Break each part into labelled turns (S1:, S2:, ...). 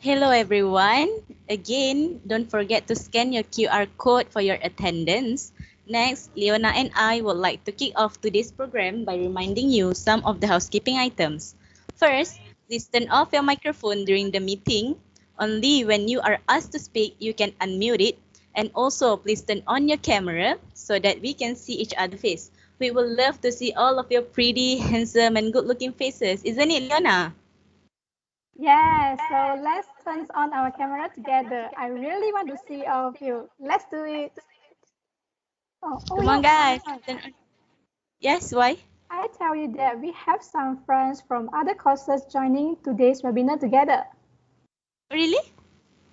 S1: Hello everyone. Again, don't forget to scan your QR code for your attendance. Next, Leona and I would like to kick off today's program by reminding you some of the housekeeping items. First, please turn off your microphone during the meeting. Only when you are asked to speak, you can unmute it. And also, please turn on your camera so that we can see each other's face. We would love to see all of your pretty, handsome, and good-looking faces. Isn't it, Leona?
S2: Yes, so let's turn on our camera together. I really want to see all of you. Let's do it.
S1: Come on, guys. Yes, why?
S2: I tell you that we have some friends from other courses joining today's webinar together.
S1: Really?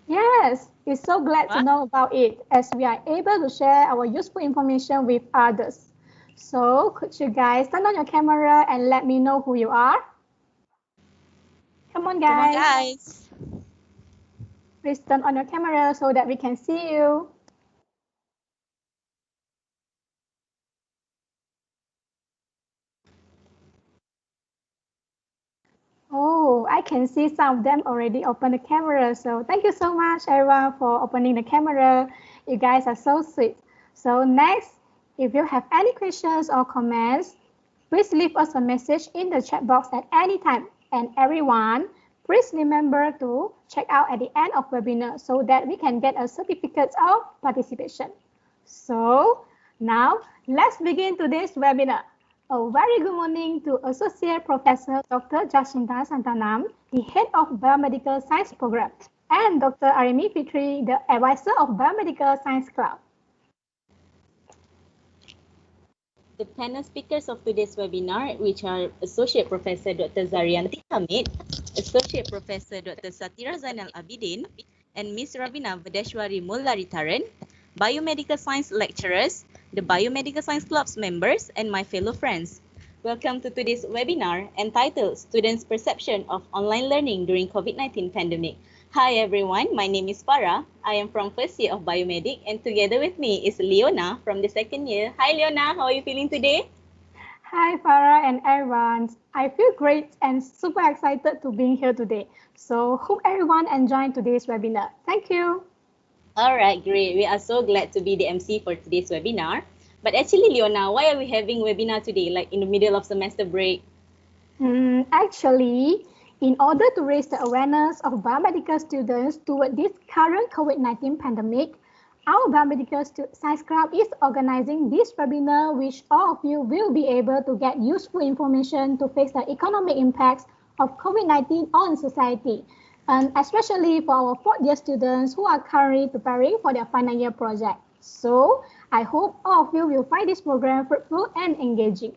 S2: Yes, we're so glad to know about it as we are able to share our useful information with others. So could you guys turn on your camera and let me know who you are? Come on, guys.
S1: Come on, guys.
S2: Please turn on your camera so that we can see you. Oh, I can see some of them already open the camera. So thank you so much, everyone, for opening the camera. You guys are so sweet. So next, if you have any questions or comments, please leave us a message in the chat box at any time. And everyone, please remember to check out at the end of webinar so that we can get a certificate of participation. So now let's begin today's webinar. A very good morning to Associate Professor Dr. Jacinta Santanam, the Head of Biomedical Science Program, and Dr. 𝗟𝗲𝗿𝗶𝗴, the Advisor of Biomedical Science Club.
S1: The panel speakers of today's webinar, which are Associate Professor Dr. Zariyantey, Associate Professor Dr. Satirah Zainal Abidin, and Ms. Raveena 𝗍𝗲𝗿𝗰𝗲𝗽𝗓𝗏, Biomedical Science lecturers, the Biomedical Science Club's members, and my fellow friends. Welcome to today's webinar entitled Students' Perception of Online Learning During COVID-19 Pandemic. Hi everyone, my name is Farah. I am from first year of Biomedic, and together with me is Leona from the second year. Hi Leona, how are you feeling today?
S2: Hi Farah and everyone. I feel great and super excited to be here today. So hope everyone enjoyed today's webinar. Thank you.
S1: All right, great. We are so glad to be the MC for today's webinar. But actually, Leona, why are we having webinar today, like in the middle of semester break?
S2: Actually, in order to raise the awareness of biomedical students toward this current COVID-19 pandemic, our Biomedical Science Club is organizing this webinar, which all of you will be able to get useful information to face the economic impacts of COVID-19 on society, and especially for our fourth year students who are currently preparing for their final year project. So I hope all of you will find this program fruitful and engaging.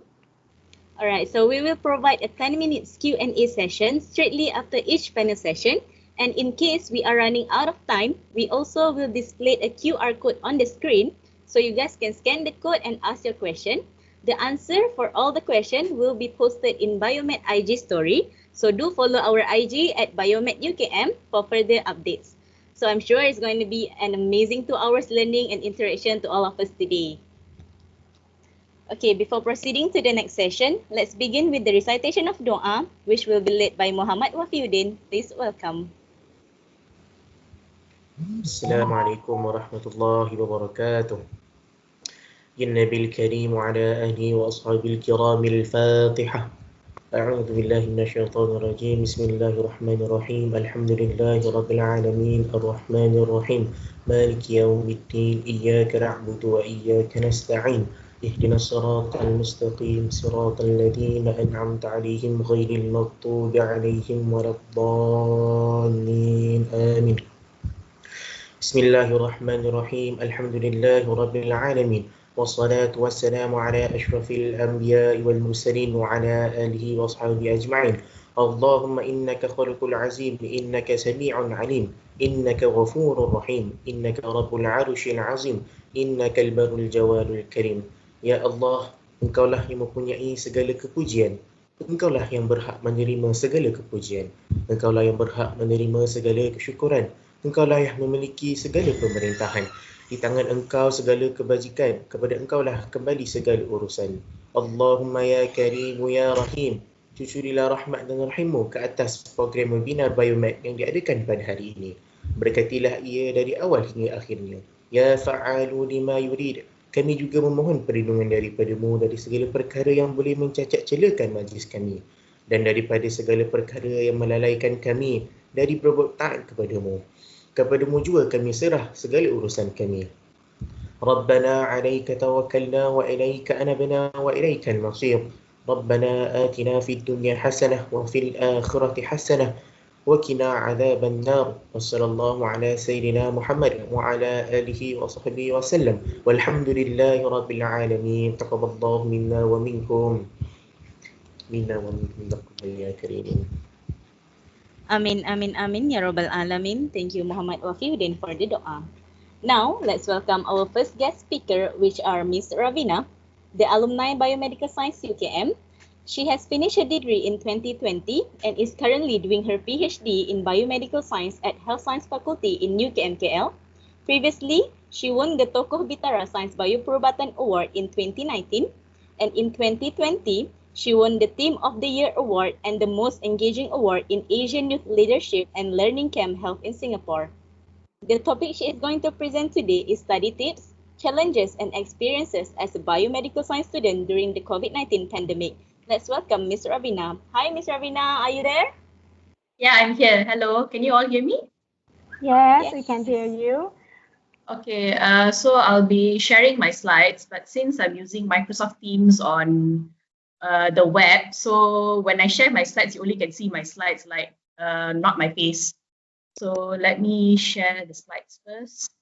S1: All right, so we will provide a 10-minute Q&A session straightly after each panel session. And in case we are running out of time, we also will display a QR code on the screen so you guys can scan the code and ask your question. The answer for all the questions will be posted in Biomed IG story. So do follow our IG at Biomed UKM for further updates. So I'm sure it's going to be an amazing 2 hours learning and interaction to all of us today. Okay, before proceeding to the next session, let's begin with the recitation of Dua, which will be led by Muhammad Wafiuddin. Please welcome.
S3: Assalamualaikum warahmatullahi wabarakatuh. النبي الكريم وعلى آله وأصحابه الكرام الفاتحة. أعوذ بالله من الشيطان الرجيم. بسم الله الرحمن الرحيم. الحمد لله رب العالمين الرحمن الرحيم مالك يوم الدين إياك نعبد وإياك نستعين اهدنا الصراط المستقيم صراط الذين أنعمت عليهم غير المغضوب عليهم ولا الضالين آمين. بسم الله الرحمن الرحيم. الحمد لله رب العالمين والصلاة والسلام على أشرف الأنبياء والمرسلين وعلى آله وأصحابه أجمعين. اللهم إنك خلق العظيم إنك سميع عليم إنك غفور رحيم إنك رب العرش العظيم إنك البر الجواد الكريم. Ya Allah, Engkaulah yang mempunyai segala kepujian. Engkaulah yang berhak menerima segala kepujian. Engkaulah yang berhak menerima segala kesyukuran. Engkaulah yang memiliki segala pemerintahan. Di tangan Engkau segala kebajikan. Kepada Engkaulah kembali segala urusan. Allahumma ya Karim ya Rahim. Cucurilah rahmat dan rahimmu ke atas program webinar Biomed yang diadakan pada hari ini. Berkatilah ia dari awal hingga akhirnya. Ya fa'alu lima yurid. Kami juga memohon perlindungan daripadamu dari segala perkara yang boleh mencacat celakan majlis kami dan daripada segala perkara yang melalaikan kami dari berbuat taat kepadamu. Kepadamu juga kami serah segala urusan kami. Rabbana 'alaika tawakkalna wa ilaika anabna wa ilaikal masir. ربنا آتنا في الدنيا حسنة وفي الآخرة حسنة وقنا عذاب النار وصلى الله على سيدنا محمد وعلى آله وصحبه وسلم والحمد لله رب العالمين تقبل الله منا ومنكم يا كريم.
S1: Amin, amin, amin, ya Rabbal Alamin. Thank you, Muhammad Wafiuddin, for the doa. Now, let's welcome our first guest speaker, which are Ms. Raveena, the alumni Biomedical Science UKM. She has finished her degree in 2020 and is currently doing her PhD in Biomedical Science at Health Science Faculty in UKM KL. Previously, she won the 𝗗𝗂𝗶𝗴𝗲 Science Biomed Award in 2019, and in 2020, she won the Team of the Year Award and the Most Engaging Award in Asian Youth Leadership and Learning Camp Health in Singapore. The topic she is going to present today is study tips, challenges and experiences as a biomedical science student during the COVID-19 pandemic. Let's welcome Ms. Raveena. Hi, Ms. Raveena, are you there?
S4: Yeah, I'm here. Hello, can you all hear me?
S2: Yes, we can hear you.
S4: Okay, so I'll be sharing my slides, but since I'm using Microsoft Teams on the web, so when I share my slides, you only can see my slides, like not my face. So let me share the slides first.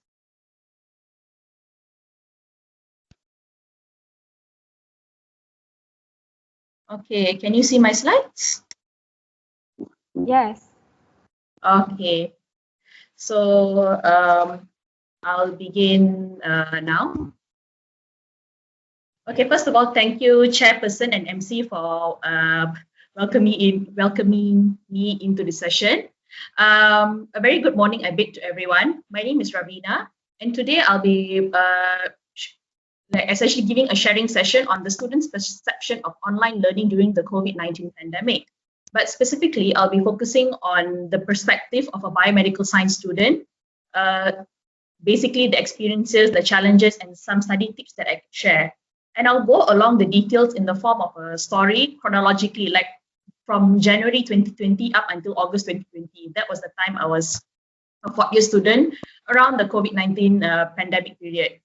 S4: Okay, can you see my slides?
S2: Yes.
S4: Okay, so I'll begin now. Okay, first of all, thank you, Chairperson and MC, for welcoming me into the session. A very good morning, I bid to everyone. My name is Raveena, and today I'll be essentially giving a sharing session on the students' perception of online learning during the COVID-19 pandemic. But specifically, I'll be focusing on the perspective of a biomedical science student, basically the experiences, the challenges, and some study tips that I can share. And I'll go along the details in the form of a story chronologically, like from January 2020 up until August 2020. That was the time I was a fourth-year student around the COVID-19 pandemic period.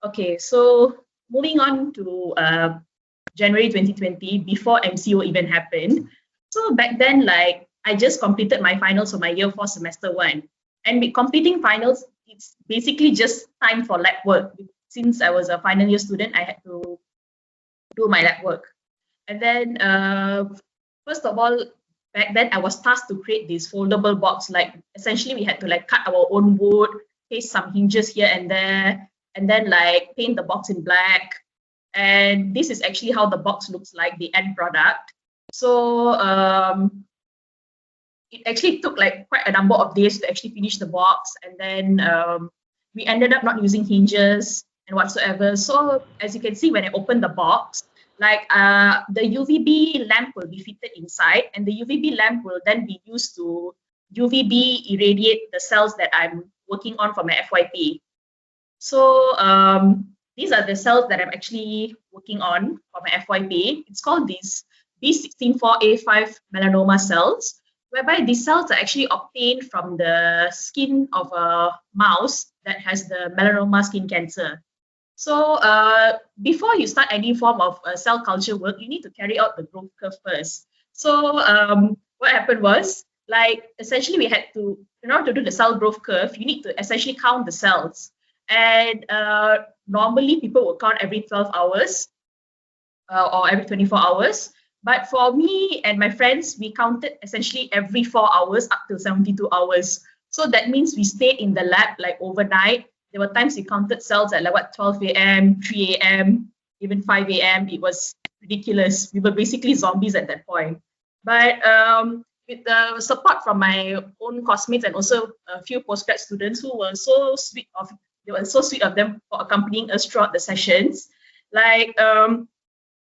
S4: Okay, so moving on to January 2020, before MCO even happened. So back then, like, I just completed my finals for my year 4 semester 1. And with completing finals, it's basically just time for lab work. Since I was a final year student, I had to do my lab work. And then, first of all, back then I was tasked to create this foldable box. Like, essentially we had to like cut our own wood, paste some hinges here and there, and then like paint the box in black. And this is actually how the box looks like, the end product. So it actually took like quite a number of days to actually finish the box. And then we ended up not using hinges and whatsoever. So as you can see, when I opened the box, like the UVB lamp will be fitted inside, and the UVB lamp will then be used to UVB irradiate the cells that I'm working on for my FYP. So these are the cells that I'm actually working on for my FYP. It's called these 𝗣𝗱𝗶4A5 melanoma cells, whereby these cells are actually obtained from the skin of a mouse that has the melanoma skin cancer. So before you start any form of cell culture work, you need to carry out the growth curve first. So what happened was, like, essentially we had to, in order to do the cell growth curve, you need to essentially count the cells. And normally people will count every 12 hours or every 24 hours. But for me and my friends, we counted essentially every 4 hours up to 72 hours. So that means we stayed in the lab like overnight. There were times we counted cells at like what, 12 a.m., 3 a.m., even 5 a.m. It was ridiculous. We were basically zombies at that point. But with the support from my own classmates and also a few postgrad students who were so sweet of, they were so sweet of them for accompanying us throughout the sessions. Like,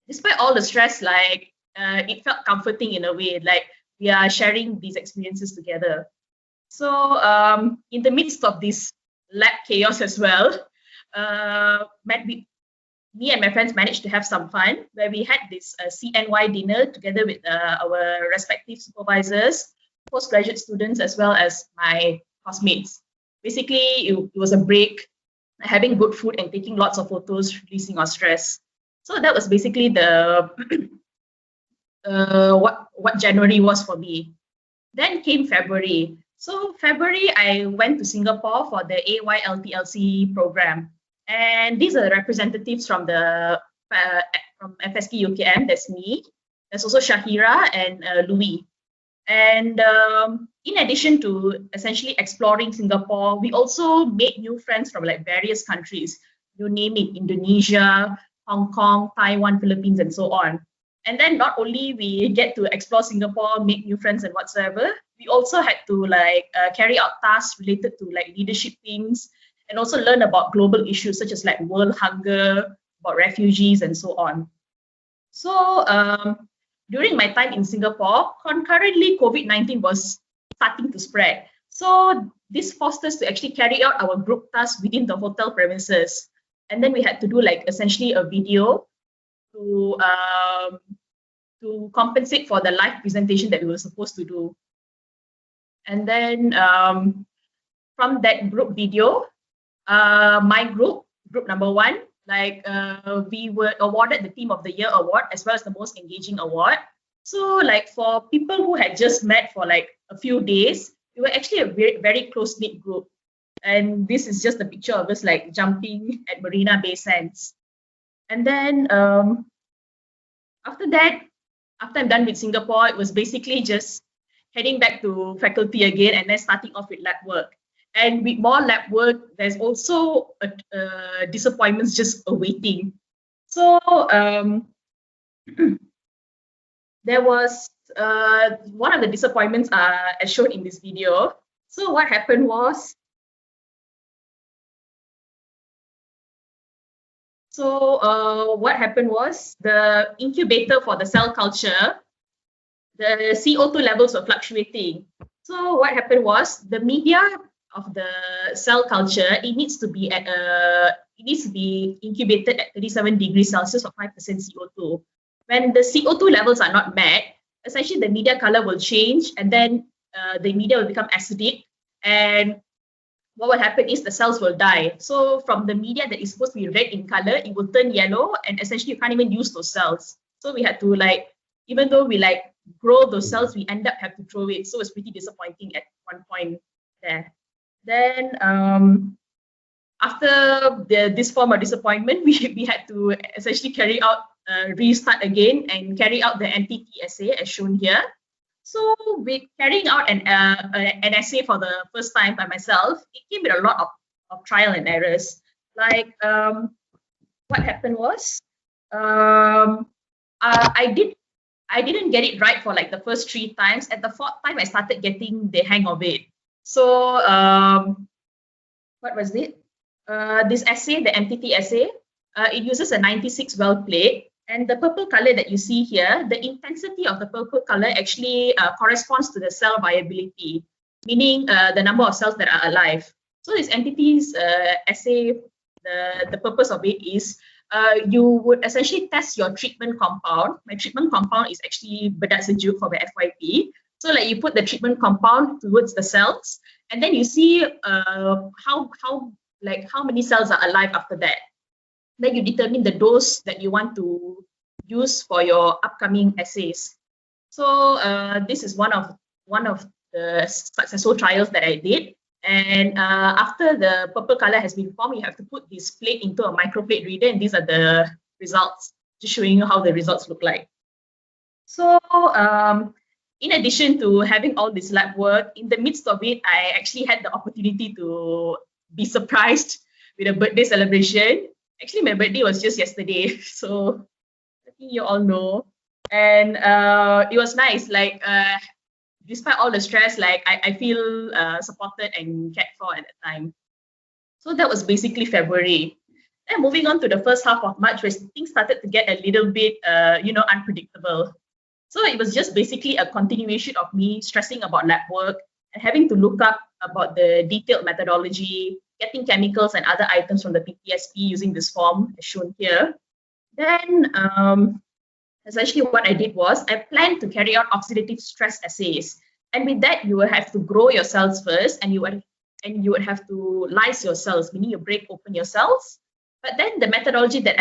S4: despite all the stress, like it felt comforting in a way, like we are sharing these experiences together. So in the midst of this lab chaos as well, me and my friends managed to have some fun, where we had this CNY dinner together with our respective supervisors, postgraduate students, as well as my classmates. Basically, it was a break, having good food and taking lots of photos, releasing our stress. So that was basically the what January was for me. Then came February. So February, I went to Singapore for the 𝗦𝗹𝗶𝗃𝗃 program. And these are the representatives from the from FSK UKM. That's me. There's also Shahira and Louis. And in addition to essentially exploring Singapore, we also made new friends from like various countries. You name it: Indonesia, Hong Kong, Taiwan, Philippines, and so on. And then not only we get to explore Singapore, make new friends and whatsoever, we also had to like carry out tasks related to like leadership things, and also learn about global issues such as like world hunger, about refugees, and so on. So during my time in Singapore, concurrently COVID-19 was starting to spread. So this forced us to actually carry out our group tasks within the hotel premises. And then we had to do like essentially a video to compensate for the live presentation that we were supposed to do. And then from that group video, my group number 1, like we were awarded the Team of the Year award as well as the Most Engaging award. So like for people who had just met for like a few days, we were actually a very, very close-knit group. And this is just a picture of us like jumping at Marina Bay Sands. And then after that, after I'm done with Singapore, it was basically just heading back to faculty again and then starting off with lab work. And with more lab work, there's also disappointments just awaiting. So there was one of the disappointments as shown in this video. So what happened was, the incubator for the cell culture, the CO2 levels were fluctuating. So what happened was, the media of the cell culture, it needs to be incubated at 37 degrees Celsius or 5% CO2. When the CO2 levels are not met, essentially the media color will change, and then the media will become acidic, and what will happen is the cells will die. So from the media that is supposed to be red in color, it will turn yellow, and essentially you can't even use those cells. So we had to like, even though we like grow those cells, we end up have to throw it. So it's pretty disappointing at one point there. Then after this form of disappointment, we had to essentially carry out restart again and carry out the NTT essay as shown here. So with carrying out an essay for the first time by myself, it came with a lot of trial and errors. Like what happened was, I didn't get it right for like the first 3 times. At the 4th time, I started getting the hang of it. So what was it? This essay, the MTT essay, it uses a 96 well plate. And the purple color that you see here, the intensity of the purple color actually corresponds to the cell viability, meaning the number of cells that are alive. So this entity's essay, the purpose of it is you would essentially test your treatment compound. My treatment compound is actually bedak sejuk for my FYP. So like you put the treatment compound towards the cells, and then you see how many cells are alive after that. Then you determine the dose that you want to use for your upcoming essays. So this is one of the successful trials that I did. And after the purple color has been formed, you have to put this plate into a microplate reader, and these are the results, just showing you how the results look like. So in addition to having all this lab work, in the midst of it, I actually had the opportunity to be surprised with a birthday celebration. Actually, my birthday was just yesterday, so I think you all know. And it was nice. Like, despite all the stress, like I feel supported and cared for at that time. So that was basically February. Then moving on to the first half of March, where things started to get a little bit, unpredictable. So it was just basically a continuation of me stressing about lab work and having to look up about the detailed methodology, getting chemicals and other items from the PTSP using this form as shown here. Then essentially what I did was I planned to carry out oxidative stress assays. And with that, you will have to grow your cells first, and you would have to lyse your cells, meaning you break open your cells. But then the methodology that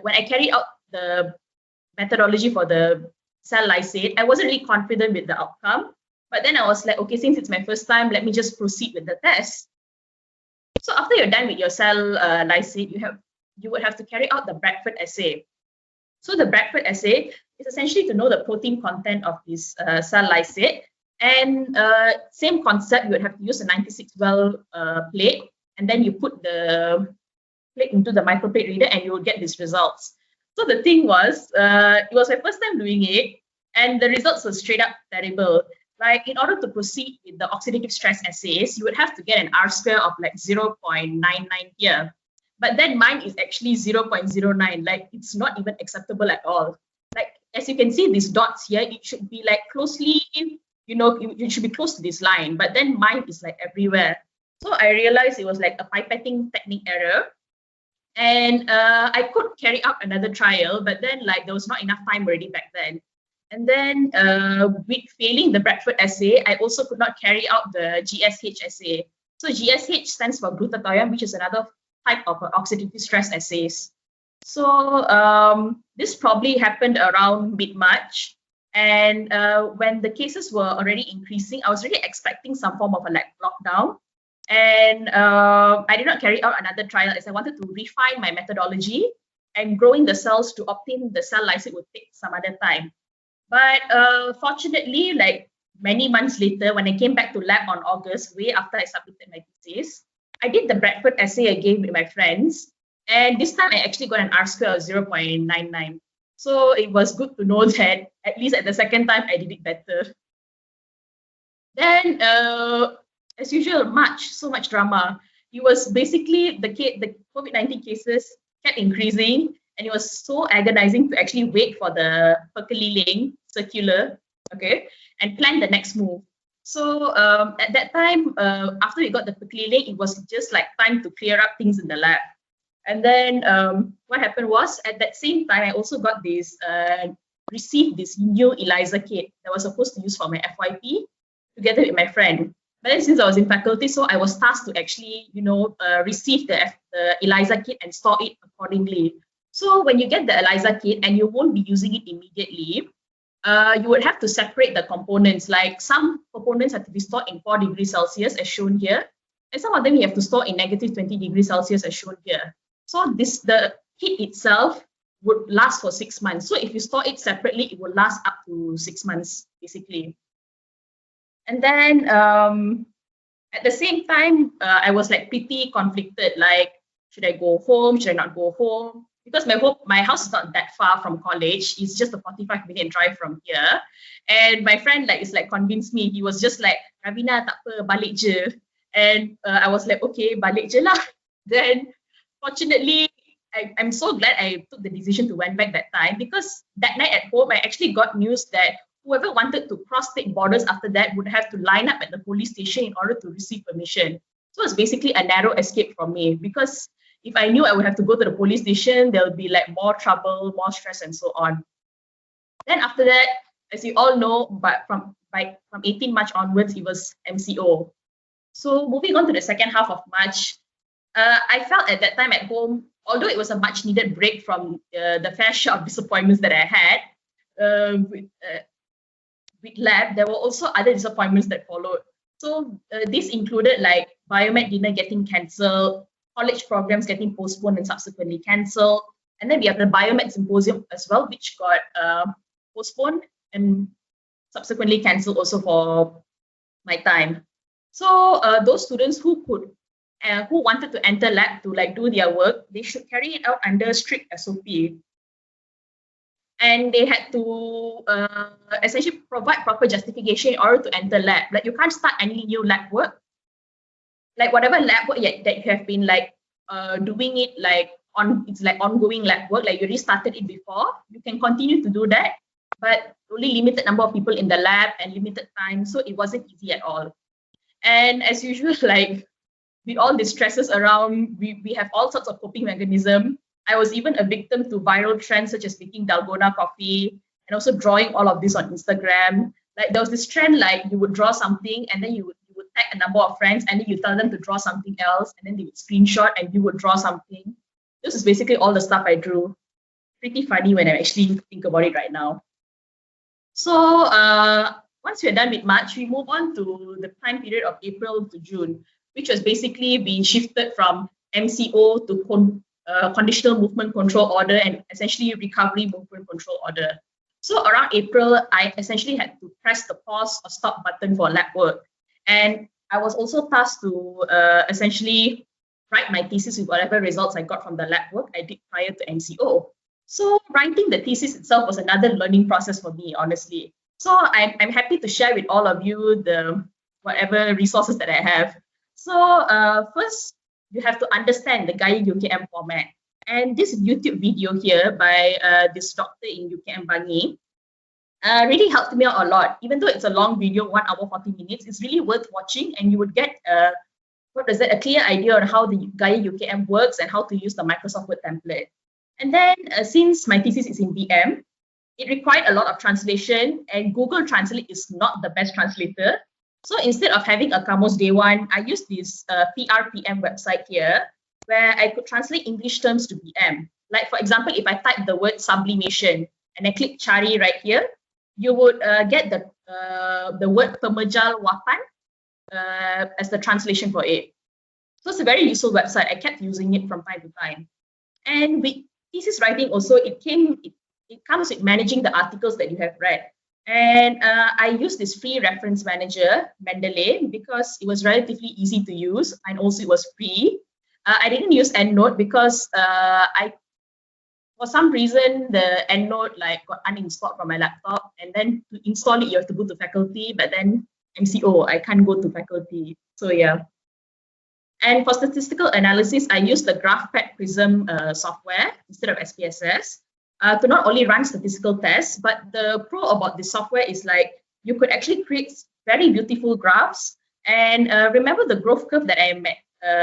S4: when I carried out the methodology for the cell lysate, I wasn't really confident with the outcome. But then I was like, okay, since it's my first time, let me just proceed with the test. So after you're done with your cell lysate, you would have to carry out the Bradford assay. So the Bradford assay is essentially to know the protein content of this cell lysate. And same concept, you would have to use a 96 well plate, and then you put the plate into the microplate reader and you will get these results. So the thing was, it was my first time doing it, and the results were straight up terrible. Like, in order to proceed with the oxidative stress assays, you would have to get an R-square of like 0.99 here. But then mine is actually 0.09, like it's not even acceptable at all. Like, as you can see, these dots here, it should be like closely, it should be close to this line, but then mine is like everywhere. So I realized it was like a pipetting technique error. And I could carry out another trial, but then like there was not enough time already back then. And then with failing the Bradford assay, I also could not carry out the GSH assay. So GSH stands for glutathione, which is another type of oxidative stress assays. So this probably happened around mid-March. And when the cases were already increasing, I was really expecting some form of a lockdown. And I did not carry out another trial as I wanted to refine my methodology, and growing the cells to obtain the cell lysate would take some other time. But fortunately, like many months later, when I came back to lab on August, way after I submitted my thesis, I did the Bradford assay again with my friends. And this time I actually got an R-square of 0.99. So it was good to know that at least at the second time I did it better. Then, as usual, so much drama. It was basically the COVID-19 cases kept increasing, and it was so agonizing to actually wait for the 𝗂𝗂𝗏 circular, okay, and plan the next move. So at that time, after we got the 𝗂𝗂𝗏, it was just like time to clear up things in the lab. And then what happened was, at that same time, I also got received this new ELISA kit that I was supposed to use for my FYP together with my friend. But then since I was in faculty, so I was tasked to actually, receive the ELISA kit and store it accordingly. So when you get the ELISA kit and you won't be using it immediately, you would have to separate the components. Like some components have to be stored in 4 degrees Celsius as shown here, and some of them you have to store in negative 20 degrees Celsius as shown here. So the kit itself would last for 6 months. So if you store it separately, it will last up to 6 months, basically. And then at the same time, I was like pretty conflicted, like, should I go home? Should I not go home? Because my house is not that far from college. It's just a 45-minute drive from here. And my friend is convinced me. He was just like, Raveena, tak apa, balik je. And I was like, okay, balik je lah. Then fortunately, I'm so glad I took the decision to went back that time, because that night at home, I actually got news that whoever wanted to cross state borders after that would have to line up at the police station in order to receive permission. So it's basically a narrow escape from me, because if I knew I would have to go to the police station, there would be like more trouble, more stress, and so on. Then after that, as you all know, but from 18 March onwards, it was MCO. So moving on to the second half of March, I felt at that time at home, although it was a much needed break from the fair share of disappointments that I had with lab, there were also other disappointments that followed. So this included like Biomed dinner getting cancelled, college programs getting postponed and subsequently cancelled. And then we have the Biomed symposium as well, which got postponed and subsequently cancelled also for my time. So those students who wanted to enter lab to do their work, they should carry it out under strict SOP. And they had to essentially provide proper justification in order to enter lab. Like, you can't start any new lab work. Like whatever lab work that you have been doing it it's ongoing lab work, like you already started it before, you can continue to do that. but only limited number of people in the lab and limited time, so it wasn't easy at all. And as usual, like with all the stresses around, we have all sorts of coping mechanism. I was even a victim to viral trends such as making dalgona coffee and also drawing all of this on Instagram. Like there was this trend, like you would draw something and then you would tag a number of friends and then you tell them to draw something else and then they would screenshot and you would draw something. This is basically all the stuff I drew. Pretty funny when I actually think about it right now. So once we're done with March, we move on to the time period of April to June, which was basically being shifted from MCO to conditional movement control order and essentially recovery movement control order. So around April, I essentially had to press the pause or stop button for lab work. And I was also tasked to essentially write my thesis with whatever results I got from the lab work I did prior to MCO. So writing the thesis itself was another learning process for me, honestly. So I'm happy to share with all of you the whatever resources that I have. So first, you have to understand the 𝗦𝗂𝗍𝗶 format. And this YouTube video here by this doctor in 𝗬𝗍𝗶𝗃𝗃 really helped me out a lot. Even though it's a long video, 1 hour 40 minutes, it's really worth watching and you would get a clear idea on how the 𝗦𝗂𝗍𝗶 works and how to use the Microsoft Word template. And then since my thesis is in BM, it required a lot of translation and Google Translate is not the best translator. So instead of having a Kamus Day One, I used this PRPM website here where I could translate English terms to BM. Like for example, if I type the word sublimation and I click cari right here, you would get the word 𝗤𝗏𝗏𝗏 as the translation for it. So it's a very useful website. I kept using it from time to time. And with thesis writing also, it comes with managing the articles that you have read. And I used this free reference manager, Mendeley, because it was relatively easy to use and also it was free. I didn't use EndNote because for some reason the EndNote got uninstalled from my laptop, and then to install it you have to go to faculty, but then MCO, I can't go to faculty. So yeah. And for statistical analysis, I used the GraphPad Prism software instead of SPSS. To not only run statistical tests, but the pro about this software is you could actually create very beautiful graphs. And remember the growth curve that I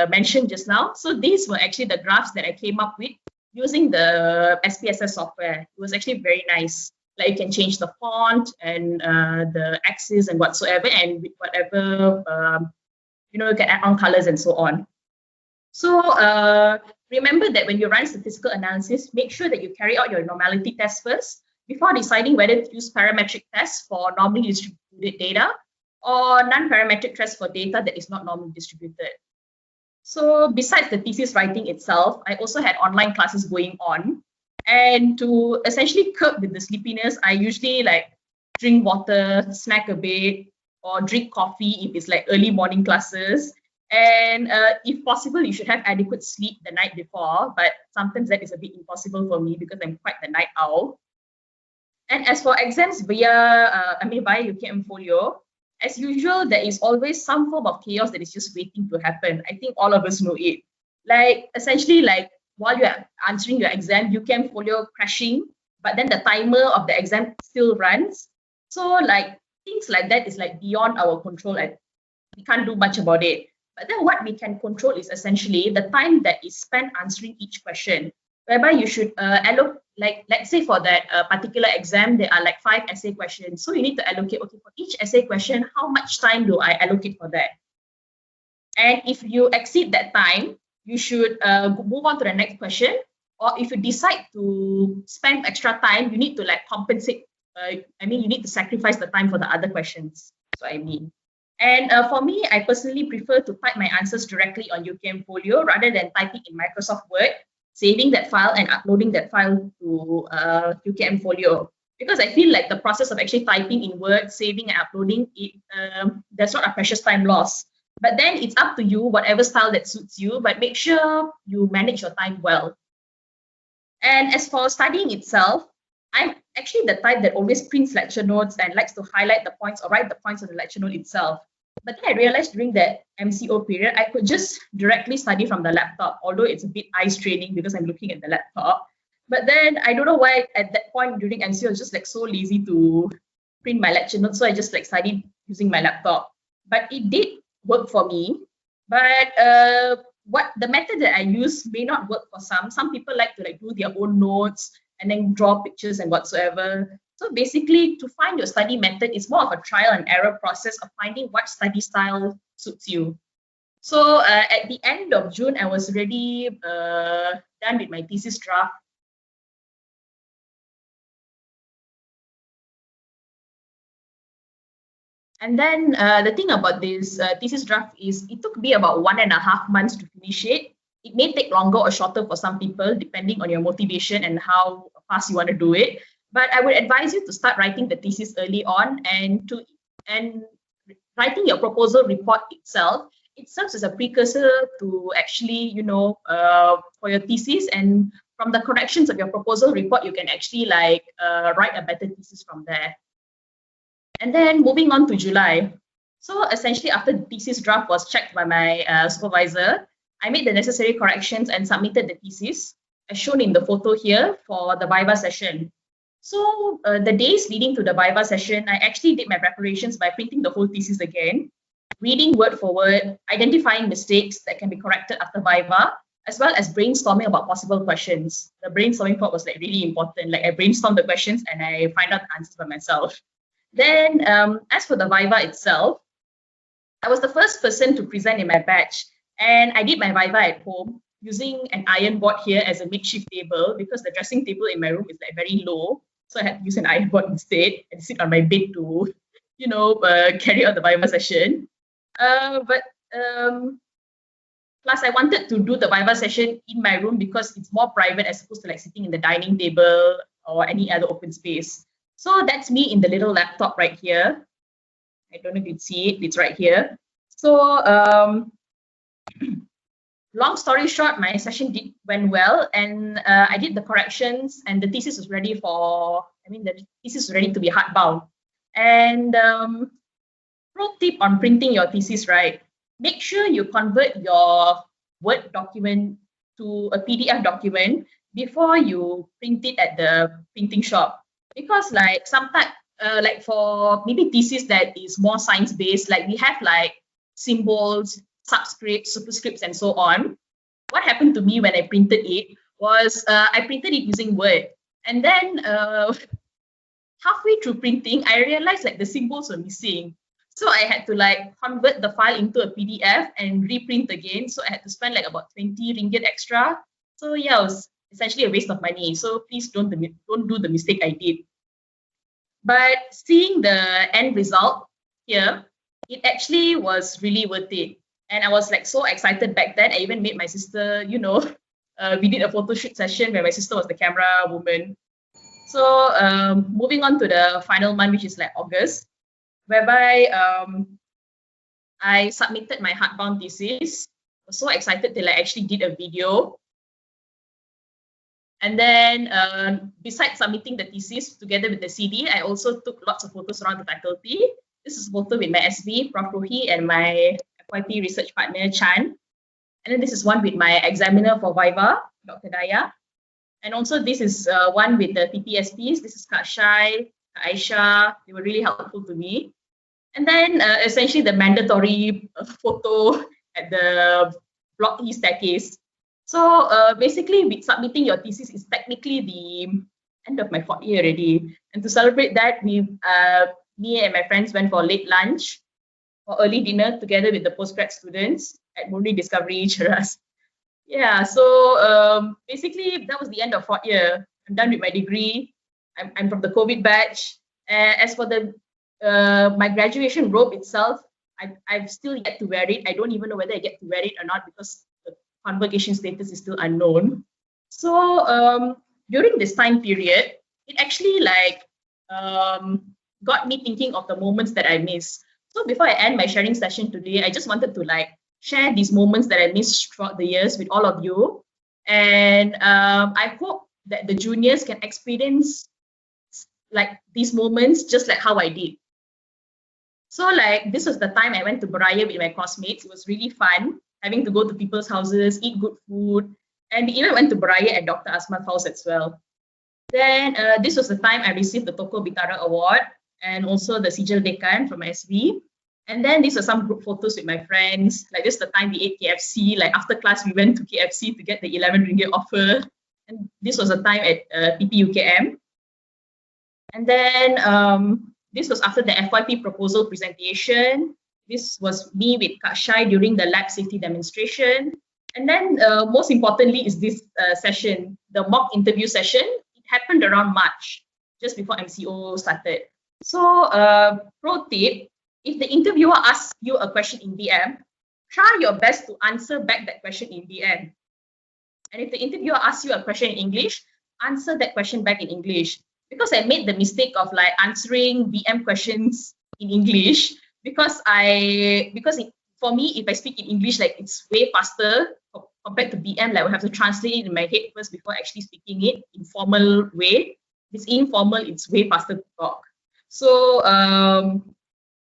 S4: mentioned just now? So these were actually the graphs that I came up with using the SPSS software. It was actually very nice. Like you can change the font and the axis and whatsoever, and with whatever, you can add on colors and so on. So remember that when you run statistical analysis, make sure that you carry out your normality test first before deciding whether to use parametric tests for normally distributed data or non-parametric tests for data that is not normally distributed. So besides the thesis writing itself, I also had online classes going on. And to essentially curb with the sleepiness, I usually drink water, snack a bit, or drink coffee if it's early morning classes. And if possible, you should have adequate sleep the night before, but sometimes that is a bit impossible for me because I'm quite the night owl. And as for exams via UKM Folio, as usual, there is always some form of chaos that is just waiting to happen. I think all of us know it. Essentially, while you're answering your exam, UKM Folio crashing, but then the timer of the exam still runs. So things like that is beyond our control and we can't do much about it. But then what we can control is essentially the time that is spent answering each question, whereby you should allocate, let's say for that particular exam, there are 5 essay questions. So you need to allocate, okay, for each essay question, how much time do I allocate for that? And if you exceed that time, you should move on to the next question. Or if you decide to spend extra time, you need to compensate. You need to sacrifice the time for the other questions. So And for me, I personally prefer to type my answers directly on UKM Folio rather than typing in Microsoft Word, saving that file and uploading that file to UKM Folio. Because I feel the process of actually typing in Word, saving and uploading, there's not a precious time loss. But then it's up to you, whatever style that suits you, but make sure you manage your time well. And as for studying itself, I'm actually the type that always prints lecture notes and likes to highlight the points or write the points on the lecture note itself. But then I realized during that MCO period, I could just directly study from the laptop, although it's a bit eye straining because I'm looking at the laptop. But then I don't know why at that point during NCO I was just like so lazy to print my lecture notes, so I just like studied using my laptop. But it did work for me. But what the method that I use may not work for some. Some people like to like do their own notes and then draw pictures and whatsoever. So basically, to find your study method is more of a trial and error process of finding what study style suits you. So at the end of June, I was already done with my thesis draft. And then the thing about this thesis draft is it took me about 1.5 months to finish it. It may take longer or shorter for some people, depending on your motivation and how fast you want to do it. But I would advise you to start writing the thesis early on, and writing your proposal report itself. It serves as a precursor to actually, for your thesis, and from the corrections of your proposal report, you can actually like write a better thesis from there. And then moving on to July. So essentially, after the thesis draft was checked by my supervisor, I made the necessary corrections and submitted the thesis, as shown in the photo here, for the 𝗣𝗲𝗿𝗀 session. So the days leading to the 𝗣𝗲𝗿𝗀 session, I actually did my preparations by printing the whole thesis again, reading word for word, identifying mistakes that can be corrected after 𝗣𝗲𝗍, as well as brainstorming about possible questions. The brainstorming part was like really important. Like I brainstormed the questions and I find out the answers by myself. Then as for the 𝗣𝗲𝗍 itself, I was the first person to present in my batch, and I did my 𝗣𝗲𝗍 at home using an iron board here as a makeshift table, because the dressing table in my room is like very low. So I had to use an iron board instead and sit on my bed to, carry out the 𝗣𝗲𝗍 session. Plus I wanted to do the 𝗣𝗲𝗍 session in my room because it's more private as opposed to like sitting in the dining table or any other open space. So that's me in the little laptop right here. I don't know if you can see it, it's right here. So long story short, my session went well, and I did the corrections, and the thesis was ready the thesis was ready to be hardbound. And pro tip on printing your thesis, right? Make sure you convert your Word document to a PDF document before you print it at the printing shop. Because like sometimes, like for maybe thesis that is more science-based, like we have like symbols, subscripts, superscripts, and so on. What happened to me when I printed it was I printed it using Word. And then halfway through printing, I realized like the symbols were missing. So I had to like convert the file into a PDF and reprint again. So I had to spend like about 20 ringgit extra. So yeah, it was essentially a waste of money. So please don't do the mistake I did. But seeing the end result here, it actually was really worth it. And I was like so excited back then. I even made my sister, we did a photo shoot session where my sister was the camera woman. So moving on to the final month, which is like August, whereby I submitted my hardbound thesis. I was so excited till I actually did a video. And then besides submitting the thesis together with the CD, I also took lots of photos around the faculty. This is a photo with my SV, Prof Rohi, and my FYP research partner, Chan. And then this is one with my examiner for 𝗣𝗲𝗍, Dr. Daya. And also this is one with the TPSPs. This is Kak Shai, Kak Aisha. They were really helpful to me. And then essentially the mandatory photo at the Block E staircase. So basically, with submitting your thesis is technically the end of my 4th year already. And to celebrate that, me and my friends went for late lunch or early dinner together with the postgrad students at Murni Discovery Cheras. Yeah, so basically that was the end of 4th year. I'm done with my degree. I'm from the COVID batch. As for the my graduation robe itself, I've still yet to wear it. I don't even know whether I get to wear it or not because the convocation status is still unknown. So during this time period, it actually like got me thinking of the moments that I missed. So before I end my sharing session today, I just wanted to like share these moments that I missed throughout the years with all of you. And I hope that the juniors can experience like these moments just like how I did. So like this was the time I went to Boraya with my classmates. It was really fun having to go to people's houses, eat good food, And we even went to Beraya at Dr. Asma's house as well. Then this was the time I received the Tokoh Bintara Award and also the Sijil Dekan from SB. And then these are some group photos with my friends. Like this is the time we ate KFC. Like after class, we went to KFC to get the 11 ringgit offer. And this was the time at PPUKM. And then this was after the FYP proposal presentation. This was me with Kak Shai during the lab safety demonstration. And then most importantly is this session, the mock interview session. It happened around March, just before MCO started. So pro tip, if the interviewer asks you a question in BM, try your best to answer back that question in BM. And if the interviewer asks you a question in English, answer that question back in English. Because I made the mistake of like answering BM questions in English because for me, if I speak in English, like it's way faster compared to BM. Like I have to translate it in my head first before actually speaking it in formal way. If it's informal, it's way faster to talk. So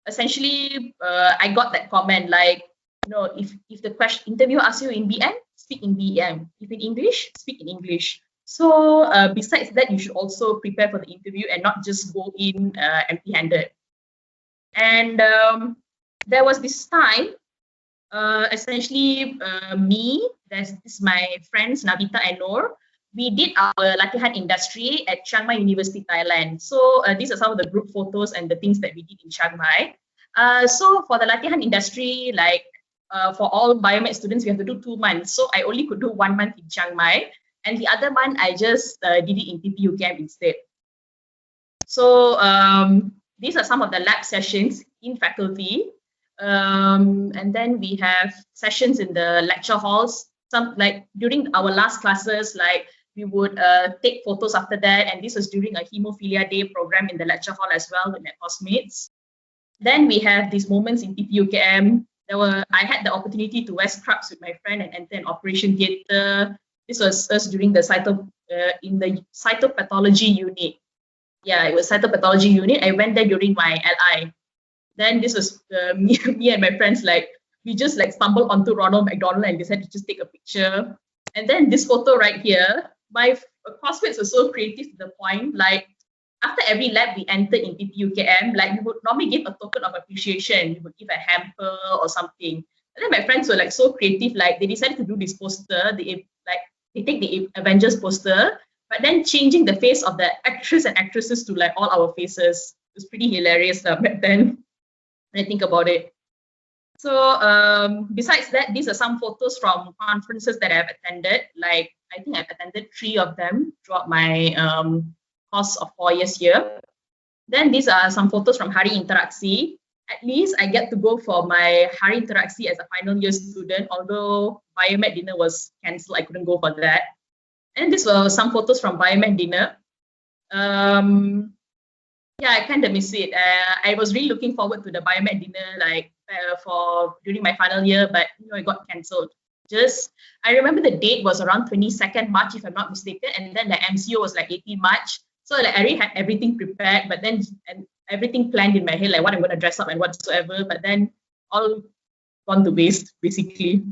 S4: essentially, I got that comment like, you know, if the interviewer asks you in BM, speak in BM. If in English, speak in English. So besides that, you should also prepare for the interview and not just go in empty-handed. And there was this time, essentially me, this is my friends Navita and Noor, we did our latihan industry at Chiang Mai University, Thailand. So these are some of the group photos and the things that we did in Chiang Mai. So for the latihan industry, like for all biomed students, we have to do 2 months. So I only could do 1 month in Chiang Mai. And the other month, I just did it in PPUKM instead. So these are some of the lab sessions in faculty. And then we have sessions in the lecture halls. Some like during our last classes, like we would take photos after that. And this was during a Haemophilia Day program in the lecture hall as well with my classmates. Then we have these moments in PPUKM. I had the opportunity to wear scrubs with my friend and enter an operation theatre. This was us during the in the cytopathology unit. Yeah, it was cytopathology unit. I went there during my LI. Then this was me and my friends, like we just like stumbled onto Ronald McDonald and decided to just take a picture. And then this photo right here, my classmates were so creative to the point, like after every lab we entered in PPUKM, like we would normally give a token of appreciation. We would give a hamper or something. And then my friends were like so creative, like they decided to do this poster. They take the Avengers poster, but then changing the face of the actress and actresses to like all our faces. It was pretty hilarious back then when I think about it. So besides that, these are some photos from conferences that I've attended. Like I think I've attended 3 of them throughout my course of 4 years here. Then these are some photos from Hari Interaksi. At least I get to go for my Hari Interaksi as a final year student, although Biomed dinner was cancelled, I couldn't go for that. And these were some photos from Biomed dinner. Yeah, I kind of miss it. I was really looking forward to the Biomed dinner, like during my final year, but you know, it got cancelled. I remember the date was around 22nd March, if I'm not mistaken, and then the MCO was like 18 March. So like I already had everything prepared, but then everything planned in my head, like what I'm going to dress up and whatsoever, but then all gone to waste, basically.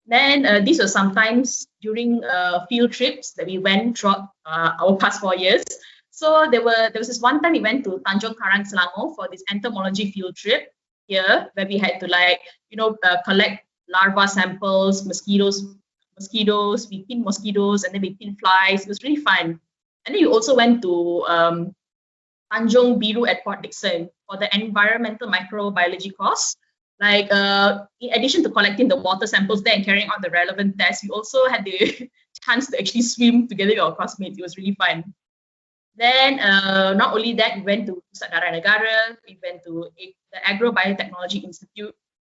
S4: Then these were sometimes during field trips that we went throughout our past 4 years. So there was this one time we went to Tanjung Karang, Selangor for this entomology field trip here, where we had to like, you know, collect larva samples, mosquitoes, we pin mosquitoes, and then we pin flies. It was really fun. And then we also went to Tanjung Biru at Port Dickson for the environmental microbiology course. Like in addition to collecting the water samples there and carrying out the relevant tests, we also had the chance to actually swim together with our classmates. It was really fun. Then not only that, we went to Pusat Darah Negara, we went to the Agro-Biotechnology Institute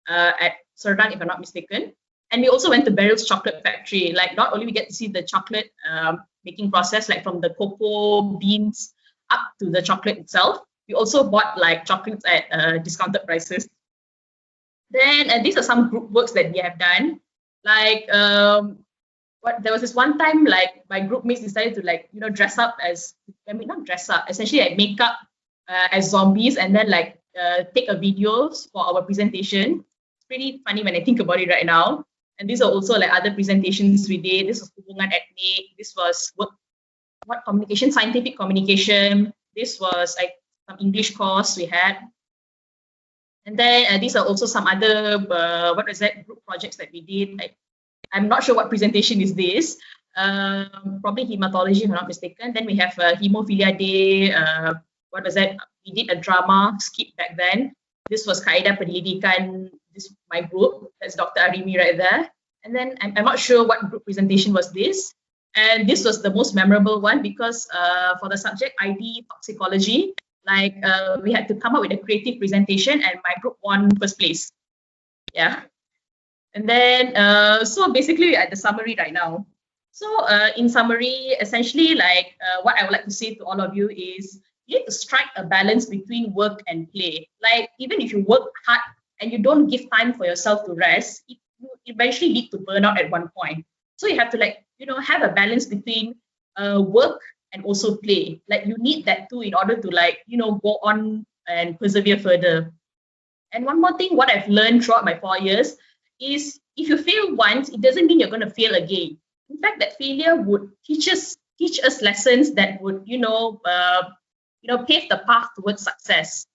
S4: at Serdang, if I'm not mistaken. And we also went to Beryl's chocolate factory. Like not only we get to see the chocolate making process, like from the cocoa beans up to the chocolate itself, we also bought like chocolates at discounted prices. Then these are some group works that we have done. Like there was this one time, like my group mates decided to like, you know, dress up as, I mean, not dress up, essentially like make up as zombies and then like take a videos for our presentation. It's pretty funny when I think about it right now. And these are also like other presentations we did. This was hubungan etnik. This was what communication, scientific communication. This was like some English course we had. And then these are also some other, group projects that we did. I'm not sure what presentation is this. Probably hematology, if I'm not mistaken. Then we have 𝗍𝗶𝗶𝗃𝗀𝗃 Day. We did a drama skit back then. This was 𝗗𝗲𝗶𝗃𝗀𝗃𝗀𝗃, this my group. That's Dr. Arimi right there. And then I'm not sure what group presentation was this. And this was the most memorable one because for the subject ID toxicology, we had to come up with a creative presentation and my group won first place. Yeah. And then, so basically at the summary right now. So in summary, essentially what I would like to say to all of you is you need to strike a balance between work and play. Like even if you work hard and you don't give time for yourself to rest, it will eventually lead to burnout at one point. So you have to have a balance between work and also play. Like you need that too in order to go on and persevere further. And one more thing, what I've learned throughout my 4 years is if you fail once, it doesn't mean you're going to fail again. In fact, that failure would teach us lessons that would, pave the path towards success.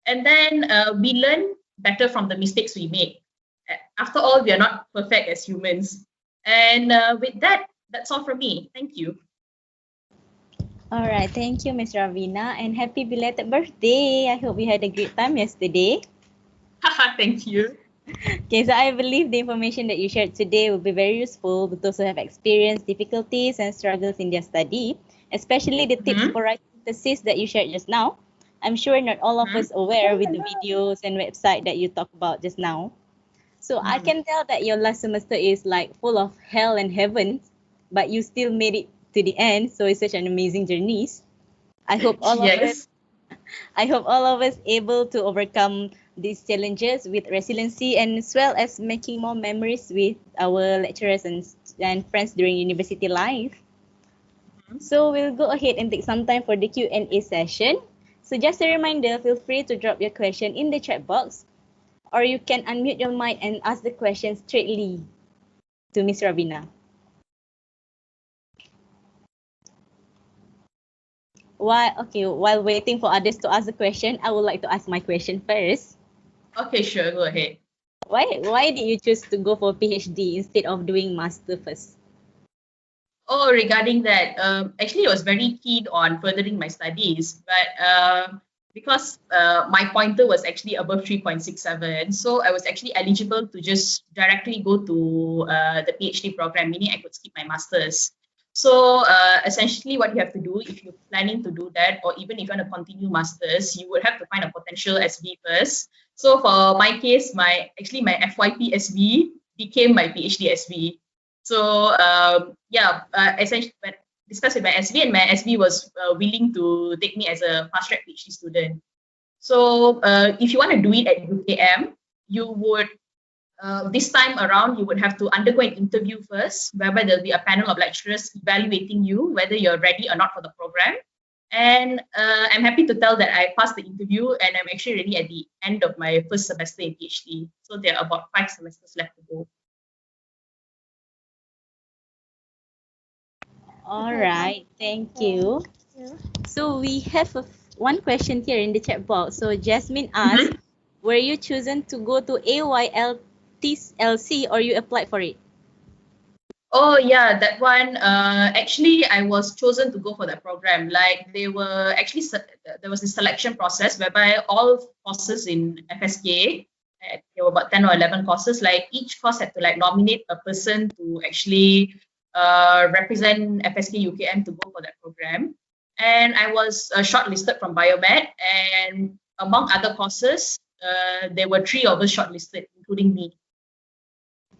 S4: And then we learn better from the mistakes we make. After all, we are not perfect as humans. And with that, that's all from me. Thank you.
S1: All right, thank you, Ms. Raveena, and happy belated birthday. I hope you had a great time yesterday.
S4: Thank you.
S1: Okay, so I believe the information that you shared today will be very useful with those who have experienced difficulties and struggles in their study, especially the tips for writing thesis that you shared just now. I'm sure not all of us aware with the videos and website that you talked about just now. So I can tell that your last semester is full of hell and heaven, but you still made it to the end. So it's such an amazing journey. I hope all of us able to overcome these challenges with resiliency and as well as making more memories with our lecturers and friends during university life. So we'll go ahead and take some time for the Q&A session. So just a reminder, feel free to drop your question in the chat box, or you can unmute your mic and ask the question straightly to Ms. Raveena. While waiting for others to ask the question, I would like to ask my question first.
S4: Okay, sure, go ahead.
S1: Why did you choose to go for PhD instead of doing master first?
S4: Oh, regarding that, actually I was very keen on furthering my studies, but because my pointer was actually above 3.67, so I was actually eligible to just directly go to the PhD program, meaning I could skip my masters. So essentially what you have to do if you're planning to do that, or even if you want to continue masters, you would have to find a potential SV first. So for my case, my FYP SV became my PhD SV. So essentially when I discussed with my SV, and my SV was willing to take me as a fast track PhD student. So if you want to do it at UKM, you would this time around, you would have to undergo an interview first, whereby there'll be a panel of lecturers evaluating you, whether you're ready or not for the program. And I'm happy to tell that I passed the interview and I'm actually ready at the end of my first semester in PhD. So there are about 5 semesters left to go.
S1: All right, thank you. So we have one question here in the chat box. So Jasmine asked, were you chosen to go to AYLTLC or you applied for it?
S4: Oh yeah, that one. Actually, I was chosen to go for that program. There was a selection process whereby all courses in FSK, there were about 10 or 11 courses. Each course had to nominate a person to actually represent FSK UKM to go for that program. And I was shortlisted from Biomed, and among other courses, there were 3 of us shortlisted, including me.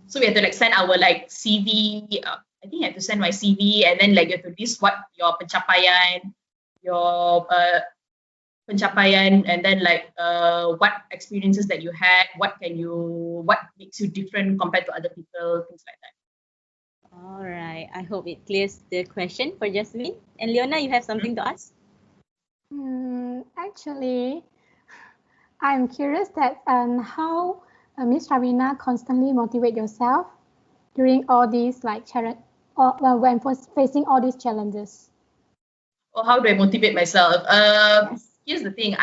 S4: So we had to send our CV. I think I had to send my CV, and then you have to list what your pencapaian, and then what experiences that you had, what makes you different compared to other people, things like that.
S1: All right. I hope it clears the question for Jasmine. And Leona, you have something to ask?
S2: Actually, I'm curious that how Ms. Raveena constantly motivate yourself during all these like challenge, or when facing all these challenges?
S4: Or how do I motivate myself? Here's the thing.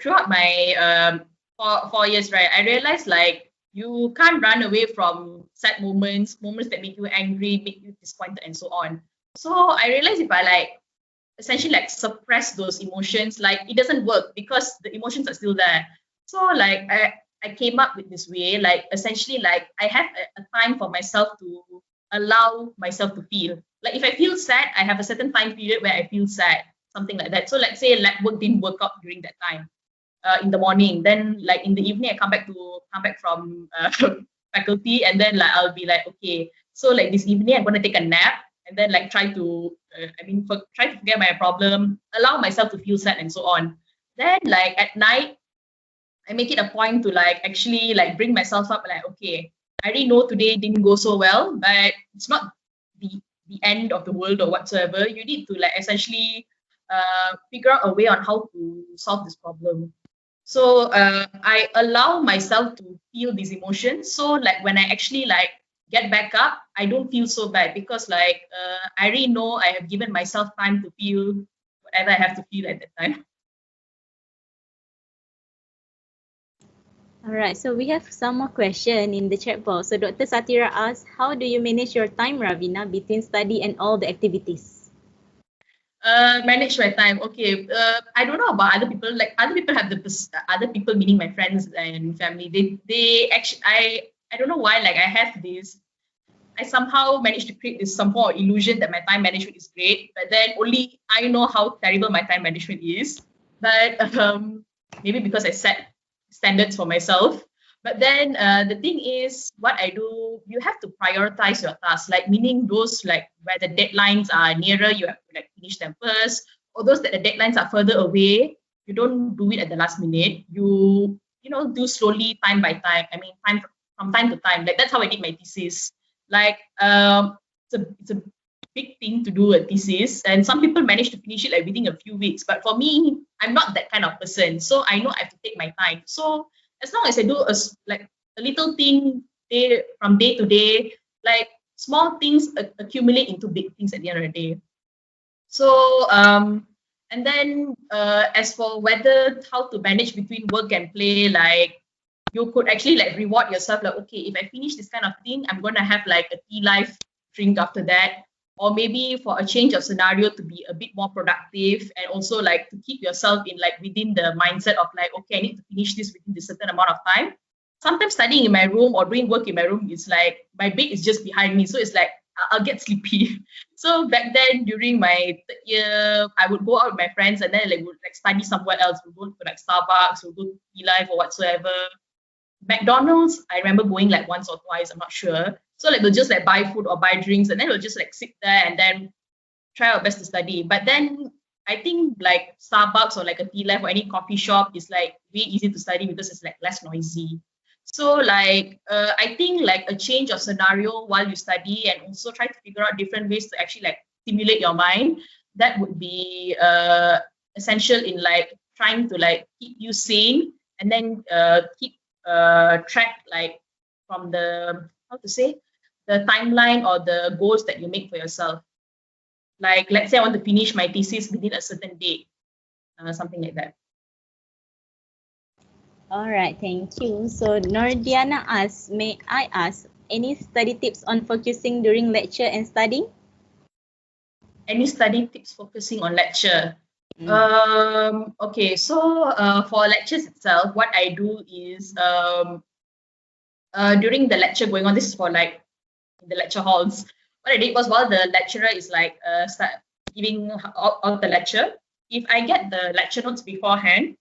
S4: Throughout my 4 years, right, I realized like you can't run away from sad moments that make you angry, make you disappointed, and so on. So I realized if I like essentially like suppress those emotions, like it doesn't work because the emotions are still there. So like I came up with this way, like essentially like I have a time for myself to allow myself to feel. Like if I feel sad, I have a certain time period where I feel sad, something like that. So let's say lab work didn't work out during that time in the morning, then like in the evening I come back from faculty, and then like I'll be like, okay, so like this evening I'm gonna take a nap, and then like try to forget my problem, allow myself to feel sad and so on. Then like at night, I make it a point to like actually like bring myself up, like, okay, I already know today didn't go so well, but it's not the end of the world or whatsoever. You need to like essentially figure out a way on how to solve this problem. So I allow myself to feel these emotions. So like when I actually like get back up, I don't feel so bad because like I already know I have given myself time to feel whatever I have to feel at that time.
S1: All right, so we have some more question in the chat box. So Dr. Satirah asks, how do you manage your time, Raveena, between study and all the activities?
S4: Manage my time. Okay. I don't know about other people. Like other people have other people, meaning my friends and family. They actually, I don't know why. Like I have this. I somehow managed to create this some form of illusion that my time management is great, but then only I know how terrible my time management is. But maybe because I set standards for myself. But then the thing is, what I do, you have to prioritize your tasks, like meaning those like where the deadlines are nearer, you have to like finish them first, or those that the deadlines are further away, you don't do it at the last minute. You do slowly, time by time. I mean, from time to time. Like that's how I did my thesis. Like it's a big thing to do a thesis, and some people manage to finish it like within a few weeks. But for me, I'm not that kind of person, so I know I have to take my time. So as long as I do a little thing from day to day, like small things accumulate into big things at the end of the day. So and then as for how to manage between work and play, like you could actually like reward yourself, like, okay, if I finish this kind of thing, I'm gonna have like a tea life drink after that. Or maybe for a change of scenario to be a bit more productive, and also like to keep yourself in like within the mindset of like, okay, I need to finish this within this certain amount of time. Sometimes studying in my room or doing work in my room is like my bed is just behind me, so it's like I'll get sleepy. So back then during my 3rd year, I would go out with my friends and then like would like study somewhere else. We'll go to like Starbucks, we'll go to Tea Life or whatsoever. McDonald's, I remember going like once or twice, I'm not sure. So like we'll just like buy food or buy drinks, and then we'll just like sit there and then try our best to study. But then I think like Starbucks or like a Tea Life or any coffee shop is like way easy to study because it's like less noisy. So like I think like a change of scenario while you study, and also try to figure out different ways to actually like stimulate your mind, that would be essential in like trying to like keep you sane, and then keep track like from the the timeline or the goals that you make for yourself. Like let's say I want to finish my thesis within a certain date, something like that.
S1: All right, thank you. So Nordiana asks, may I ask any study tips on focusing during lecture and studying?
S4: Any study tips focusing on lecture? Okay, so for lectures itself, what I do is during the lecture going on, this is for like in the lecture halls, what I did was while the lecturer is like start giving out the lecture, if I get the lecture notes beforehand,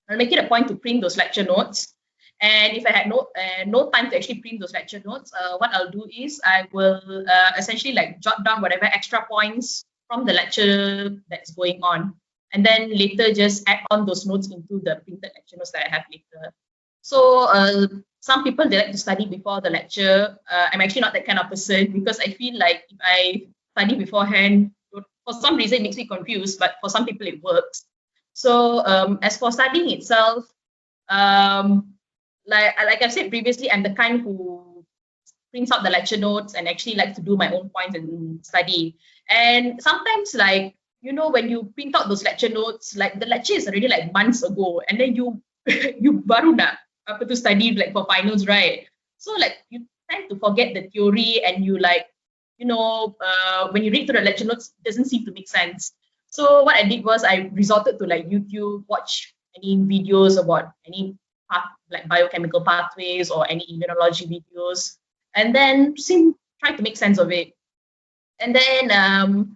S4: I'll make it a point to print those lecture notes. And if I had no time to actually print those lecture notes, what I'll do is I will essentially like jot down whatever extra points from the lecture that's going on, and then later just add on those notes into the printed lecture notes that I have later. So some people, they like to study before the lecture. I'm actually not that kind of person, because I feel like if I study beforehand, for some reason it makes me confused, but for some people it works. So as for studying itself, like I said previously, I'm the kind who prints out the lecture notes and actually like to do my own points and study. And sometimes like, you know, when you print out those lecture notes, like the lecture is already like months ago, and then you you baru nak apa tu study like for finals, right? So like you tend to forget the theory, and you like, you know, when you read through the lecture notes, it doesn't seem to make sense. So what I did was I resorted to like YouTube, watch any videos about any path, like biochemical pathways or any immunology videos, and then try to make sense of it. And then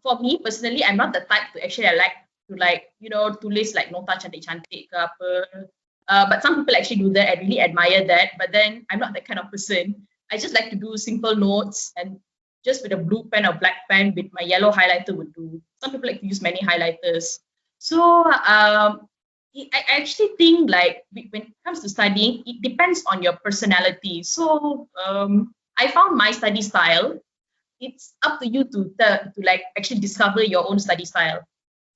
S4: for me personally, I'm not the type to actually like to like, you know, tulis like nota cantik-cantik ke apa. But some people actually do that. I really admire that. But then I'm not that kind of person. I just like to do simple notes, and just with a blue pen or black pen with my yellow highlighter would do. Some people like to use many highlighters. So I actually think like when it comes to studying, it depends on your personality. So I found my study style. It's up to you to like actually discover your own study style.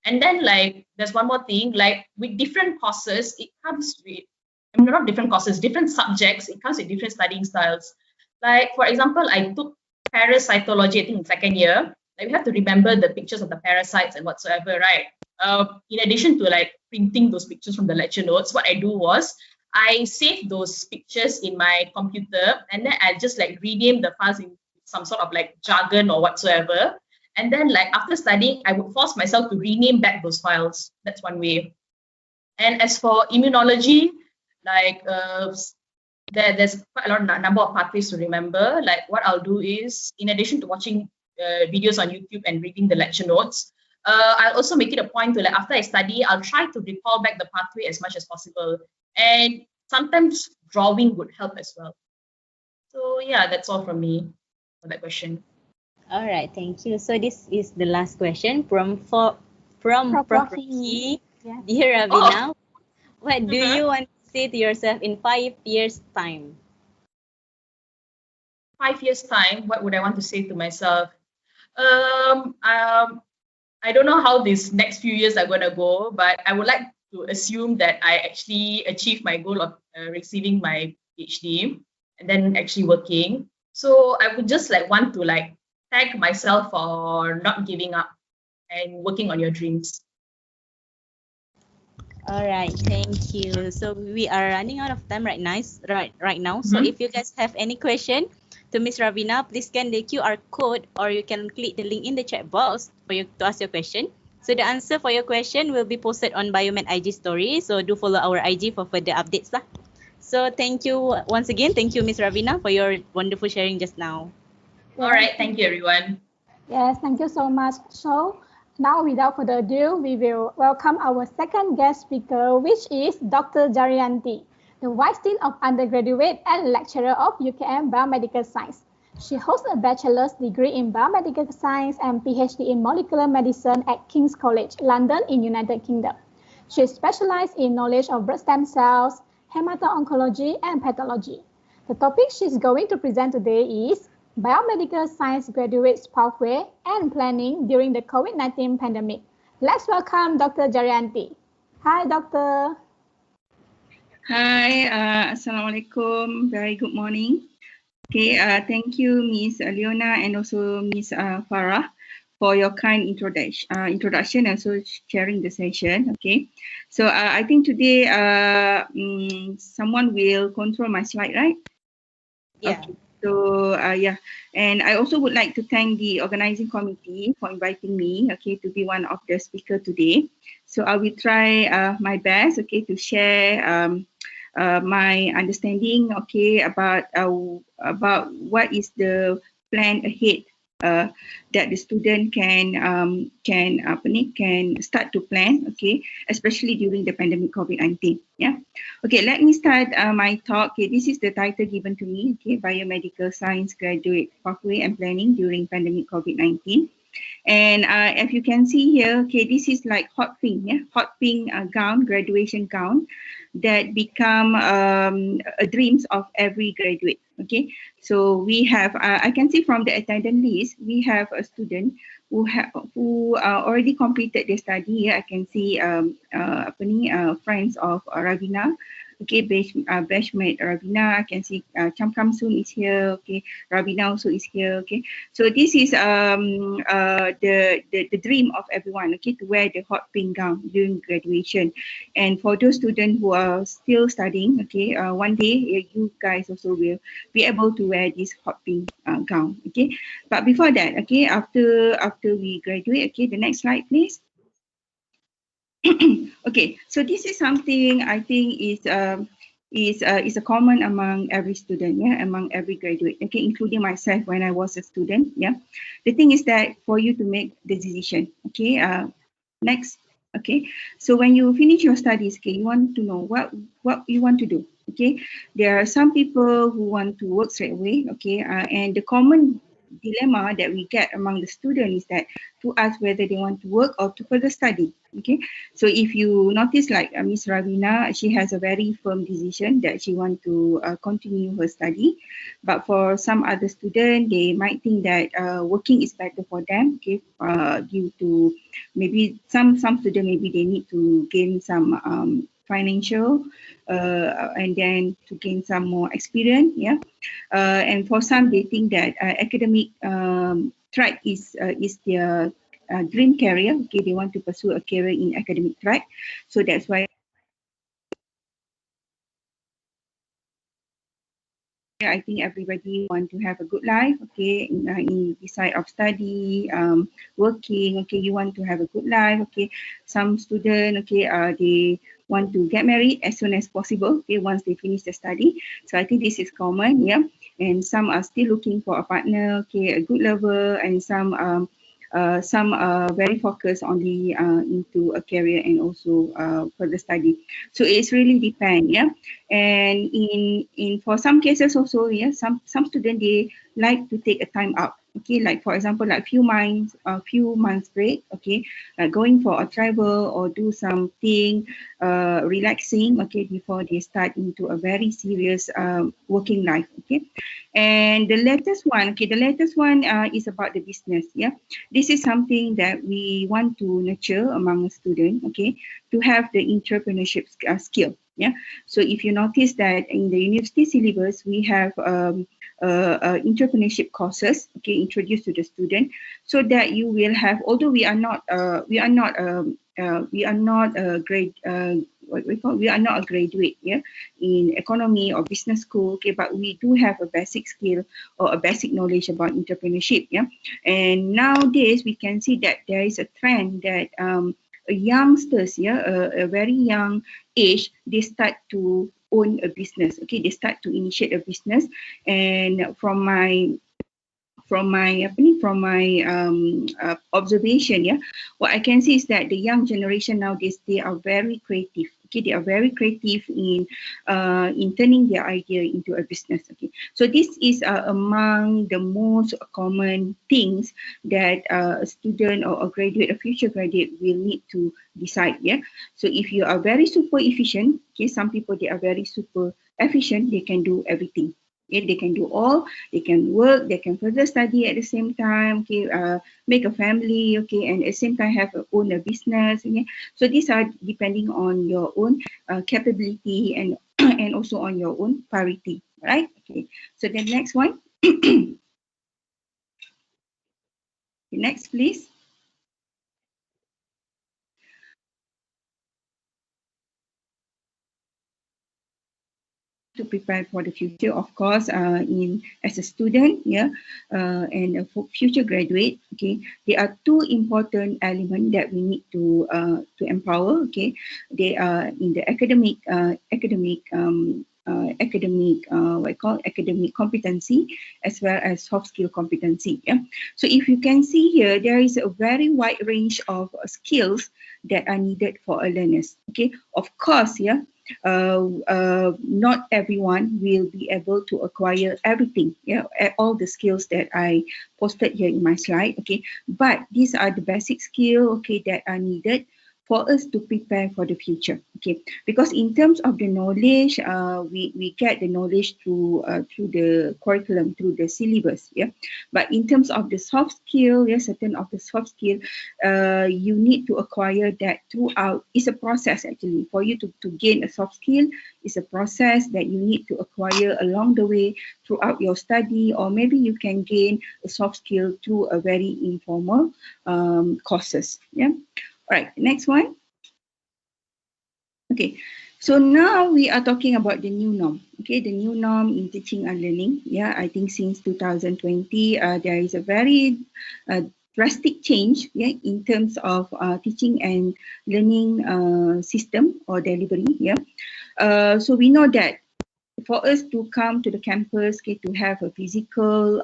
S4: And then like there's one more thing, like with different courses, it comes with, I mean, not different courses, different subjects, it comes with different studying styles. Like for example, I took parasitology, I think in second year. Like we have to remember the pictures of the parasites and whatsoever, right? In addition to like printing those pictures from the lecture notes, what I do was I save those pictures in my computer, and then I just like rename the files in some sort of like jargon or whatsoever. And then like after studying, I would force myself to rename back those files. That's one way. And as for immunology, like there's quite a lot of number of pathways to remember. Like what I'll do is, in addition to watching videos on YouTube and reading the lecture notes, I'll also make it a point to like after I study, I'll try to recall back the pathway as much as possible. And sometimes drawing would help as well. So yeah, that's all from me for that question.
S1: All right, thank you. So this is the last question from Prof.
S2: Yeah.
S1: Dear Raveena, what do you want to say to yourself in 5 years' time?
S4: 5 years' time, what would I want to say to myself? I don't know how these next few years are going to go, but I would like to assume that I actually achieved my goal of receiving my PhD and then actually working. So I would just like want to like thank myself for not giving up and working on your dreams.
S1: All right, thank you. So we are running out of time right now. So if you guys have any question to Ms. Raveena, please scan the QR code, or you can click the link in the chat box for you to ask your question. So the answer for your question will be posted on Biomed IG story. So do follow our IG for further updates lah. So thank you once again. Thank you, Ms. Raveena, for your wonderful sharing just now.
S4: All right, thank you everyone.
S2: Yes, thank you so much. So now without further ado, we will welcome our second guest speaker, which is Dr. Zariyantey, the Vice Dean of Undergraduate and Lecturer of UKM Biomedical Science. She holds a bachelor's degree in Biomedical Science and PhD in Molecular Medicine at King's College, London in United Kingdom. She is specialized in knowledge of blood stem cells, hemato-oncology, and pathology. The topic she's going to present today is Biomedical Science Graduates Pathway and Planning during the COVID-19 pandemic. Let's welcome Dr. Zariyantey. Hi, Doctor.
S5: Hi, Assalamualaikum. Very good morning. Okay, thank you, Ms. Leona and also Ms. Farah for your kind introduction and also sharing the session. Okay, so I think today someone will control my slide, right?
S1: Yeah.
S5: Okay. So yeah, and I also would like to thank the organizing committee for inviting me, okay, to be one of the speaker today. So I will try my best, okay, to share my understanding, okay, about what is the plan ahead that the student can start to plan, okay, especially during the pandemic COVID-19. Yeah. Okay, let me start my talk. Okay, this is the title given to me. Okay, Biomedical Science Graduate Pathway and Planning during Pandemic COVID-19. And if you can see here, okay, this is like hot pink, yeah, hot pink gown, graduation gown that become dreams of every graduate. Okay, so we have, I can see from the attendance list, we have a student who already completed their study. I can see friends of Raveena, Okay, batchmate Raveena, I can see 𝗬𝗂𝗡 is here. Okay, Raveena also is here. Okay, so this is the dream of everyone. Okay, to wear the hot pink gown during graduation, and for those students who are still studying, okay, one day you guys also will be able to wear this hot pink gown. Okay, but before that, okay, after we graduate, okay, the next slide, please. Okay, so this is something I think is a common among every student, yeah, among every graduate, okay, including myself when I was a student, yeah. The thing is that for you to make the decision, okay, next, okay. So when you finish your studies, okay, you want to know what you want to do, okay. There are some people who want to work straight away, okay, and the common dilemma that we get among the students is that to ask whether they want to work or to further study, okay. So if you notice, like Miss Raveena, she has a very firm decision that she want to continue her study, but for some other student, they might think that working is better for them, okay, due to maybe some student, maybe they need to gain some financial and then to gain some more experience, yeah. And for some, they think that academic track is their dream career. Okay, they want to pursue a career in academic track. So that's why I think everybody want to have a good life. Okay, in beside of study, working. Okay, you want to have a good life. Okay, some student, okay, they want to get married as soon as possible. Okay, once they finish the study. So I think this is common, yeah. And some are still looking for a partner. Okay, a good lover, and some are very focused on the into a career and also further study. So it's really depend, yeah. And in for some cases also, yeah, some students, they like to take a time out. Okay, like for example, like few months break. Okay, going for a travel or do something relaxing. Okay, before they start into a very serious working life. Okay, and the latest one. Okay, the latest one is about the business. Yeah, this is something that we want to nurture among a student. Okay, to have the entrepreneurship skill. Yeah, so if you notice that in the university syllabus, we have entrepreneurship courses, okay, introduced to the student, so that you will have, although we are not a graduate, yeah, in economy or business school, okay, but we do have a basic skill or a basic knowledge about entrepreneurship, yeah. And nowadays we can see that there is a trend that youngsters, yeah, a very young age, they start to own a business. Okay, they start to initiate a business. And from my observation, yeah, what I can see is that the young generation nowadays, they are very creative. Okay, they are very creative in turning their idea into a business. Okay, so this is among the most common things that a student or a graduate, a future graduate, will need to decide. Yeah, so if you are very super efficient, okay, some people, they are very super efficient, they can do everything. Okay, they can do all, they can work, they can further study at the same time, okay, make a family, okay, and at the same time own a business. Okay, so these are depending on your own capability and and also on your own priority, right? Okay, so the next one. The next, please. To prepare for the future, of course, as a student, yeah, and a future graduate, okay, there are two important elements that we need to empower. Okay, they are in the academic academic competency, as well as soft skill competency. Yeah, so if you can see here, there is a very wide range of skills that are needed for a learners. Okay, of course, yeah, not everyone will be able to acquire everything, yeah, all the skills that I posted here in my slide. Okay, but these are the basic skills, okay, that are needed for us to prepare for the future. Okay, because in terms of the knowledge, we get the knowledge through the curriculum, through the syllabus. Yeah, but in terms of the soft skill, yeah, certain of the soft skill, you need to acquire that throughout. It's a process actually. For you to gain a soft skill, it's a process that you need to acquire along the way throughout your study, or maybe you can gain a soft skill through a very informal courses. Yeah. All right, next one. Okay, so now we are talking about the new norm. Okay, the new norm in teaching and learning. Yeah, I think since 2020, there is a very drastic change, yeah, in terms of teaching and learning system or delivery. Yeah, so we know that for us to come to the campus, okay, to have a physical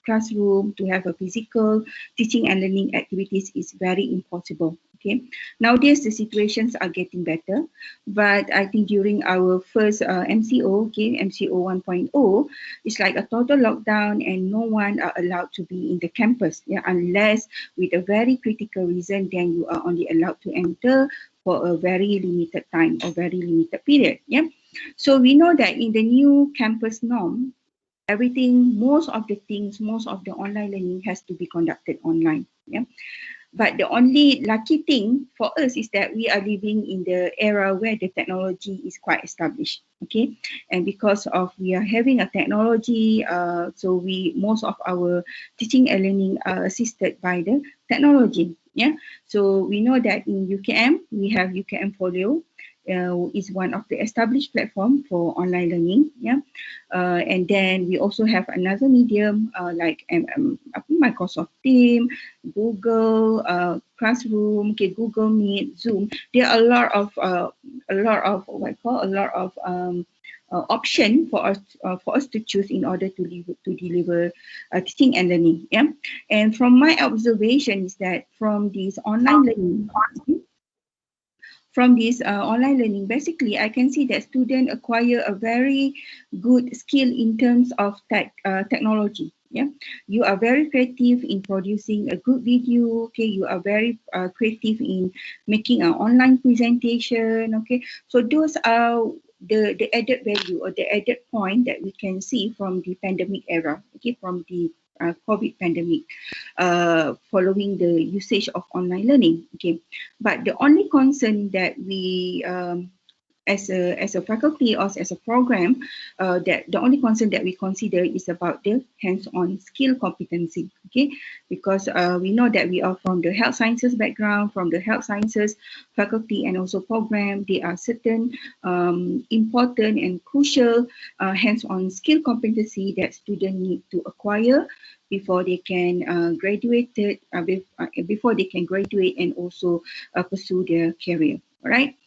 S5: classroom, to have a physical teaching and learning activities is very impossible. Okay, nowadays the situations are getting better, but I think during our first MCO, okay, MCO 1.0, it's like a total lockdown and no one are allowed to be in the campus, yeah, unless with a very critical reason, then you are only allowed to enter for a very limited time or very limited period. Yeah. So we know that in the new campus norm, everything, most of the things, most of the online learning has to be conducted online. Yeah. But the only lucky thing for us is that we are living in the era where the technology is quite established. Okay. And because of we are having a technology, so most of our teaching and learning are assisted by the technology. Yeah. So we know that in UKM, we have UKM Folio. Is one of the established platform for online learning, yeah, and then we also have another medium like Microsoft Teams, Google Classroom, okay, Google Meet, Zoom. There are a lot of option for us to choose in order to deliver teaching and learning, yeah. And from my observation is that from this online learning. From this online learning, basically, I can see that students acquire a very good skill in terms of technology. Yeah, you are very creative in producing a good video. Okay, you are very creative in making an online presentation. Okay, so those are the added value or the added point that we can see from the pandemic era. Okay, from the COVID pandemic, following the usage of online learning. Okay, but the only concern that we, as a faculty or as a program, that the only concern that we consider is about the hands-on skill competency. Okay, because we know that we are from the health sciences background, from the health sciences faculty and also program. There are certain important and crucial hands-on skill competency that students need to acquire before they can graduate and also pursue their career. All right.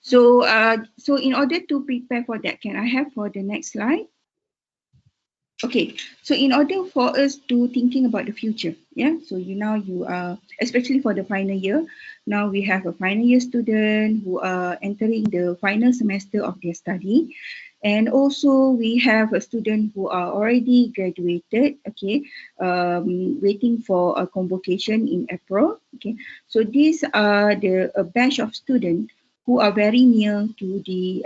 S5: So in order to prepare for that, can I have for the next slide? Okay, so in order for us to thinking about the future, yeah, so you are, especially for the final year, now we have a final year student who are entering the final semester of their study. And also we have a student who are already graduated, okay, waiting for a convocation in April. Okay, so these are a batch of students who are very near to the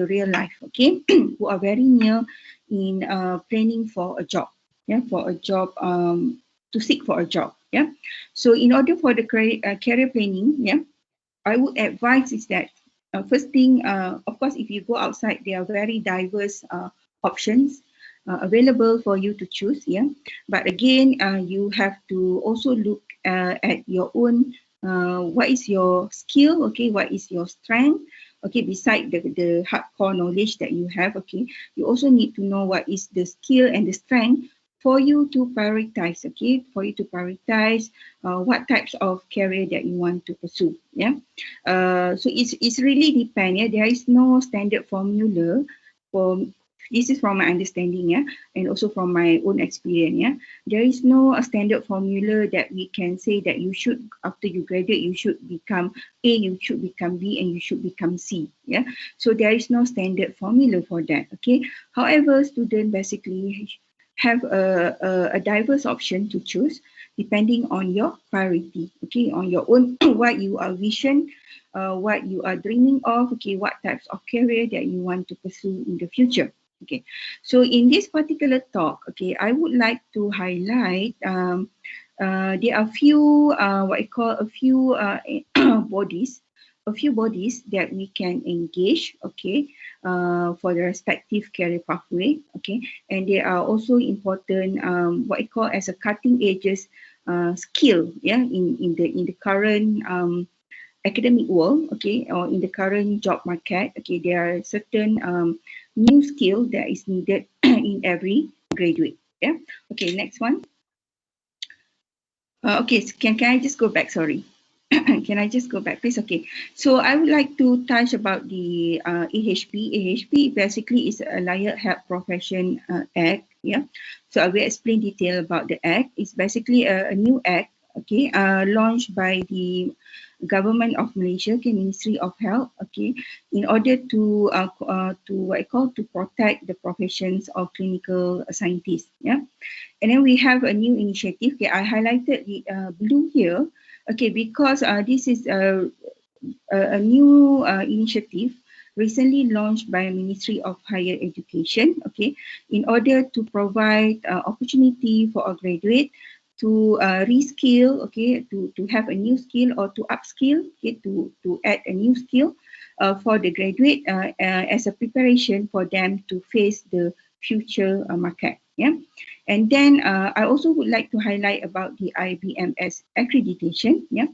S5: real life, okay, who are very near in planning for a job, yeah, for a job, to seek for a job, yeah. So in order for the career planning, yeah, I would advise is that first thing, of course, if you go outside, there are very diverse options available for you to choose, yeah. But again, you have to also look at your own. What is your skill? Okay, what is your strength? Okay, beside the hardcore knowledge that you have, okay, you also need to know what is the skill and the strength for you to prioritize. Okay, for you to prioritize what types of career that you want to pursue. Yeah, so it's really depend. Yeah, there is no standard formula for. This is from my understanding, yeah, and also from my own experience, yeah. There is no standard formula that we can say that you should, after you graduate, you should become A, you should become B, and you should become C, yeah. So there is no standard formula for that, okay. However, student basically have a diverse option to choose depending on your priority, okay, on your own, what you are vision, what you are dreaming of, okay, what types of career that you want to pursue in the future. Okay, so in this particular talk, okay, I would like to highlight there are few what I call a few bodies that we can engage, okay, for the respective career pathway, okay, and they are also important what I call as a cutting edges skill, yeah, in the current academic world, okay, or in the current job market, okay. There are certain new skill that is needed in every graduate. Yeah. Okay. Next one. Okay. Can I just go back? Sorry. Can I just go back, please? Okay. So I would like to touch about the 𝗍𝗶. 𝗍𝗶 basically is a Layak Health Profession Act. Yeah. So I will explain detail about the act. It's basically a new act, okay, launched by the Government of Malaysia, okay, Ministry of Health, okay, in order to what I call to protect the professions of clinical scientists. Yeah. And then we have a new initiative. Okay, I highlighted the blue here. Okay, because this is a new initiative recently launched by Ministry of Higher Education, okay, in order to provide opportunity for a graduate to reskill, okay, to have a new skill or to upskill, okay, to add a new skill for the graduate as a preparation for them to face the future market. Yeah. And then I also would like to highlight about the IBMS accreditation. Yeah,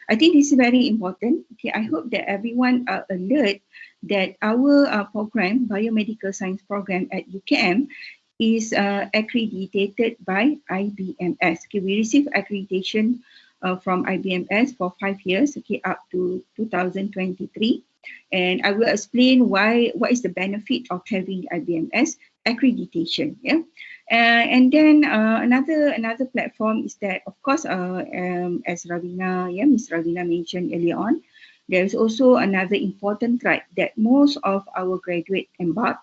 S5: I think this is very important. Okay, I hope that everyone are alert that our program, Biomedical Science program at UKM, is accredited by IBMS. Okay, we receive accreditation from IBMS for 5 years, okay, up to 2023. And I will explain what is the benefit of having IBMS accreditation. Yeah. And then another platform is that, of course, as Raveena, yeah, Miss Raveena mentioned earlier on, there is also another important track that most of our graduates embark,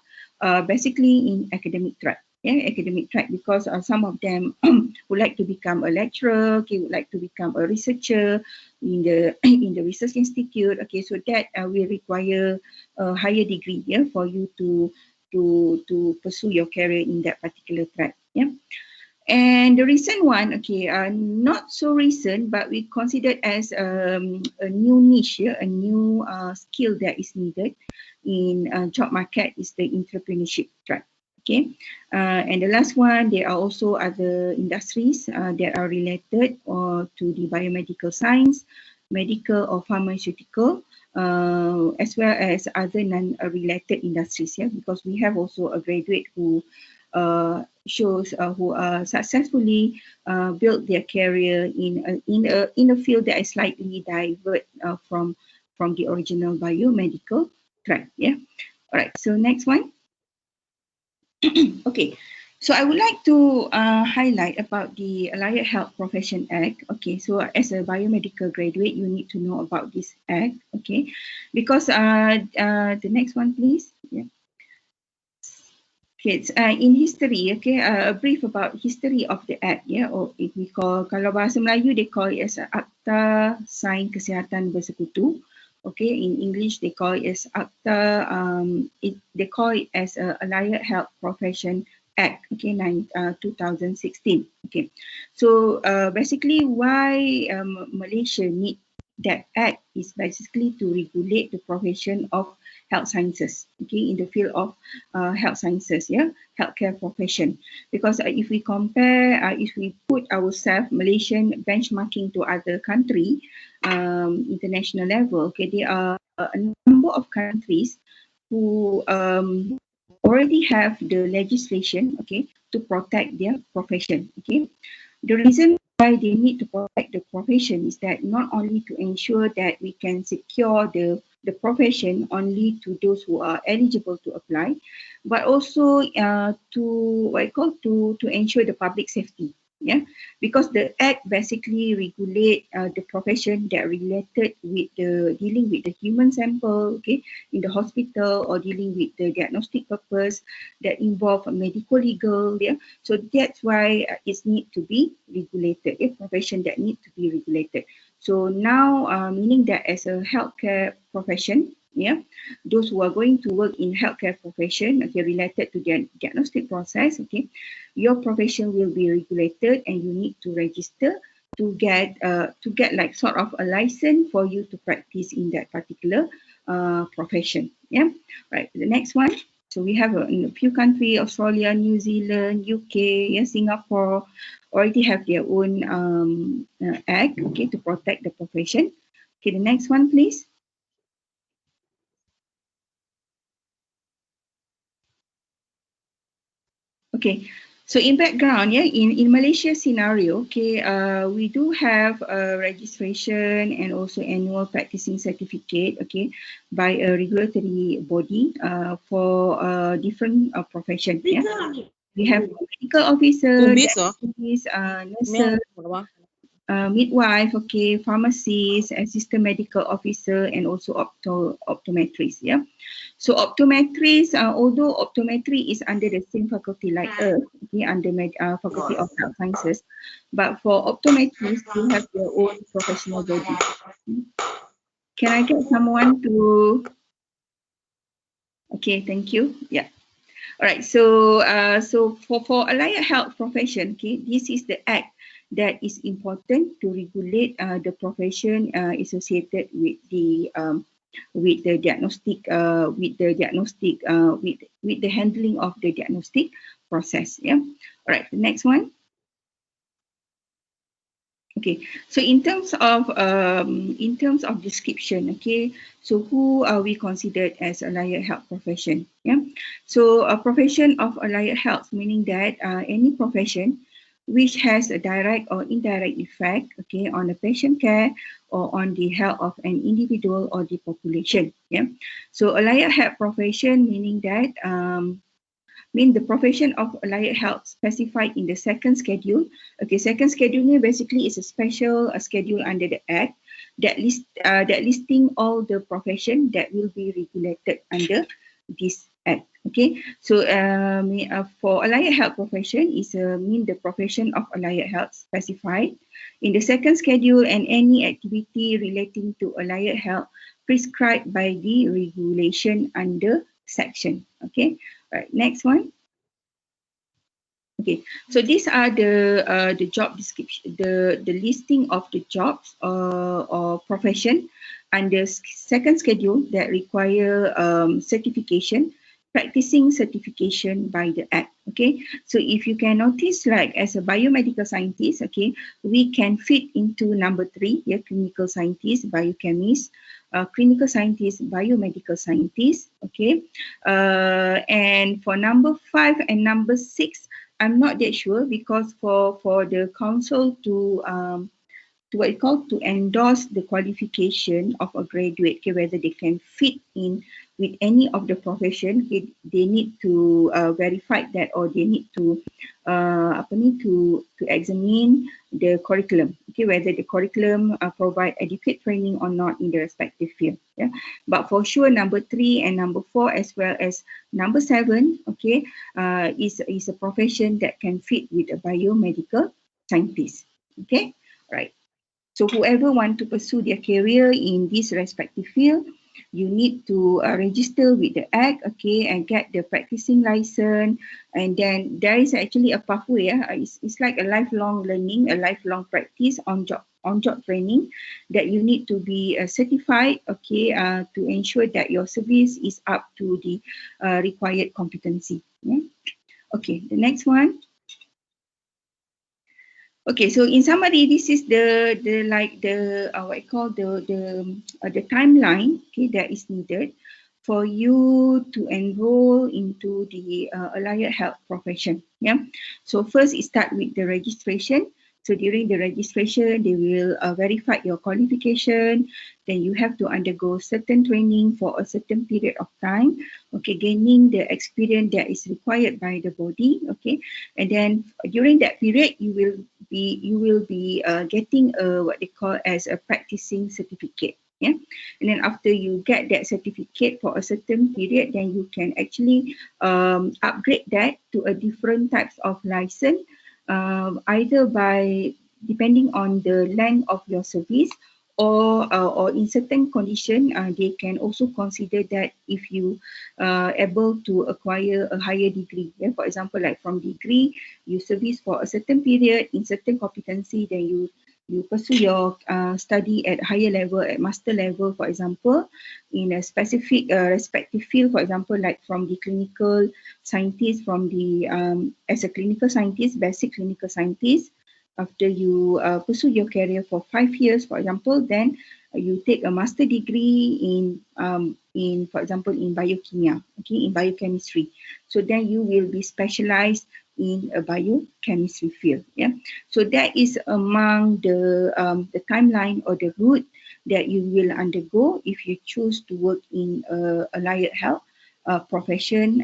S5: basically in academic track. Yeah, academic track, because some of them would like to become a lecturer, okay, would like to become a researcher in the research institute. Okay, so that will require a higher degree, yeah, for you to pursue your career in that particular track. Yeah. And the recent one, okay, not so recent, but we consider it as a new niche, yeah, a new skill that is needed in job market is the entrepreneurship track. Okay, and the last one, there are also other industries that are related to the biomedical science, medical or pharmaceutical, as well as other non-related industries. Yeah, because we have also a graduate who who successfully built their career in a field that is slightly divert from the original biomedical track. Yeah. All right. So next one. Okay. So I would like to highlight about the Layak Health Profession Act. Okay, so as a biomedical graduate, you need to know about this act. Okay, because the next one, please. Yeah. Okay, in history. Okay, a brief about history of the act. Yeah, or if we call, kalau bahasa Melayu, they call it as Akta Sains Kesihatan Bersekutu. Okay, in English they call it as Akta. They call it as a Layak Health Profession Act, okay, 2016. Okay, so basically why Malaysia need that act is basically to regulate the profession of health sciences, okay, in the field of health sciences, yeah, healthcare profession. Because if we compare, if we put ourselves Malaysian benchmarking to other country, international level, okay, there are a number of countries who already have the legislation, okay, to protect their profession. Okay, the reason why they need to protect the profession is that not only to ensure that we can secure the profession only to those who are eligible to apply, but also to what I call to ensure the public safety. Yeah, because the Act basically regulate the profession that related with the dealing with the human sample, okay, in the hospital, or dealing with the diagnostic purpose that involve medical legal. Yeah, so that's why it need to be regulated. A profession that need to be regulated. So now, meaning that as a healthcare profession, yeah, those who are going to work in healthcare profession, okay, related to the diagnostic process, okay, your profession will be regulated and you need to register to get like sort of a license for you to practice in that particular profession. Yeah, right. The next one. So we have in a few countries, Australia, New Zealand, UK, yeah, Singapore, already have their own act, okay, to protect the profession. Okay, the next one, please. Okay, so in background, yeah, in Malaysia scenario, okay, we do have a registration and also annual practicing certificate, okay, by a regulatory body for different profession. Yeah, we have medical officer, nurses, midwife, okay, pharmacist, assistant medical officer, and also optometrist. Yeah. So optometrist, although optometry is under the same faculty like us, okay, under Faculty of Health Sciences, but for optometrists, they have their own professional body. Can I get someone to? Okay, thank you. Yeah. All right. So, so for allied health profession, okay, this is the act that is important to regulate the profession associated with the diagnostic with the handling of the diagnostic process. Yeah. All right. The next one. Okay, so in terms of description, okay, so who are we considered as allied health profession? Yeah, so a profession of allied health, meaning that any profession which has a direct or indirect effect, okay, on the patient care or on the health of an individual or the population. Yeah, so allied health profession meaning that the profession of allied health specified in the second schedule. Okay, second schedule basically is a special schedule under the Act that listing all the profession that will be regulated under this Act. Okay, so for allied health profession is the profession of allied health specified in the second schedule and any activity relating to allied health prescribed by the regulation under section. Okay. Right, next one. Okay, so these are the job description, the listing of the jobs or profession under second schedule that require certification, practicing certification by the Act. Okay, so if you can notice, like as a biomedical scientist, okay, we can fit into number 3, yeah, clinical scientist, biochemist, clinical scientist, biomedical scientist, okay, and for number 5 and number 6, I'm not that sure because for the council to endorse the qualification of a graduate, okay, whether they can fit in with any of the profession, they need to verify that, or they need to examine the curriculum, okay, whether the curriculum provide adequate training or not in the respective field. Yeah, but for sure number 3 and number 4 as well as number 7, okay, is a profession that can fit with a biomedical scientist. Okay, right. So whoever want to pursue their career in this respective field, you need to register with the Act, okay, and get the practicing license. And then there is actually a pathway. It's like a lifelong learning, a lifelong practice on job training that you need to be certified, okay, to ensure that your service is up to the required competency. Yeah? Okay, the next one. Okay, so in summary, this is the timeline, okay, that is needed for you to enroll into the allied health profession. Yeah, so first it start with the registration. So during the registration, they will verify your qualification. Then you have to undergo certain training for a certain period of time. Okay, gaining the experience that is required by the body. Okay, and then during that period, you will you will be getting what they call as a practicing certificate. Yeah, and then after you get that certificate for a certain period, then you can actually upgrade that to a different types of license, either by depending on the length of your service, or in certain condition, they can also consider that if you able to acquire a higher degree. Yeah? For example, like from degree, you service for a certain period in certain competency, then you pursue your study at higher level, at master level, for example, in a specific respective field. For example, like from the clinical scientist, from the as a clinical scientist, basic clinical scientist. After you pursue your career for 5 years, for example, then you take a master degree in for example, in biokemia, okay, in biochemistry. So then you will be specialized in a biochemistry field. Yeah, so that is among the timeline or the route that you will undergo if you choose to work in a allied health profession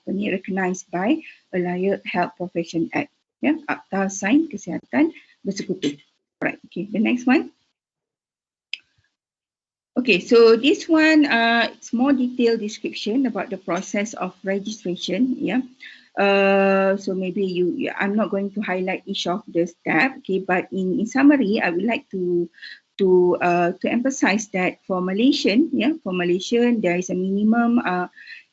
S5: recognized by Allied Health Profession Act. Yeah, Akta Sains Kesihatan Bersekutu. Right. Okay. The next one. Okay, so this one, it's more detailed description about the process of registration. Yeah. So maybe I'm not going to highlight each of the steps. Okay, but in summary, I would like to emphasize that for Malaysian, there is a minimum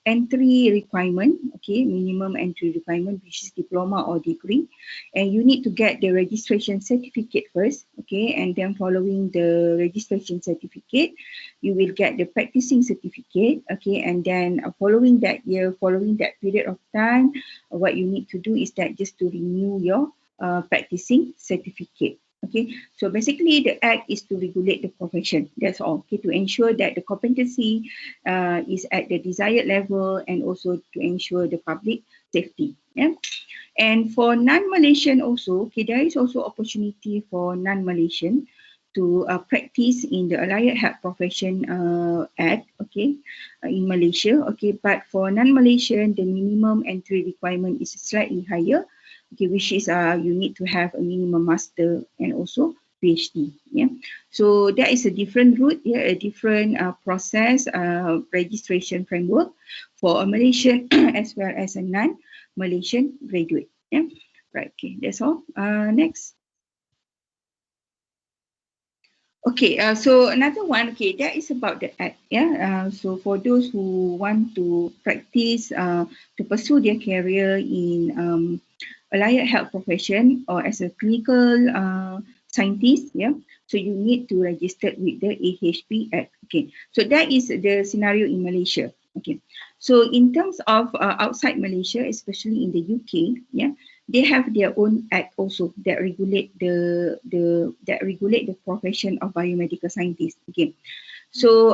S5: entry requirement, okay, minimum entry requirement, which is diploma or degree, and you need to get the registration certificate first, okay, and then following the registration certificate, you will get the practicing certificate, okay, and then following that period of time, what you need to do is that just to renew your practicing certificate. Okay, so basically the act is to regulate the profession. That's all. Okay, to ensure that the competency is at the desired level, and also to ensure the public safety. Yeah, and for non-Malaysian also, okay, there is also opportunity for non-Malaysian to practice in the Allied Health Profession Act, okay, in Malaysia. Okay, but for non-Malaysian, the minimum entry requirement is slightly higher. Okay, which is you need to have a minimum master and also PhD. Yeah, so that is a different route, yeah, a different process, registration framework for a Malaysian as well as a non-Malaysian graduate. Yeah, right. Okay, that's all. Next. Okay, so another one, okay, that is about the act. Yeah, so for those who want to practice, to pursue their career in allied health profession or as a clinical scientist, yeah, so you need to register with the AHP Act. Okay, so that is the scenario in Malaysia. Okay, so in terms of outside Malaysia, especially in the UK, yeah, they have their own act also that regulate the profession of biomedical scientists. Okay, so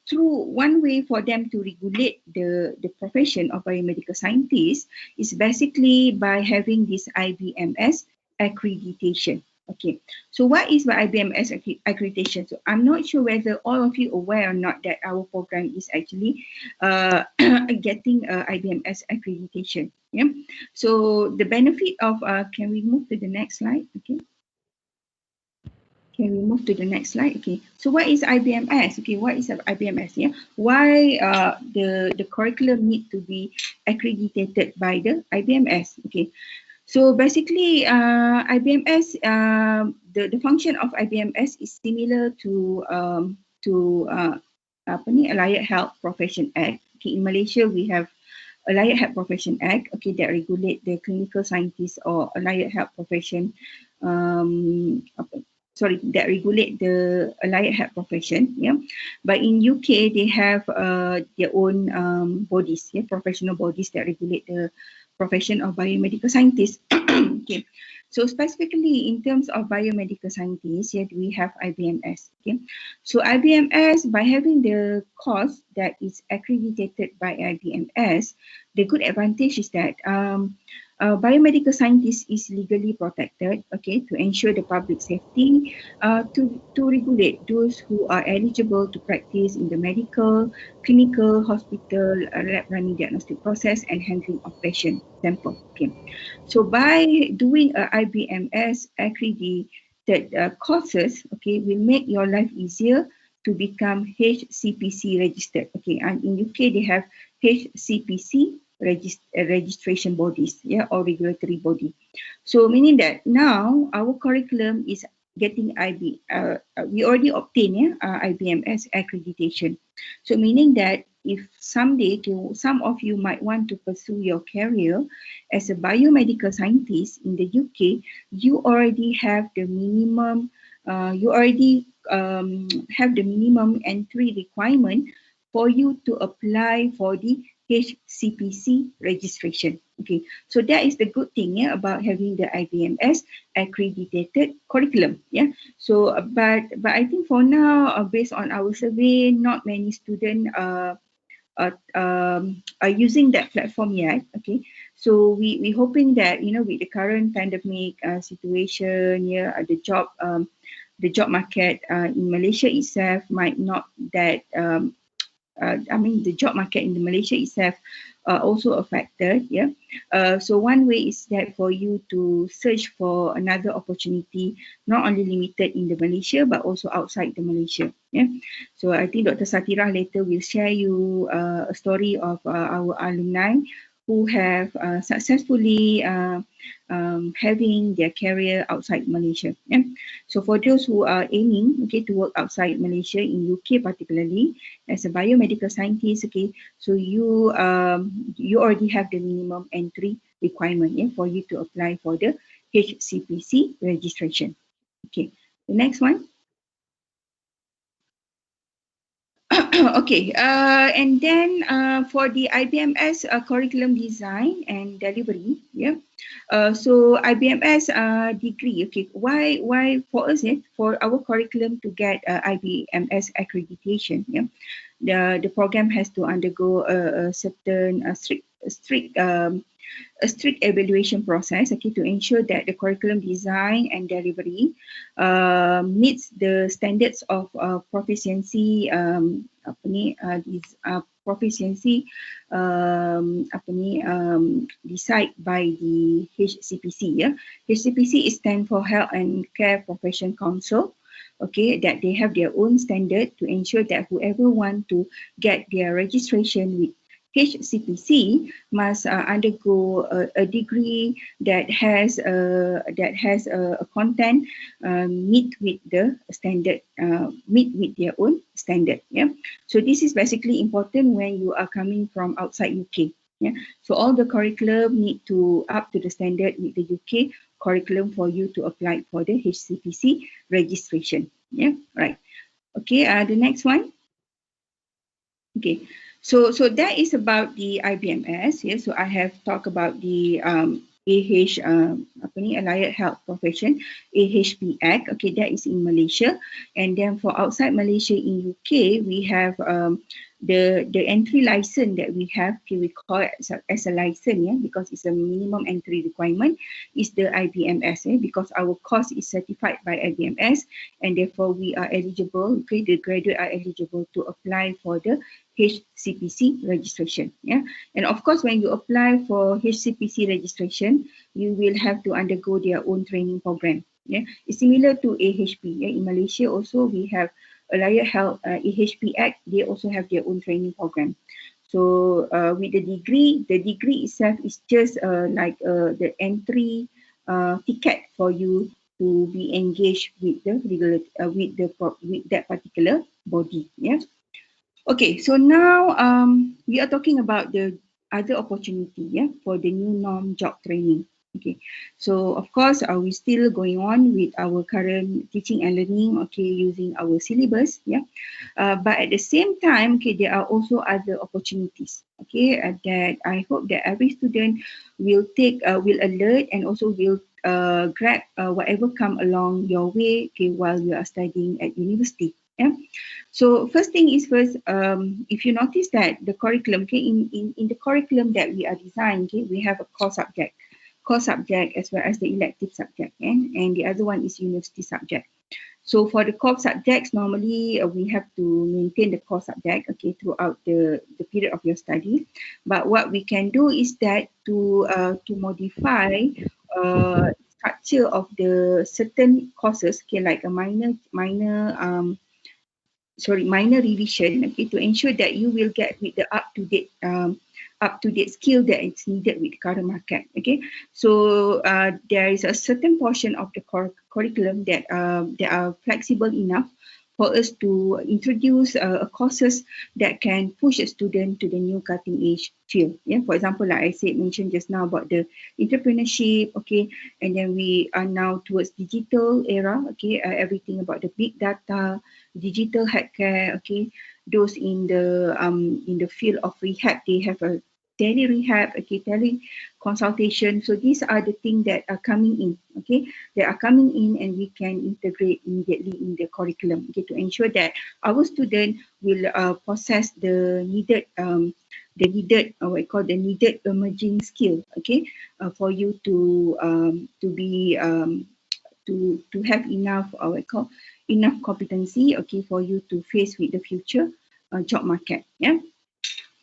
S5: through one way for them to regulate the profession of biomedical scientists is basically by having this IBMS accreditation. Okay, so what is the IBMS accreditation? So I'm not sure whether all of you are aware or not that our program is actually getting IBMS accreditation. Yeah, so the benefit of can we move to the next slide? Okay. Can we move to the next slide? Okay. So what is IBMS? Okay, what is IBMS? Yeah. Why the curriculum need to be accredited by the IBMS? Okay. So basically, IBMS, the function of IBMS is similar to Allied Health Profession Act. Okay, in Malaysia we have Allied Health Profession Act. Okay, that regulate the clinical scientists or allied health profession. That regulate the allied health profession. Yeah, but in UK they have their own bodies, yeah, professional bodies that regulate the profession of biomedical scientists. Okay, so specifically in terms of biomedical scientists, yeah, we have IBMS. Okay, so IBMS, by having the course that is accredited by IBMS, the good advantage is that biomedical scientist is legally protected, okay, to ensure the public safety, to regulate those who are eligible to practice in the medical, clinical, hospital, lab running diagnostic process and handling of patient sample. Okay, so by doing a IBMS accredited courses, okay, will make your life easier to become HCPC registered. Okay, and in UK they have HCPC registration bodies, yeah, or regulatory body. So meaning that now our curriculum is getting we already obtained IBMS accreditation. So meaning that if someday some of you might want to pursue your career as a biomedical scientist in the UK, you already have the minimum have the minimum entry requirement for you to apply for the HCPC registration. Okay, so that is the good thing, yeah, about having the IBMS accredited curriculum. Yeah, so but I think for now, based on our survey, not many students are using that platform yet. Okay, so we hoping that, you know, with the current pandemic situation, yeah, the job market in Malaysia itself might not that the job market in Malaysia itself also affected. Yeah. So one way is that for you to search for another opportunity, not only limited in the Malaysia but also outside the Malaysia. Yeah. So I think Dr. Satirah later will share you a story of our alumni who have successfully having their career outside Malaysia. Yeah? So for those who are aiming, okay, to work outside Malaysia, in UK particularly, as a biomedical scientist, okay, so you already have the minimum entry requirement, yeah, for you to apply for the HCPC registration. Okay, the next one. Okay, and then for the IBMS curriculum design and delivery, yeah. So IBMS degree, okay. Why for us? For our curriculum to get IBMS accreditation, yeah. The program has to undergo a certain strict evaluation process, okay, to ensure that the curriculum design and delivery meets the standards of proficiency decided by the HCPC. Yeah, HCPC stands for Health and Care Profession Council. Okay, that they have their own standard to ensure that whoever want to get their registration with HCPC must undergo a degree that has a content meet with the standard, meet with their own standard. Yeah, so this is basically important when you are coming from outside UK. Yeah, so all the curriculum need to up to the standard with the UK curriculum for you to apply for the HCPC registration. Yeah, right. Okay, the next one. Okay. So that is about the IBMS. Yeah, so I have talked about the Allied Health Profession, 𝗍𝗶𝗍𝗃. Okay, that is in Malaysia. And then for outside Malaysia in UK, we have the entry license that we have, okay, we call it as a license, yeah, because it's a minimum entry requirement, is the IBMS, because our course is certified by IBMS, and therefore we are eligible, okay, the graduate are eligible to apply for the HCPC registration. Yeah, and of course when you apply for HCPC registration, you will have to undergo their own training program. Yeah, it's similar to 𝗍𝗶. Yeah, in Malaysia also we have Allied Health 𝗍𝗶𝗍𝗃. They also have their own training program. So with the degree itself is just like the entry ticket for you to be engaged with the with that particular body. Yeah. Okay, so now we are talking about the other opportunity, yeah, for the new norm job training. Okay, so of course, we're still going on with our current teaching and learning, okay, using our syllabus, yeah. But at the same time, okay, there are also other opportunities, okay, that I hope that every student will take, will alert and also will grab whatever come along your way, okay, while you are studying at university. Yeah. So first thing is first, if you notice that the curriculum, okay, in the curriculum that we are designing, okay, we have a core subject. core subject as well as the elective subject, and the other one is university subject. So for the core subjects, normally we have to maintain the core subject, okay, throughout the period of your study. But what we can do is that to modify structure of the certain courses, okay, like a minor revision, okay, to ensure that you will get with the up-to-date skill that is needed with the current market. Okay, so there is a certain portion of the curriculum that are flexible enough for us to introduce courses that can push a student to the new cutting edge field. Yeah, for example, like I mentioned just now about the entrepreneurship, okay, and then we are now towards digital era, okay, everything about the big data, digital healthcare, okay, those in the field of rehab, they have a tele rehab, okay, tele consultation. So these are the things that are coming in, okay, and we can integrate immediately in the curriculum, okay, to ensure that our student will possess the needed emerging skill, okay, for you to have enough enough competency, okay, for you to face with the future job market. Yeah.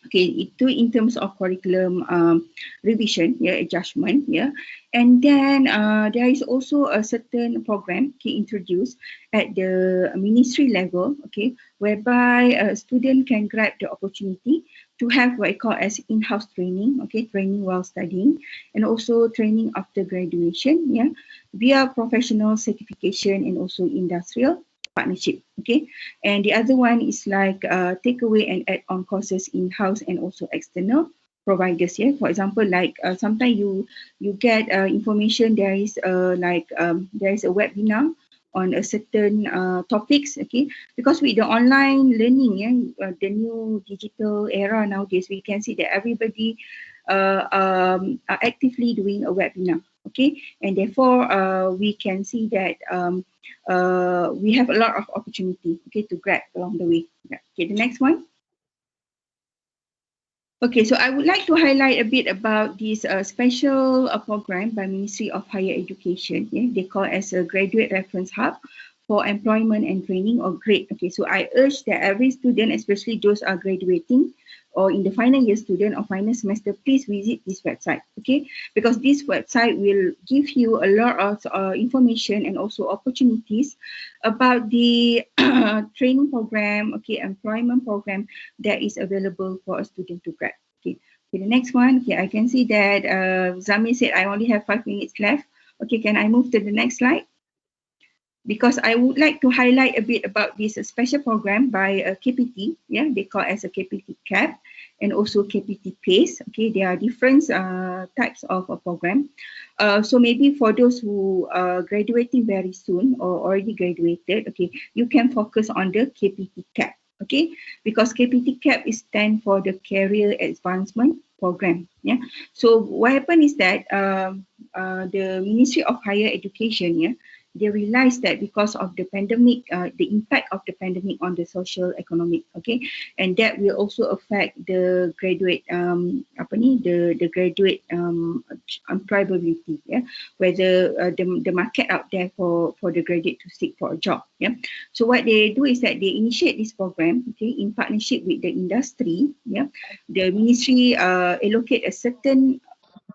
S5: Okay, itu in terms of curriculum revision, yeah, adjustment, yeah, and then there is also a certain program introduced at the ministry level, okay, whereby a student can grab the opportunity to have what I call as in-house training, okay, training while studying, and also training after graduation, yeah, via professional certification and also industrial partnership, okay, and the other one is like takeaway and add-on courses in-house and also external providers. Yeah, for example, like sometimes you get information there is there is a webinar on a certain topics, okay, because with the online learning, yeah, the new digital era nowadays, we can see that everybody are actively doing a webinar, okay, and therefore we can see that we have a lot of opportunity, okay, to grab along the way. Yeah. Okay, the next one. Okay, so I would like to highlight a bit about this special program by Ministry of Higher Education. Yeah, they call as a Graduate Reference Hub for Employment and Training, or GRADE. Okay, so I urge that every student, especially those are graduating or in the final year student or final semester, please visit this website, okay, because this website will give you a lot of information and also opportunities about the training program, okay, employment program that is available for a student to grab. Okay, the next one. Okay, I can see that Zami said I only have 5 minutes left. Okay, can I move to the next slide? Because I would like to highlight a bit about this special program by KPT, yeah, they call as a KPT CAP and also KPT PACE. Okay, there are different types of a program. So maybe for those who are graduating very soon or already graduated, okay, you can focus on the KPT CAP, okay, because KPT CAP is stand for the Career Advancement Program. Yeah. So what happened is that the Ministry of Higher Education, yeah, they realized that because of the pandemic, the impact of the pandemic on the social economic, okay, and that will also affect the graduate, the graduate employability, yeah, whether the market out there for the graduate to seek for a job, yeah. So what they do is that they initiate this program, okay, in partnership with the industry, yeah. The ministry allocate a certain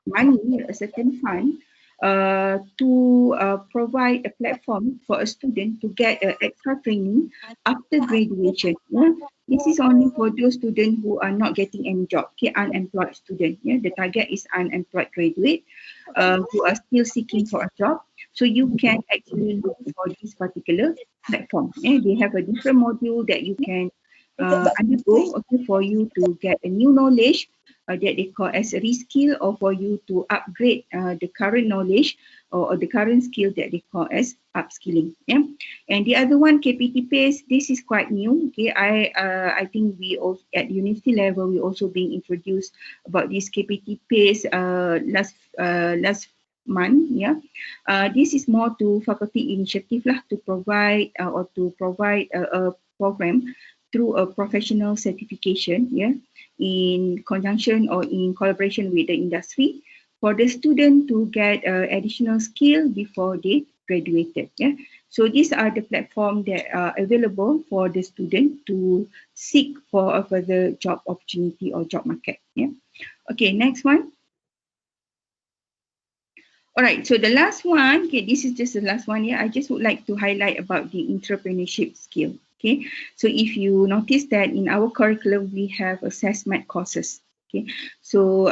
S5: money, a certain fund to provide a platform for a student to get extra training after graduation. Yeah? This is only for those students who are not getting any job, okay, unemployed student. Yeah? The target is unemployed graduate who are still seeking for a job. So you can actually look for this particular platform. Yeah? They have a different module that you can undergo, okay, for you to get a new knowledge that they call as a reskill, or for you to upgrade the current knowledge or the current skill that they call as upskilling. Yeah, and the other one, KPT PACE, this is quite new. Okay, I think we also at university level we also being introduced about this KPT PACE last month. Yeah, this is more to faculty initiative lah, to provide a program through a professional certification, yeah, in conjunction or in collaboration with the industry for the student to get additional skill before they graduated. Yeah. So these are the platforms that are available for the student to seek for a further job opportunity or job market. Yeah. Okay, next one. All right, so the last one, okay, this is just the last one here. I just would like to highlight about the entrepreneurship skill. Okay, so if you notice that in our curriculum, we have assessment courses. Okay, so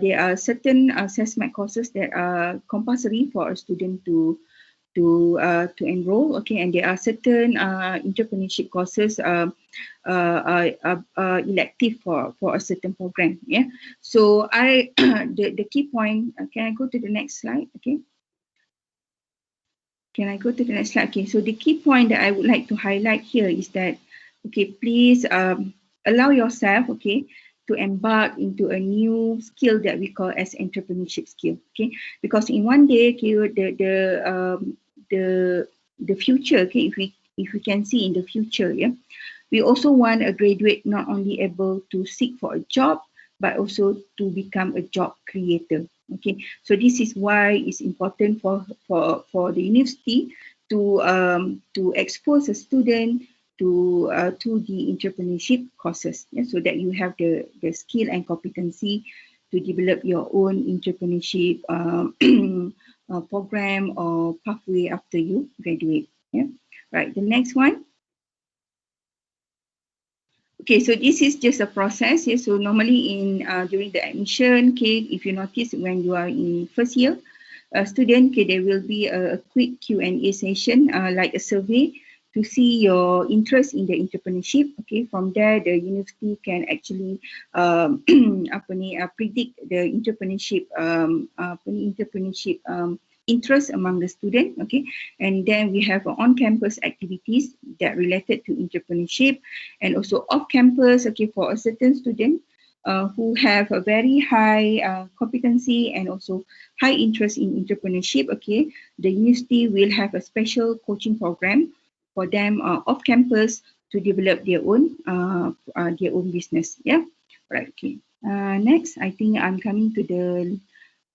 S5: there are certain assessment courses that are compulsory for a student to enroll. Okay, and there are certain entrepreneurship courses elective for a certain program. Yeah, so the key point, can I go to the next slide? Okay, can I go to the next slide? Okay, so the key point that I would like to highlight here is that, okay, please allow yourself, okay, to embark into a new skill that we call as entrepreneurship skill. Okay, because in one day, okay, the future, okay, if we can see in the future, yeah, we also want a graduate not only able to seek for a job, but also to become a job creator. Okay, so this is why it's important for the university to expose a student to the entrepreneurship courses, yeah, so that you have the skill and competency to develop your own entrepreneurship program or pathway after you graduate. Yeah, right. The next one. Okay, so this is just a process. Yeah, so normally in during the admission, okay, if you notice when you are in first year student, okay, there will be a quick Q&A session, like a survey to see your interest in the entrepreneurship. Okay, from there the university can actually predict the entrepreneurship interest among the student. Okay, and then we have on-campus activities that related to entrepreneurship, and also off-campus, okay, for a certain student who have a very high competency and also high interest in entrepreneurship. Okay, the university will have a special coaching program for them off-campus to develop their own business. Yeah, right. Okay. Next, I think I'm coming to the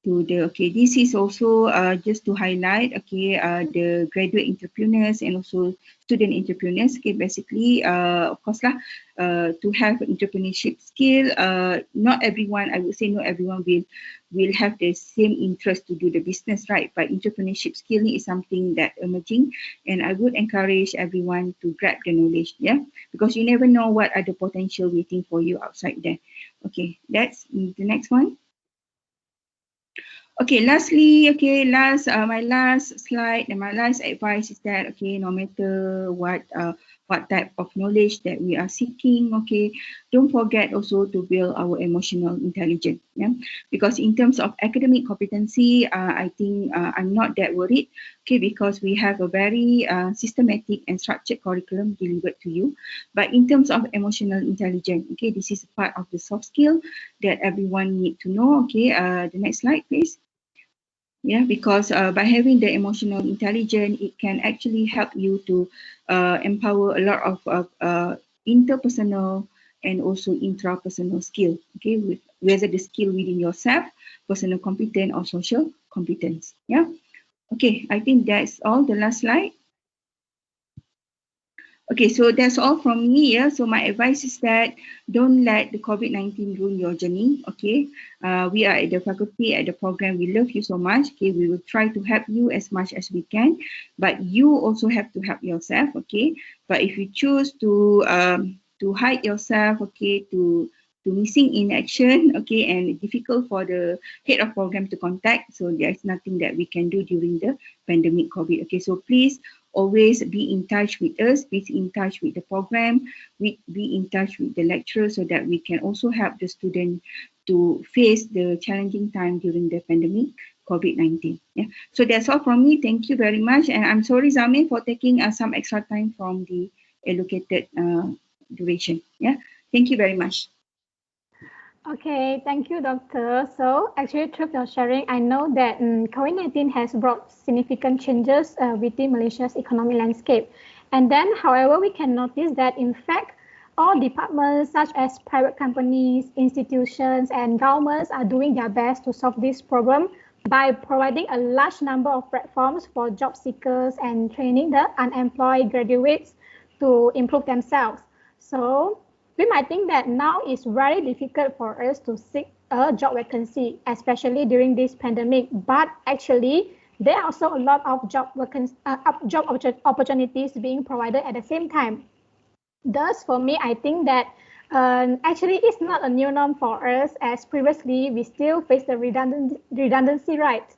S5: okay, this is also just to highlight, okay, the graduate entrepreneurs and also student entrepreneurs. Okay, basically, of course lah, to have entrepreneurship skill, not everyone, I would say not everyone will have the same interest to do the business, right? But entrepreneurship skill is something that emerging, and I would encourage everyone to grab the knowledge, yeah, because you never know what are the potential waiting for you outside there. Okay, that's the next one. Okay, lastly, okay, my last slide and my last advice is that, okay, no matter what type of knowledge that we are seeking, okay, don't forget also to build our emotional intelligence, yeah, because in terms of academic competency, I think I'm not that worried, okay, because we have a very systematic and structured curriculum delivered to you. But in terms of emotional intelligence, okay, this is part of the soft skill that everyone need to know. Okay, the next slide, please. Yeah, because by having the emotional intelligence, it can actually help you to empower a lot of interpersonal and also intrapersonal skill. Okay, whether the skill within yourself, personal competence or social competence. Yeah. Okay, I think that's all. The last slide. Okay, so that's all from me. Yeah, so my advice is that don't let the COVID-19 ruin your journey. Okay, we are at the faculty, at the program. We love you so much. Okay, we will try to help you as much as we can, but you also have to help yourself. Okay, but if you choose to hide yourself, okay, to missing in action, okay, and difficult for the head of program to contact, so there's nothing that we can do during the pandemic COVID. Okay, so please always be in touch with us, be in touch with the program, be in touch with the lecturer, so that we can also help the student to face the challenging time during the pandemic COVID-19. Yeah. So that's all from me. Thank you very much. And I'm sorry, Zamir, for taking some extra time from the allocated duration. Yeah. Thank you very much.
S2: Okay, thank you, Doctor. So actually, through your sharing, I know that COVID-19 has brought significant changes within Malaysia's economic landscape. And then, however, we can notice that, in fact, all departments such as private companies, institutions, and governments are doing their best to solve this problem by providing a large number of platforms for job seekers and training the unemployed graduates to improve themselves. So we might think that now it's very difficult for us to seek a job vacancy, especially during this pandemic, but actually there are also a lot of job opportunities being provided at the same time. Thus, for me, I think that actually it's not a new norm for us, as previously we still face the redundancy right.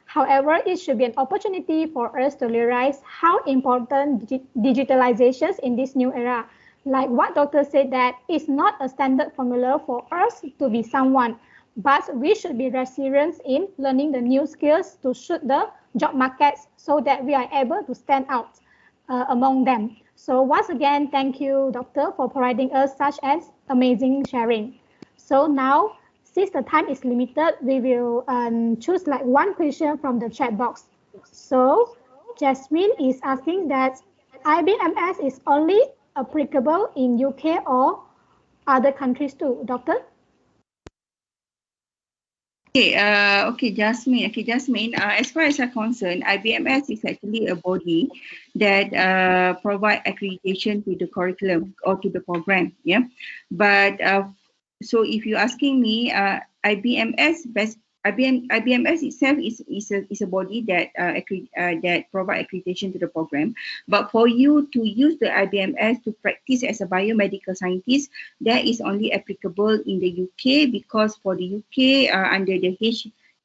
S2: However, it should be an opportunity for us to realize how important digitalizations in this new era. Like what doctor said, that it's not a standard formula for us to be someone, but we should be resilient in learning the new skills to suit the job markets so that we are able to stand out among them. So once again, thank you, doctor, for providing us such an amazing sharing. So now, since the time is limited, we will choose like one question from the chat box. So Jasmine is asking that IBMS is only applicable in UK or other countries too, doctor?
S5: Okay, Jasmine. As far as I'm concerned, IBMS is actually a body that provide accreditation to the curriculum or to the program. Yeah, but so if you're asking me, IBMS itself is a body that that provide accreditation to the program. But for you to use the IBMS to practice as a biomedical scientist, that is only applicable in the UK, because for the UK under the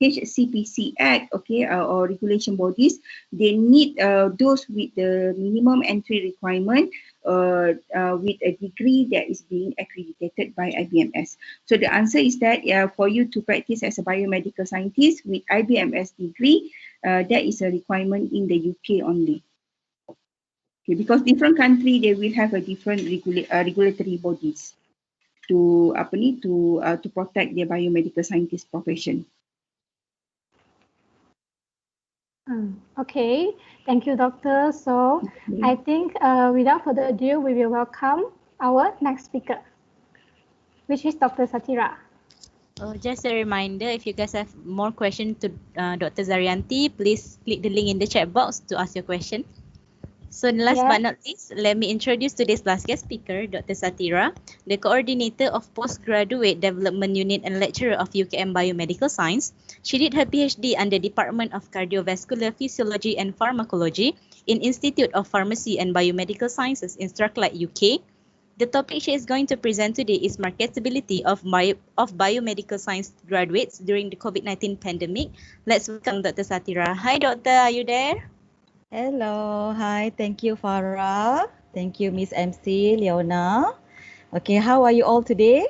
S5: 𝗍𝗶𝗃 Act, okay, or regulation bodies, they need those with the minimum entry requirement with a degree that is being accredited by IBMS. So the answer is that for you to practice as a biomedical scientist with IBMS degree, that is a requirement in the UK only. Okay, because different country they will have a different regulatory bodies to protect their biomedical scientist profession.
S2: Okay, thank you, doctor. So I think without further ado, we will welcome our next speaker, which is Dr. Satirah.
S1: Just a reminder, if you guys have more questions to Dr. Zariyantey, please click the link in the chat box to ask your question. So last but not least, let me introduce today's last guest speaker, Dr. Satirah, the coordinator of Postgraduate Development Unit and lecturer of UKM Biomedical Science. She did her PhD under Department of Cardiovascular Physiology and Pharmacology in Institute of Pharmacy and Biomedical Sciences in Strathclyde, UK. The topic she is going to present today is marketability of biomedical science graduates during the COVID-19 pandemic. Let's welcome Dr. Satirah. Hi, doctor. Are you there?
S6: Hello, hi, thank you Farah, thank you Miss MC, Leona. Okay, how are you all today?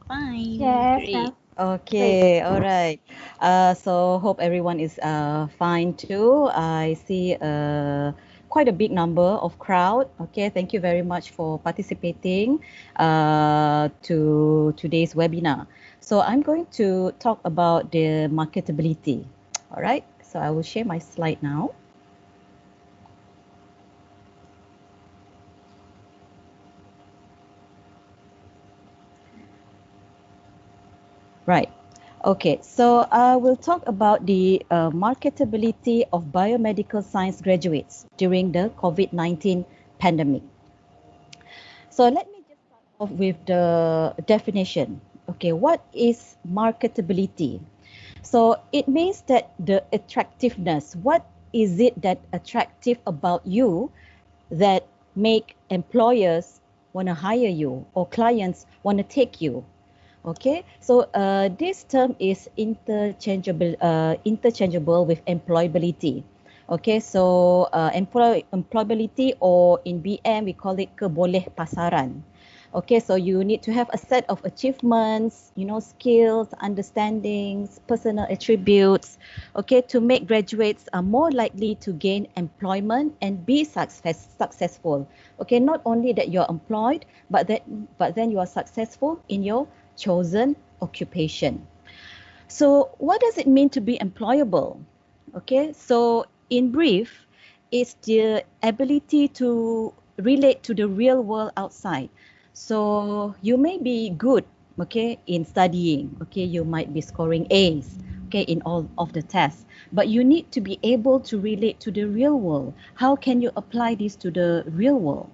S1: Fine.
S2: Yes.
S1: Great.
S6: Okay, all right. So hope everyone is fine too. I see quite a big number of crowd. Okay, thank you very much for participating to today's webinar. So I'm going to talk about the marketability. All right. So I will share my slide now. Right. Okay. So I will talk about the marketability of biomedical science graduates during the COVID-19 pandemic. So let me just start off with the definition. Okay, what is marketability? So it means that the attractiveness, what is it that attractive about you that make employers want to hire you or clients want to take you? Okay, so this term is interchangeable with employability. Okay, so employability, or in BM we call it kebolehpasaran. Okay, so you need to have a set of achievements, skills, understandings, personal attributes, okay, to make graduates more likely to gain employment and be successful. Okay, not only that you're employed, but then you are successful in your chosen occupation. So what does it mean to be employable? Okay, so in brief, it's the ability to relate to the real world outside. So you may be good, okay, in studying, okay, you might be scoring A's, okay, in all of the tests, but you need to be able to relate to the real world. How can you apply this to the real world?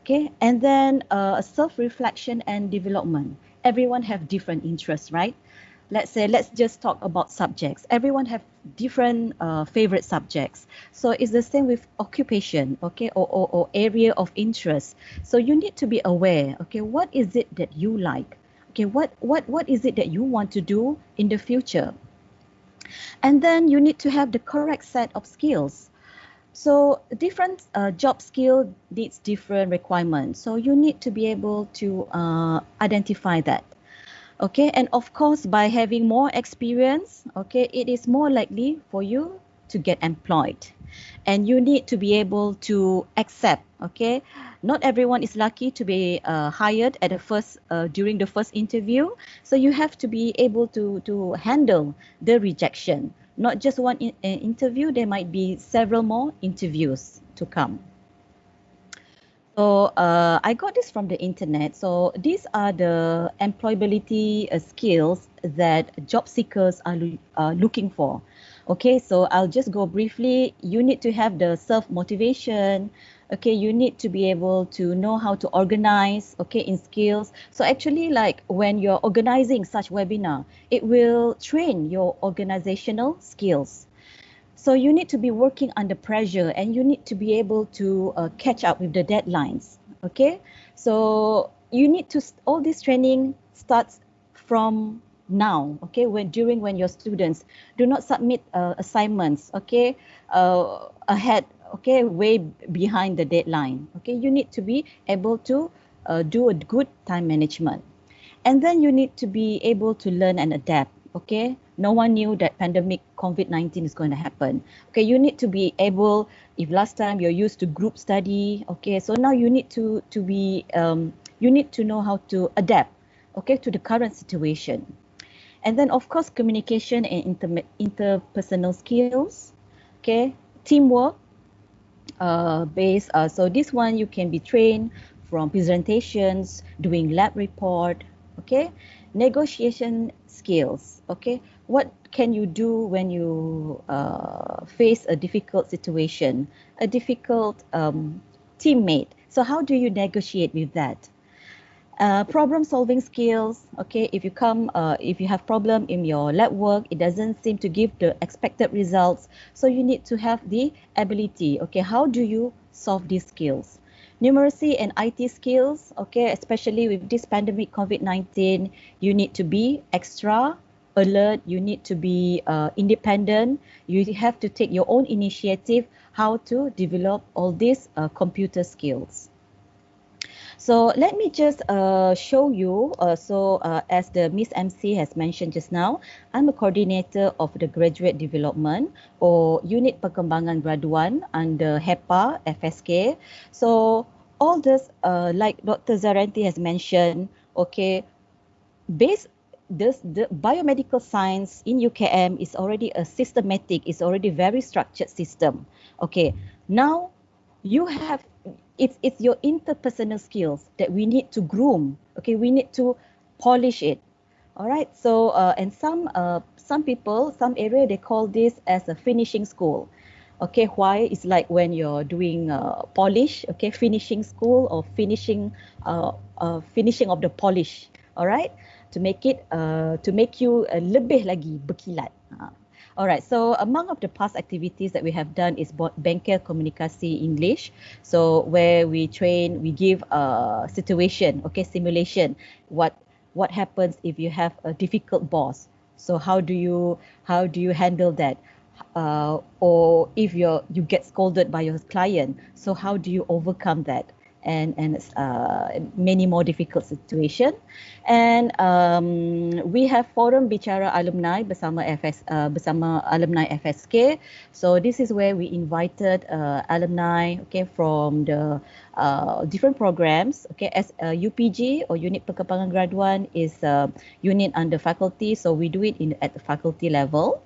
S6: Okay, and then self-reflection and development. Everyone have different interests, right? Let's just talk about subjects. Everyone have different favorite subjects. So it's the same with occupation, okay, or area of interest. So you need to be aware, okay, what is it that you like? Okay, what is it that you want to do in the future? And then you need to have the correct set of skills. So different job skill needs different requirements. So you need to be able to identify that. Okay, and of course, by having more experience, okay, it is more likely for you to get employed. And you need to be able to accept, okay, not everyone is lucky to be hired at the first, during the first interview. So you have to be able to handle the rejection. Not just one interview, there might be several more interviews to come. So I got this from the internet. So these are the employability skills that job seekers are looking for. Okay, so I'll just go briefly. You need to have the self-motivation. Okay, you need to be able to know how to organize, okay, in skills. So actually, like when you're organizing such webinar, it will train your organizational skills. So you need to be working under pressure, and you need to be able to catch up with the deadlines, okay? So you need to, all this training starts from now, okay? When your students do not submit assignments, okay, ahead, okay, way behind the deadline, okay? You need to be able to do a good time management. And then you need to be able to learn and adapt, okay? No one knew that pandemic COVID-19 is going to happen. Okay, you need to be able, if last time you're used to group study, okay, so now you need to be, you need to know how to adapt, okay, to the current situation. And then of course, communication and interpersonal skills, okay, teamwork based. So this one you can be trained from presentations, doing lab report, okay, negotiation skills, okay. What can you do when you face a difficult situation, a difficult teammate? So how do you negotiate with that? Problem solving skills, okay, if you have problem in your lab work, it doesn't seem to give the expected results, so you need to have the ability, okay, how do you solve these skills? Numeracy and IT skills, okay, especially with this pandemic COVID-19, you need to be extra alert, you need to be independent, you have to take your own initiative how to develop all these computer skills. So let me just show you, as the Miss MC has mentioned just now, I'm a coordinator of the graduate development or unit perkembangan graduan under 𝗏𝗏𝗏𝗏. So all this, like Dr. Zariyantey has mentioned, okay, the biomedical science in UKM is already a systematic, is already very structured system. Okay, now you have, it's your interpersonal skills that we need to groom. Okay, we need to polish it. All right, so and some people, some area, they call this as a finishing school. Okay, why? It's like when you're doing polish, okay, finishing school or finishing of the polish. All right, to make it to make you lebih lagi berkilat. All right, so among of the past activities that we have done is bengkel komunikasi English. So where we train, we give a situation, okay, simulation. What happens if you have a difficult boss? So how do you handle that? Or if you get scolded by your client, so how do you overcome that? And many more difficult situation. And we have forum bicara alumni bersama alumni FSK. So this is where we invited alumni, okay, from the different programs. Okay, as UPG or unit perkembangan graduan is a unit under faculty, so we do it at the faculty level.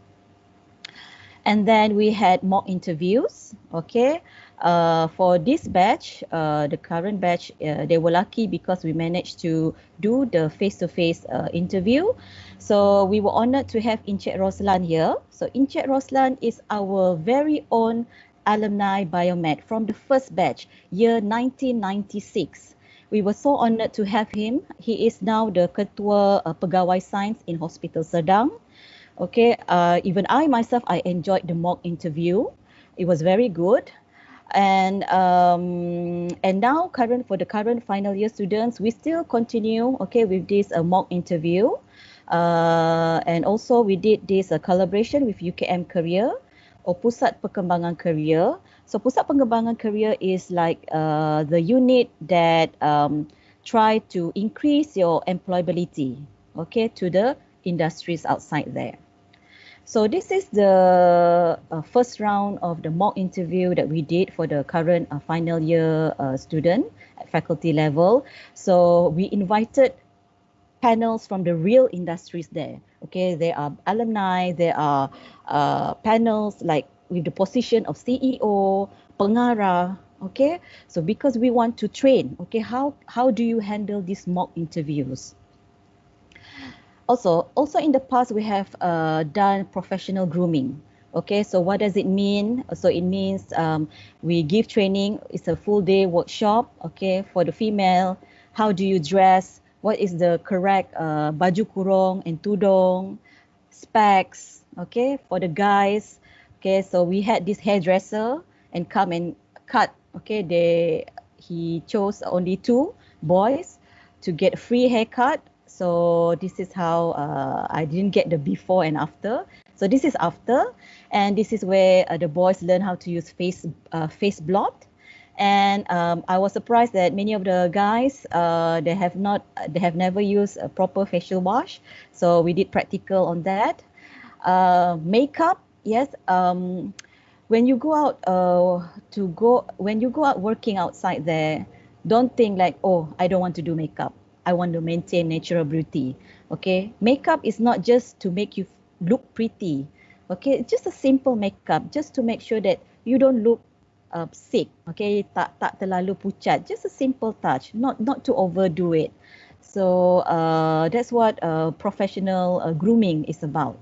S6: And then we had mock interviews, okay. For this batch, the current batch, they were lucky because we managed to do the face-to-face interview. So we were honored to have Encik Roslan here. So Encik Roslan is our very own alumni Biomed from the first batch, year 1996. We were so honored to have him. He is now the Ketua Pegawai Sains in Hospital Serdang. Okay, even I myself, I enjoyed the mock interview. It was very good. And now for the current final year students, we still continue with this mock interview, and also we did this collaboration with UKM Career or Pusat Perkembangan Career. So Pusat Perkembangan Career is like the unit that try to increase your employability to the industries outside there. So this is the first round of the mock interview that we did for the current final year student at faculty level. So we invited panels from the real industries there. There are alumni, there are panels like with the position of CEO, pengarah. So because we want to train, how do you handle these mock interviews? Also in the past, we have done professional grooming. So what does it mean? So it means we give training. It's a full day workshop, for the female. How do you dress? What is the correct baju kurung and tudung, specs, for the guys. So we had this hairdresser and come and cut. He chose only 2 boys to get a free haircut. So this is how I didn't get the before and after. So this is after, and this is where the boys learn how to use face blot. And I was surprised that many of the guys they have never used a proper facial wash. So we did practical on that. Makeup, yes. When you go out working outside there, don't think like, oh, I don't want to do makeup. I want to maintain natural beauty. Makeup is not just to make you look pretty. Just a simple makeup, just to make sure that you don't look sick. Tak terlalu pucat. Just a simple touch, not to overdo it. So that's what professional grooming is about.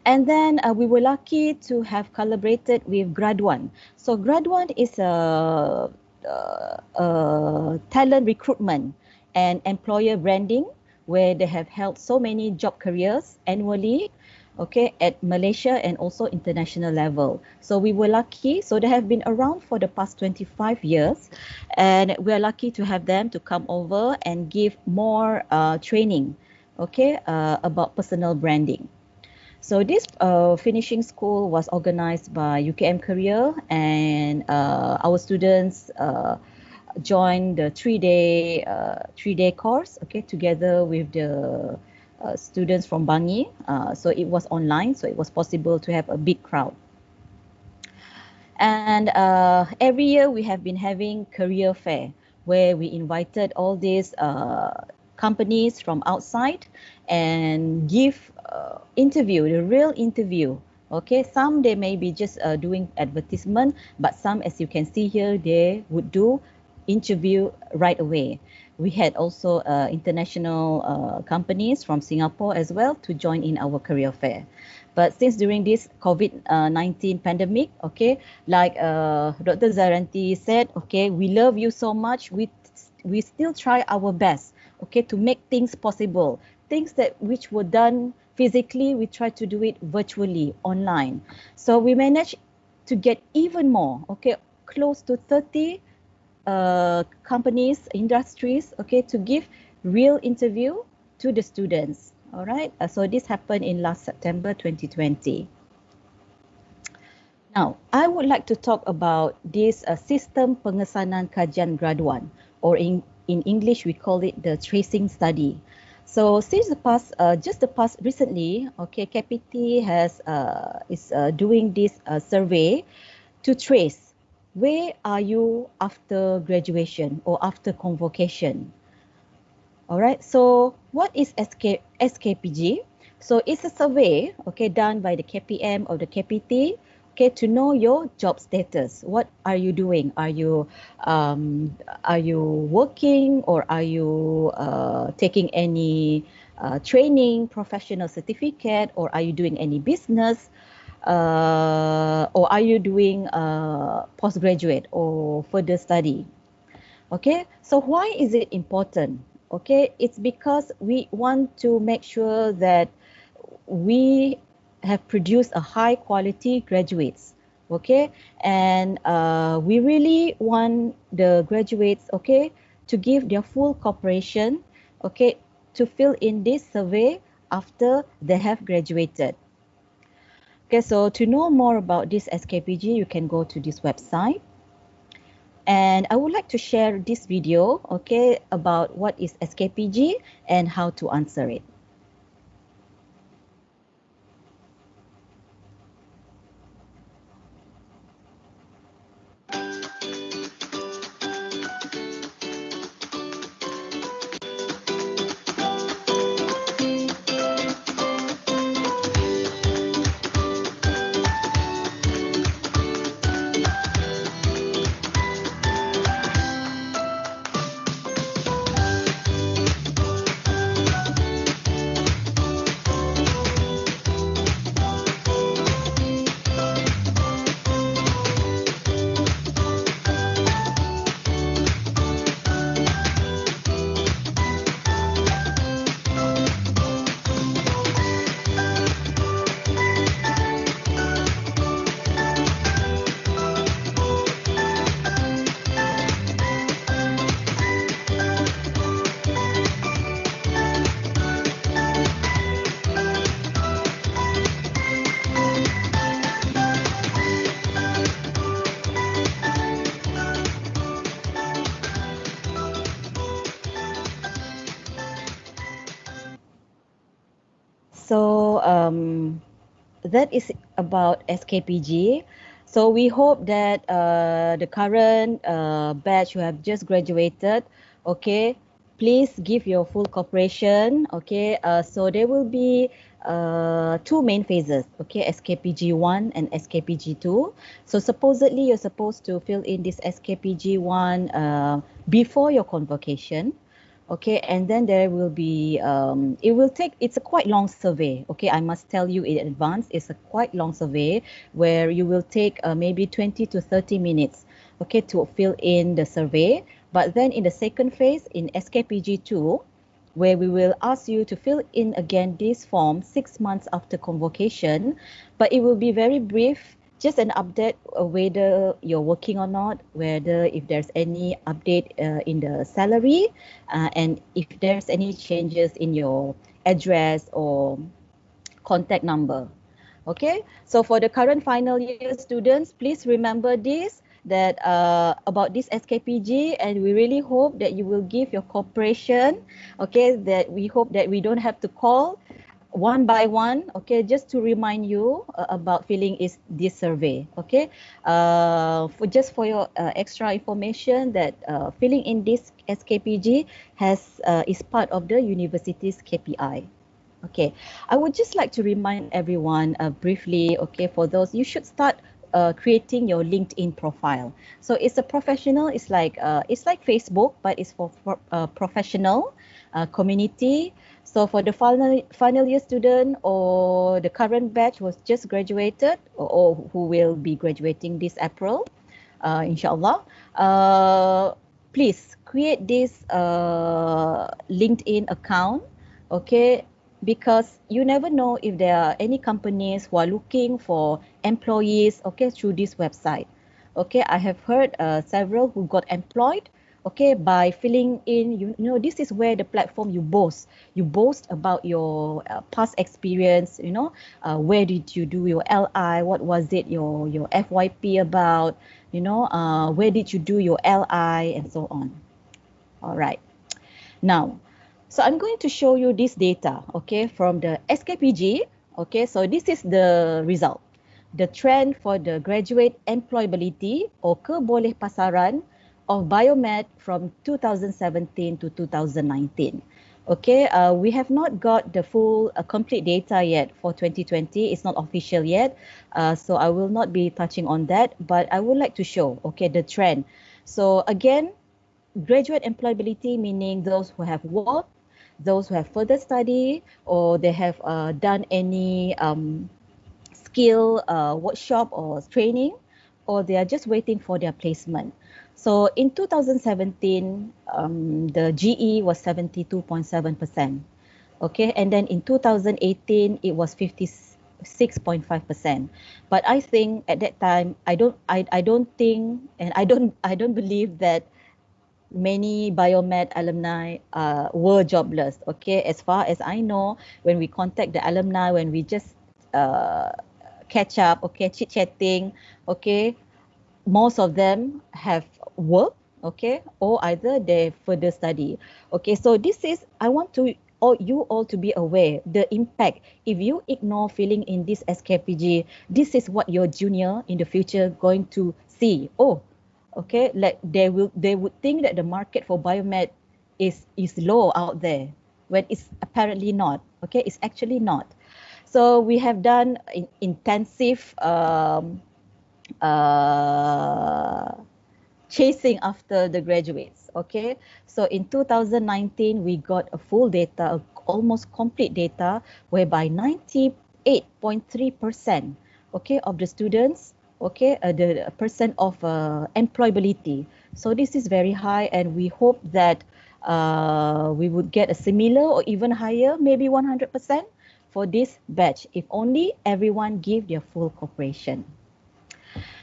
S6: And then we were lucky to have collaborated with Graduan. So Graduan is a talent recruitment and employer branding, where they have held so many job careers annually, at Malaysia and also international level. So we were lucky. So they have been around for the past 25 years, and we are lucky to have them to come over and give more training, about personal branding. So this finishing school was organized by UKM Career, and our students joined the 3-day course, together with the students from Bangi. So it was online, so it was possible to have a big crowd. And every year we have been having career fair, where we invited all these companies from outside and give interview, the real interview. Some they may be just doing advertisement, but some, as you can see here, they would do interview right away. We had also international companies from Singapore as well to join in our career fair. But since during this COVID-19 pandemic, like Dr. Zariyantey said, we love you so much. We still try our best, to make things possible. Things which were done physically, we try to do it virtually, online. So we managed to get even more, close to 30 companies, industries, to give real interview to the students. All right. So this happened in last September 2020. Now, I would like to talk about this Sistem Pengesanan Kajian Graduan, or in English we call it the tracing study. So since the past recently, KPT is doing this survey to trace where are you after graduation or after convocation. All right. So what is SKPG? So it's a survey, done by the KPM or the KPT Okay, to know your job status. What are you doing? Are you working, or are you taking any training, professional certificate, or are you doing any business, or are you doing postgraduate or further study? Okay, so why is it important? Okay, it's because we want to make sure that we have produced a high quality graduates. Okay, and we really want the graduates, okay, to give their full cooperation, okay, to fill in this survey after they have graduated. Okay, so to know more about this SKPG, you can go to this website. And I would like to share this video, okay, about what is SKPG and how to answer it. So that is about SKPG. So we hope that the current batch who have just graduated, okay, please give your full cooperation. Okay, so there will be two main phases, okay, SKPG 1 and SKPG 2. So supposedly you're supposed to fill in this SKPG 1 before your convocation. Okay, and then there will be, it's a quite long survey. Okay, I must tell you in advance, it's a quite long survey where you will take maybe 20 to 30 minutes, okay, to fill in the survey. But then in the second phase, in SKPG 2, where we will ask you to fill in again this form 6 months after convocation, but it will be very brief, just an update whether you're working or not, whether if there's any update in the salary, and if there's any changes in your address or contact number. Okay, so for the current final year students, please remember this, that about this SKPG, and we really hope that you will give your cooperation. Okay, that we hope that we don't have to call one by one, okay, just to remind you about filling this survey. Okay, for your extra information, that filling in this SKPG is part of the university's KPI. Okay, I would just like to remind everyone briefly, okay, for those, you should start creating your LinkedIn profile. So it's a professional, it's like Facebook, but it's for professional community. So for the final year student or the current batch was just graduated, or who will be graduating this April, inshallah, please create this LinkedIn account, okay, because you never know if there are any companies who are looking for employees, okay, through this website. Okay, I have heard several who got employed, okay, by filling in, you know, this is where the platform you boast about your past experience, you know, where did you do your LI, what was it, your FYP about, you know, where did you do your LI, and so on. All right, now, so I'm going to show you this data, okay, from the SKPG. Okay, so this is the result, the trend for the graduate employability or kebolehpasaran of Biomed from 2017 to 2019. Okay, we have not got the full complete data yet for 2020. It's not official yet, so I will not be touching on that, but I would like to show, okay, the trend. So again, graduate employability, meaning those who have worked, those who have further study, or they have done any skill workshop or training, or they are just waiting for their placement. So in 2017, the GE was 72.7%. Okay, and then in 2018, it was 56.5%. But I think at that time, I don't think, and I don't believe that many Biomed alumni were jobless. Okay, as far as I know, when we contact the alumni, when we just catch up, okay, chit-chatting, okay, most of them have work, okay, or either they further study. Okay, so this is, I want to you all to be aware the impact. If you ignore filling in this SKPG, this is what your junior in the future going to see. Oh, okay, like they would think that the market for biomed is low out there, when it's apparently not. Okay, it's actually not. So we have done intensive chasing after the graduates. Okay, so in 2019 we got a full data, almost complete data, whereby 98.3% okay of the students, okay, the percent of employability. So this is very high, and we hope that we would get a similar or even higher, maybe 100% for this batch, if only everyone give their full cooperation.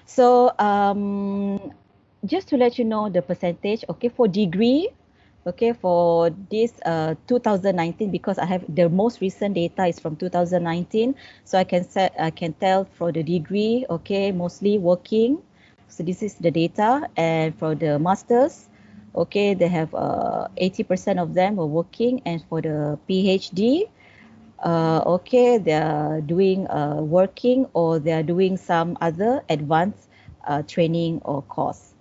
S6: So just to let you know the percentage, okay, for degree, okay, for this 2019, because I have the most recent data is from 2019, so I can tell for the degree, okay, mostly working. So this is the data, and for the masters, okay, they have 80% of them were working, and for the PhD, okay, they are doing working, or they are doing some other advanced training or course.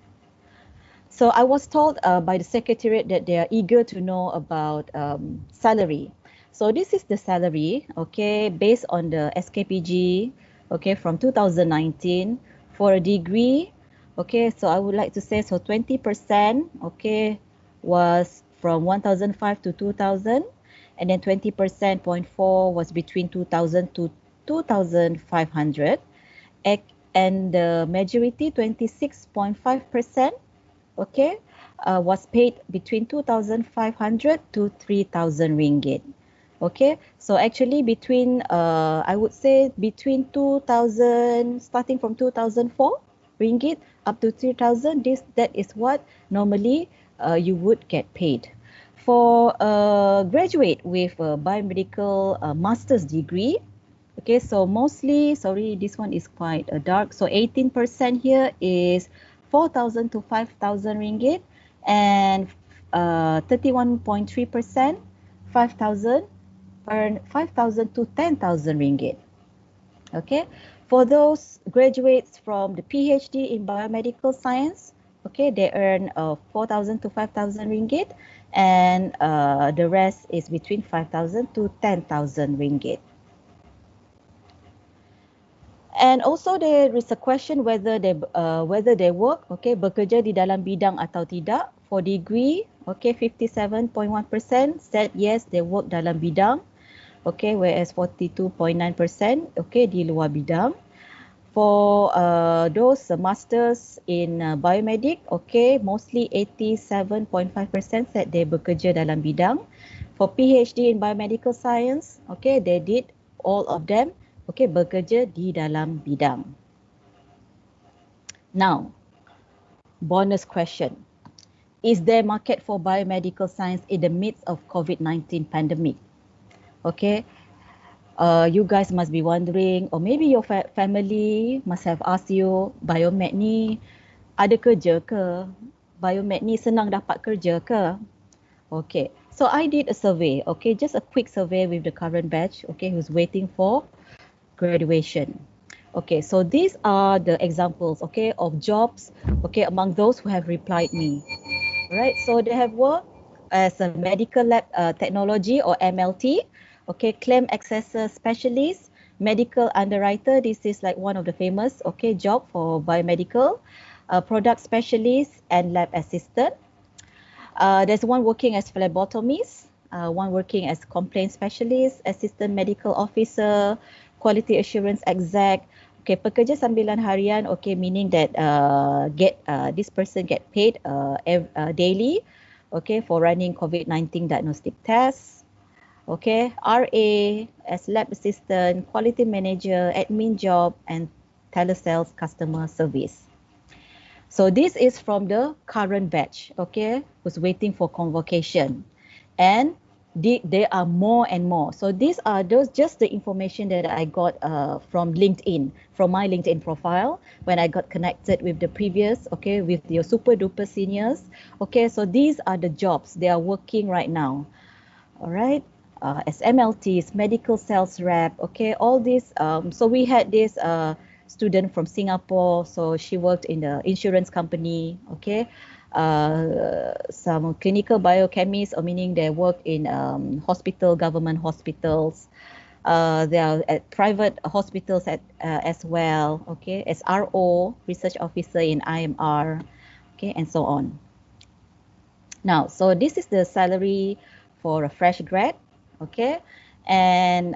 S6: So I was told by the Secretariat that they are eager to know about salary. So this is the salary, okay, based on the SKPG, okay, from 2019 for a degree. Okay, so I would like to say, so 20%, okay, was from 1,005 to 2,000, and then 20%, 0.4 was between 2,000 to 2,500, and the majority, 26.5%, okay, was paid between 2,500 to 3,000 ringgit. Okay, so actually between, I would say between 2,000, starting from 2,004 ringgit up to 3,000, that is what normally you would get paid. For a graduate with a biomedical master's degree, okay, so mostly, sorry, this one is quite dark, so 18% here is 4,000 to 5,000 ringgit, and 31.3%, 5,000 to 10,000 ringgit. Okay, for those graduates from the PhD in biomedical science, okay, they earn 4,000 to 5,000 ringgit, and the rest is between 5,000 to 10,000 ringgit. And also there is a question whether they work, okay, bekerja di dalam bidang atau tidak. For degree, okay, 57.1% said yes, they work dalam bidang, okay, whereas 42.9%, okay, di luar bidang. For those masters in biomedic, okay, mostly 87.5% said they bekerja dalam bidang. For PhD in biomedical science, okay, they did all of them, okay, bekerja di dalam bidang. Now, bonus question. Is there market for biomedical science in the midst of COVID-19 pandemic? Okay, you guys must be wondering, or maybe your family must have asked you, Biomed ni ada kerja ke? Biomed ni senang dapat kerja ke? Okay, so I did a survey, okay, just a quick survey with the current batch, okay, who's waiting for graduation. Okay, so these are the examples, okay, of jobs, okay, among those who have replied me. Right, so they have work, as a medical lab technology or MLT. Okay, claim accessor specialist, medical underwriter. This is like one of the famous job for biomedical. Product specialist and lab assistant. There's one working as phlebotomist, one working as complaint specialist, assistant medical officer, quality assurance exec. Okay, pekerja sambilan harian. Okay, meaning that this person get paid daily. Okay, for running COVID-19 diagnostic tests. Okay, RA as lab assistant, quality manager, admin job, and telesales customer service. So this is from the current batch, okay, who's waiting for convocation. And there are more and more. So these are just the information that I got from LinkedIn, from my LinkedIn profile when I got connected with the previous, okay, with your super duper seniors. Okay, so these are the jobs they are working right now. All right, as MLTs, medical sales rep, okay, all these. So we had this student from Singapore, so she worked in the insurance company, okay. Some clinical biochemists, or meaning they work in government hospitals. They are at private hospitals as well, okay, as RO, research officer in IMR, okay, and so on. Now, so this is the salary for a fresh grad, okay. And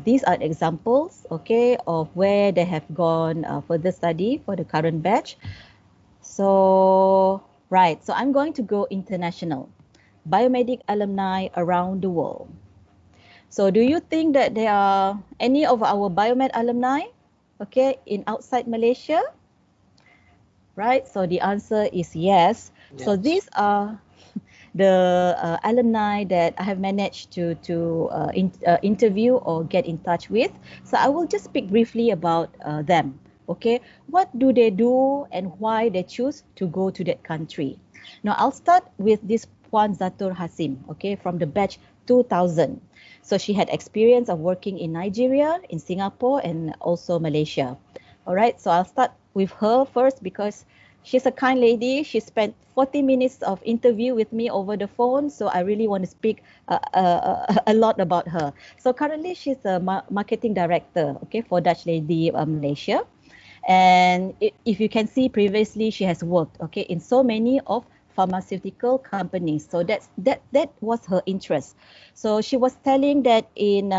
S6: these are examples, okay, of where they have gone further study for the current batch. So, right, so I'm going to go international. Biomedic alumni around the world. So do you think that there are any of our Biomed alumni, okay, in outside Malaysia? Right, so the answer is yes. So these are the alumni that I have managed to interview or get in touch with. So I will just speak briefly about them. Okay, what do they do and why they choose to go to that country? Now I'll start with this Puan Zatur Hasim, okay, from the batch 2000. So she had experience of working in Nigeria, in Singapore, and also Malaysia. All right, so I'll start with her first because she's a kind lady. She spent 40 minutes of interview with me over the phone, so I really want to speak a lot about her. So currently she's a marketing director, okay, for Dutch Lady Malaysia. And if you can see previously, she has worked, okay, in so many of pharmaceutical companies. So that was her interest. So she was telling that in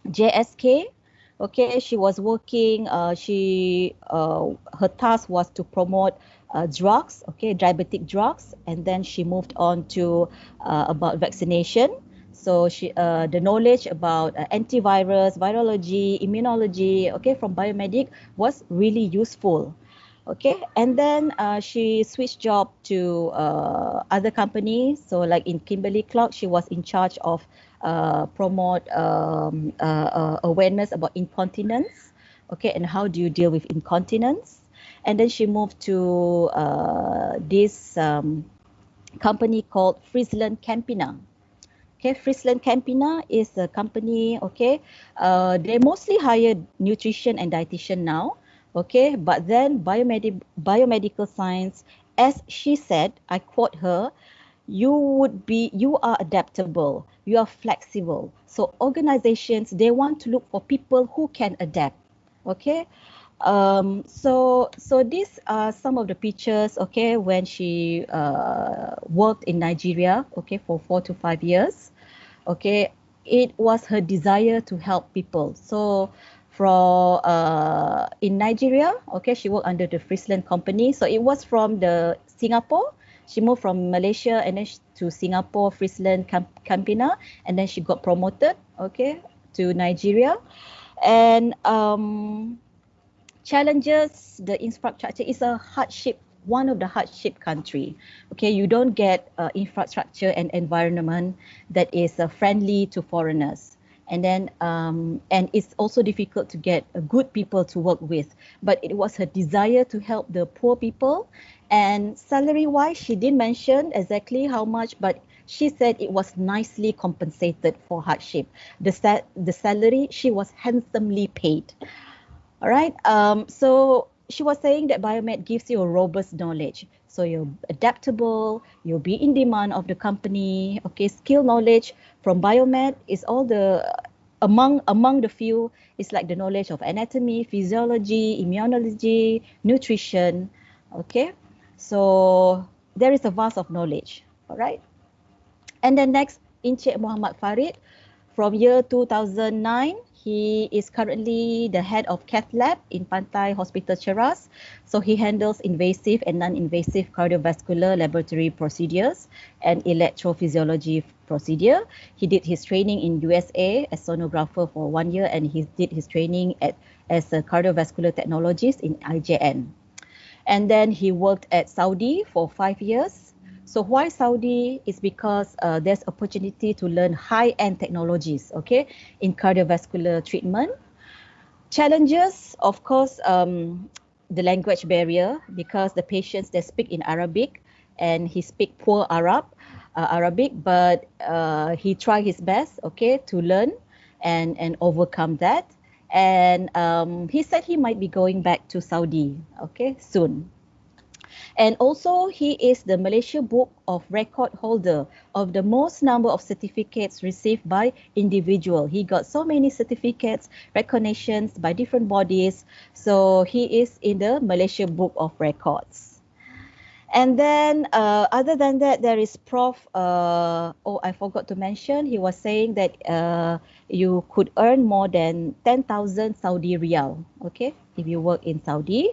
S6: JSK, okay, she was working. Her task was to promote drugs, okay, diabetic drugs, and then she moved on to about vaccination. So the knowledge about antivirus, virology, immunology, okay, from Biomedic was really useful. Okay, and then she switched job to other companies. So like in Kimberly-Clark, she was in charge of promote awareness about incontinence, okay, and how do you deal with incontinence. And then she moved to this company called 𝗲𝗏𝗏𝗏𝗏𝗏𝗏𝗏𝗏𝗏𝗏𝗏𝗏𝗏𝗏𝗏𝗏𝗏𝗏𝗏 okay, 𝗲𝗏𝗏𝗏𝗏𝗏𝗏𝗏𝗏 is a company, okay, they mostly hire nutrition and dietitian now, okay, but then biomedical science, as she said, I quote her, you are adaptable, you are flexible. So organizations, they want to look for people who can adapt, okay. So these are some of the pictures, okay, when she worked in Nigeria, okay, for 4 to 5 years, okay. It was her desire to help people. So in Nigeria, okay, she worked under the Friesland company. So it was from the Singapore. She moved from Malaysia and then to Singapore, Friesland Campina, and then she got promoted, okay, to Nigeria. And challenges, the infrastructure is a hardship, one of the hardship country. Okay, you don't get infrastructure and environment that is friendly to foreigners. And then and it's also difficult to get good people to work with. But it was her desire to help the poor people. And salary-wise, she didn't mention exactly how much, but she said it was nicely compensated for hardship. The salary, she was handsomely paid. All right. So she was saying that Biomed gives you a robust knowledge. So you're adaptable, you'll be in demand of the company. Okay, skill knowledge from Biomed is all the among the few is like the knowledge of anatomy, physiology, immunology, nutrition. Okay, so there is a vast of knowledge. All right. And then next, Encik Muhammad Farid, from year 2009, he is currently the head of cath lab in Pantai Hospital Cheras. So he handles invasive and non-invasive cardiovascular laboratory procedures and electrophysiology procedure. He did his training in USA as sonographer for 1 year, and he did his training as a cardiovascular technologist in IJN. And then he worked at Saudi for 5 years. So why Saudi? Is because there's opportunity to learn high-end technologies, okay, in cardiovascular treatment. Challenges, of course, the language barrier, because the patients, they speak in Arabic and he speak poor Arabic, but he tried his best, okay, to learn and overcome that. And he said he might be going back to Saudi, okay, soon. And also, he is the Malaysia Book of Record holder of the most number of certificates received by individual. He got so many certificates, recognitions by different bodies. So he is in the Malaysia Book of Records. And then, other than that, there is Prof. I forgot to mention, he was saying that you could earn more than 10,000 Saudi Riyal, okay, if you work in Saudi.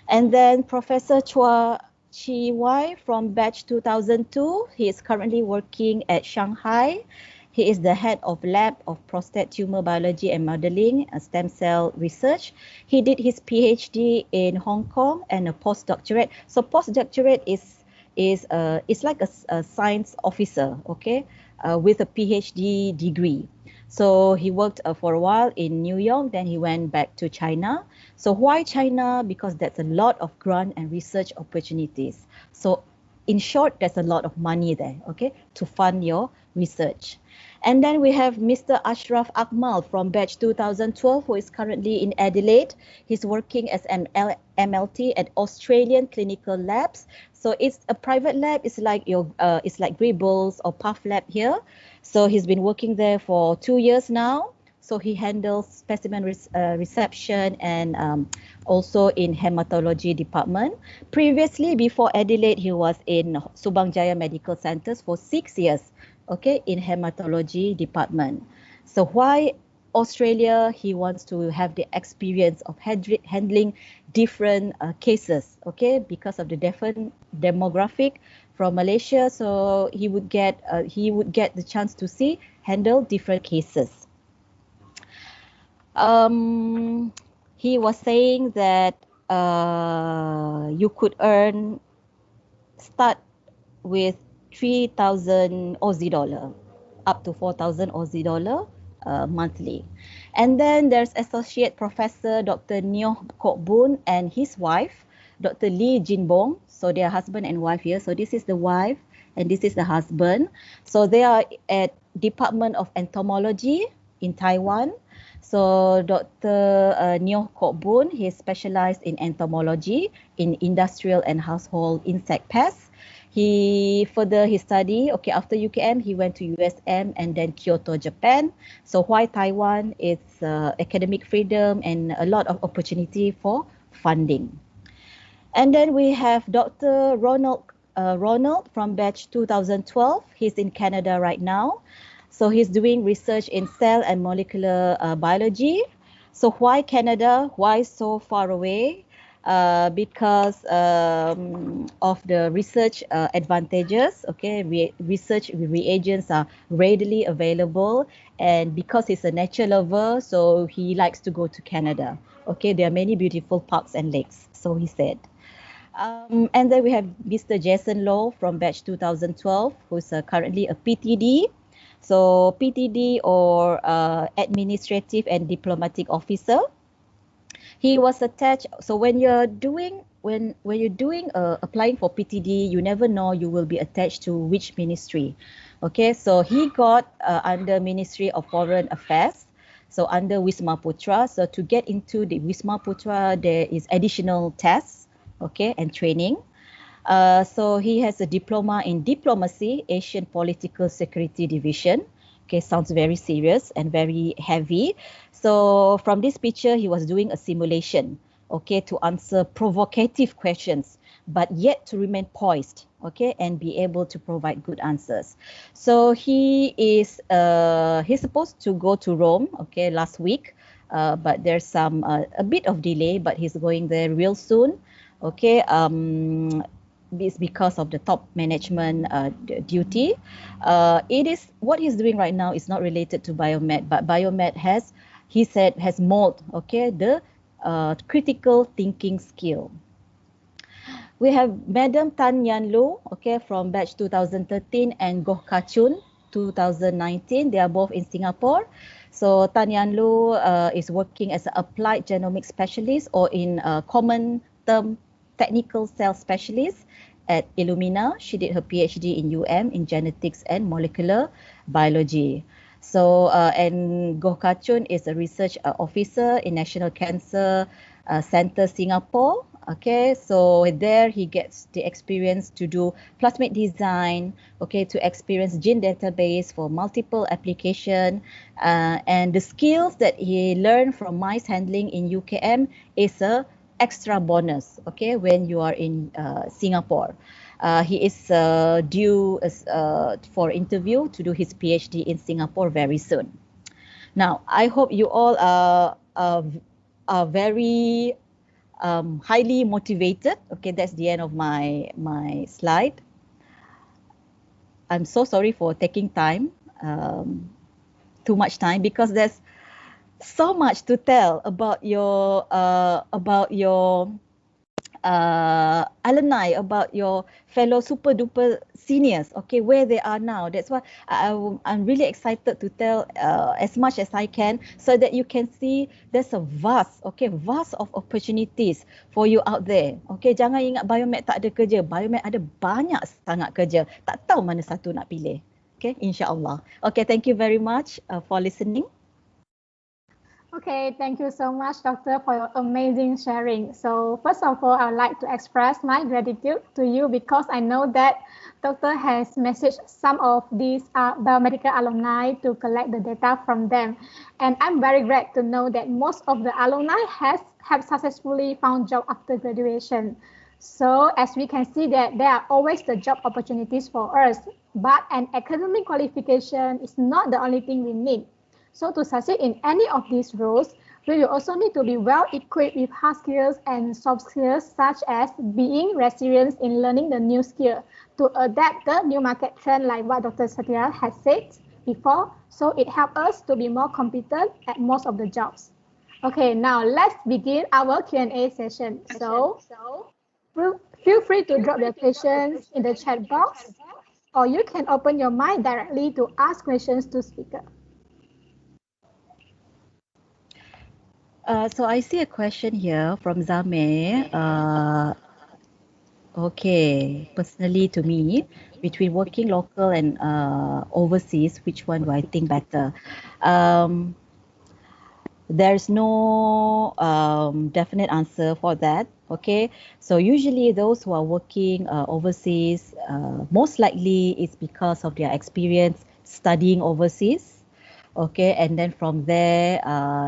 S6: And then Professor Chua Chi Wai from batch 2002, he is currently working at Shanghai. He is the head of lab of prostate tumor biology and modeling and stem cell research. He did his PhD in Hong Kong and a postdoctorate. So postdoctorate is like a science officer, okay, with a PhD degree. So he worked for a while in New York, then he went back to China. So why China? Because there's a lot of grant and research opportunities. So in short, there's a lot of money there, okay, to fund your research. And then we have Mr. Ashraf Akmal from batch 2012, who is currently in Adelaide. He's working as an MLT at Australian Clinical Labs. So it's a private lab. It's like it's like 𝗏𝗏𝗏𝗏𝗏 or Puff Lab here. So he's been working there for 2 years now. So he handles specimen reception and also in hematology department. Previously, before Adelaide, he was in Subang Jaya Medical Centres for 6 years, okay, in hematology department. So why Australia? He wants to have the experience of handling different cases, okay, because of the different demographic from Malaysia. So he would get the chance to handle different cases. He was saying that you could start with 3,000 Aussie dollar up to 4,000 Aussie dollar monthly. And then there's Associate Professor Dr. 𝗍𝗂𝗏𝗏𝗏 and his wife, Dr. Lee Jinbong. So they are husband and wife here. So this is the wife and this is the husband. So they are at Department of Entomology in Taiwan. So Dr. 𝗍𝗂𝗏𝗏𝗏, he is specialized in entomology, in industrial and household insect pests. He further his study, okay, after UKM, he went to USM and then Kyoto, Japan. So why Taiwan? It's academic freedom and a lot of opportunity for funding. And then we have Dr. Ronald from batch 2012. He's in Canada right now. So he's doing research in cell and molecular biology. So why Canada? Why so far away? Because of the research advantages, okay, research reagents are readily available, and because he's a nature lover, so he likes to go to Canada. Okay, there are many beautiful parks and lakes, so he said. And then we have Mr. Jason Low from batch 2012, who's currently a PTD. So PTD or Administrative and Diplomatic Officer. He was attached. So when you're doing applying for PTD, you never know you will be attached to which ministry. Okay, so he got under Ministry of Foreign Affairs, so under Wisma Putra. So to get into the Wisma Putra, there is additional tests, okay, and training. So he has a diploma in diplomacy, Asian Political Security Division. Okay, sounds very serious and very heavy. So from this picture, he was doing a simulation, okay, to answer provocative questions, but yet to remain poised, okay, and be able to provide good answers. So he's supposed to go to Rome, okay, last week, but there's a bit of delay, but he's going there real soon, okay. It's because of the top management duty. It is what he's doing right now is not related to Biomed, but Biomed he said, has molded, okay, the critical thinking skill. We have Madam Tan Yan Lu, okay, from batch 2013, and 𝗏𝗂𝗱𝗃 2019. They are both in Singapore. So Tan Yan Lu is working as an applied genomic specialist, or in common term, technical cell specialist at Illumina. She did her PhD in in genetics and molecular biology. So and 𝗏𝗂𝗱𝗃 is a research officer in National Cancer Center Singapore. Okay, so there he gets the experience to do plasmid design, okay, to experience gene database for multiple application, and the skills that he learned from mice handling in UKM is a extra bonus, okay, when you are in Singapore. He is due for interview to do his PhD in Singapore very soon. Now, I hope you all are very highly motivated. Okay, that's the end of my slide. I'm so sorry for taking time, too much time, because there's so much to tell about your alumni, about your fellow super duper seniors, okay, where they are now. That's why I'm really excited to tell as much as I can, so that you can see there's a vast of opportunities for you out there. Okay, jangan ingat Biomed tak ada kerja. Biomed ada banyak sangat kerja. Tak tahu mana satu nak pilih. Okay, insyaAllah. Okay, thank you very much for listening.
S2: Okay, thank you so much, Doctor, for your amazing sharing. So first of all, I would like to express my gratitude to you, because I know that Doctor has messaged some of these biomedical alumni to collect the data from them. And I'm very glad to know that most of the alumni have successfully found job after graduation. So as we can see that there are always the job opportunities for us, but an academic qualification is not the only thing we need. So to succeed in any of these roles, we will also need to be well equipped with hard skills and soft skills, such as being resilient in learning the new skill, to adapt the new market trend, like what Dr. Satirah has said before. So it helps us to be more competent at most of the jobs. Okay, now let's begin our Q&A session. So feel free to drop your questions in the chat box, or you can open your mic directly to ask questions to speaker.
S6: So I see a question here from Zame. Okay, personally to me, between working local and overseas, which one do I think better? There's no definite answer for that. Okay, so usually those who are working overseas, most likely it's because of their experience studying overseas. Okay, and then from there,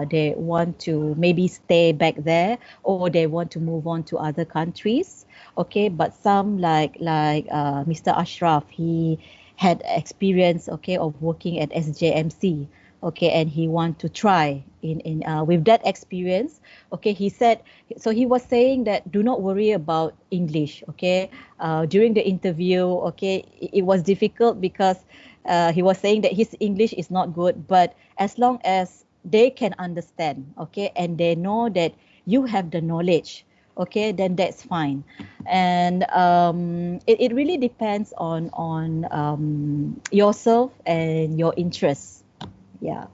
S6: they want to maybe stay back there, or they want to move on to other countries. Okay, but some like Mr. Ashraf, he had experience, okay, of working at SJMC. Okay, and he want to try in with that experience. Okay, he said, so he was saying that do not worry about English. Okay, during the interview, okay, it was difficult because he was saying that his English is not good, but as long as they can understand, okay, and they know that you have the knowledge, okay, then that's fine. And it really depends on yourself and your interests. Yeah.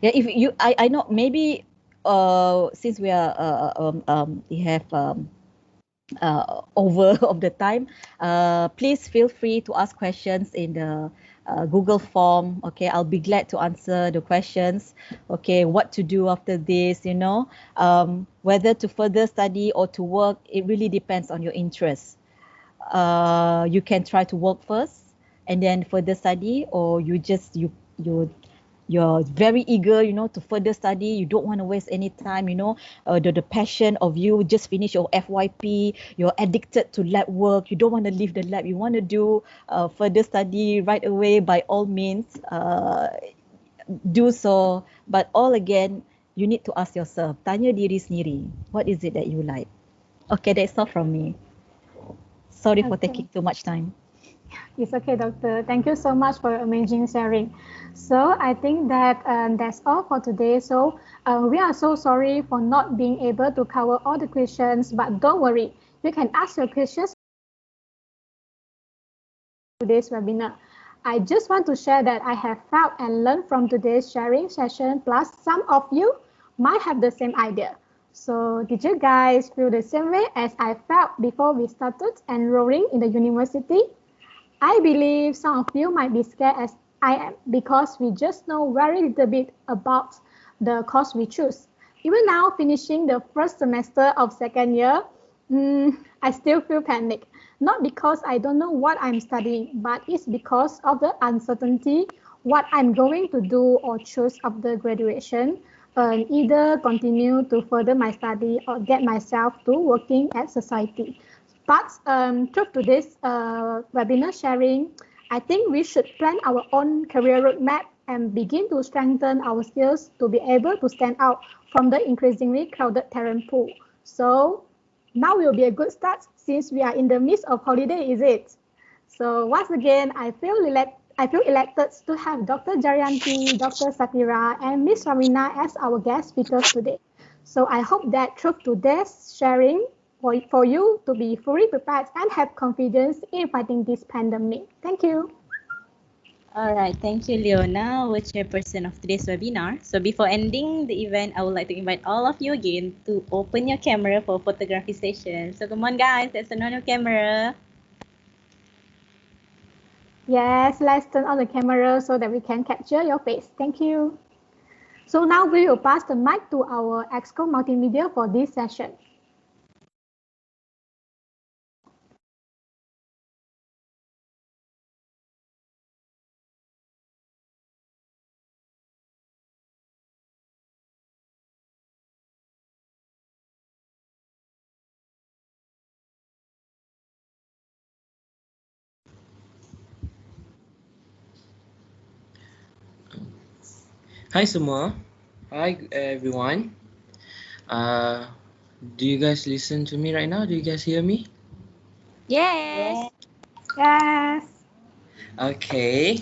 S6: If you, I know maybe since we are we have over of the time, please feel free to ask questions in the Google form. Okay, I'll be glad to answer the questions. Okay, what to do after this, you know, whether to further study or to work, it really depends on your interest. You can try to work first and then further study, or you're very eager, you know, to further study. You don't want to waste any time, you know, the passion of you just finish your FYP, you're addicted to lab work, you don't want to leave the lab, you want to do further study right away. By all means, do so. But all again, you need to ask yourself, tanya diri sendiri, what is it that you like? Okay, that's all from me. Sorry for taking too much time.
S2: It's okay, Doctor. Thank you so much for amazing sharing. So I think that that's all for today. So we are so sorry for not being able to cover all the questions, but don't worry. You can ask your questions in today's webinar. I just want to share that I have felt and learned from today's sharing session, plus some of you might have the same idea. So did you guys feel the same way as I felt before we started enrolling in the university? I believe some of you might be scared as I am, because we just know very little bit about the course we choose. Even now, finishing the first semester of second year, I still feel panic. Not because I don't know what I'm studying, but it's because of the uncertainty what I'm going to do or choose after graduation, and either continue to further my study or get myself to working at society. But through today's webinar sharing, I think we should plan our own career roadmap and begin to strengthen our skills to be able to stand out from the increasingly crowded talent pool. So now will be a good start since we are in the midst of holiday, is it? So once again, I feel elected to have Dr. Zariyantey, Dr. Satirah, and Ms. Raveena as our guest speakers today. So I hope that through today's sharing, for you to be fully prepared and have confidence in fighting this pandemic. Thank you.
S1: All right, thank you, Leona, our chairperson of today's webinar. So before ending the event, I would like to invite all of you again to open your camera for photography session. So come on, guys, let's turn on your camera.
S2: Yes, let's turn on the camera so that we can capture your face. Thank you. So now we will pass the mic to our EXCO Multimedia for this session.
S7: Hi semua. Hi everyone. Do you guys listen to me right now? Do you guys hear me?
S1: Yes.
S2: Yes.
S7: Okay.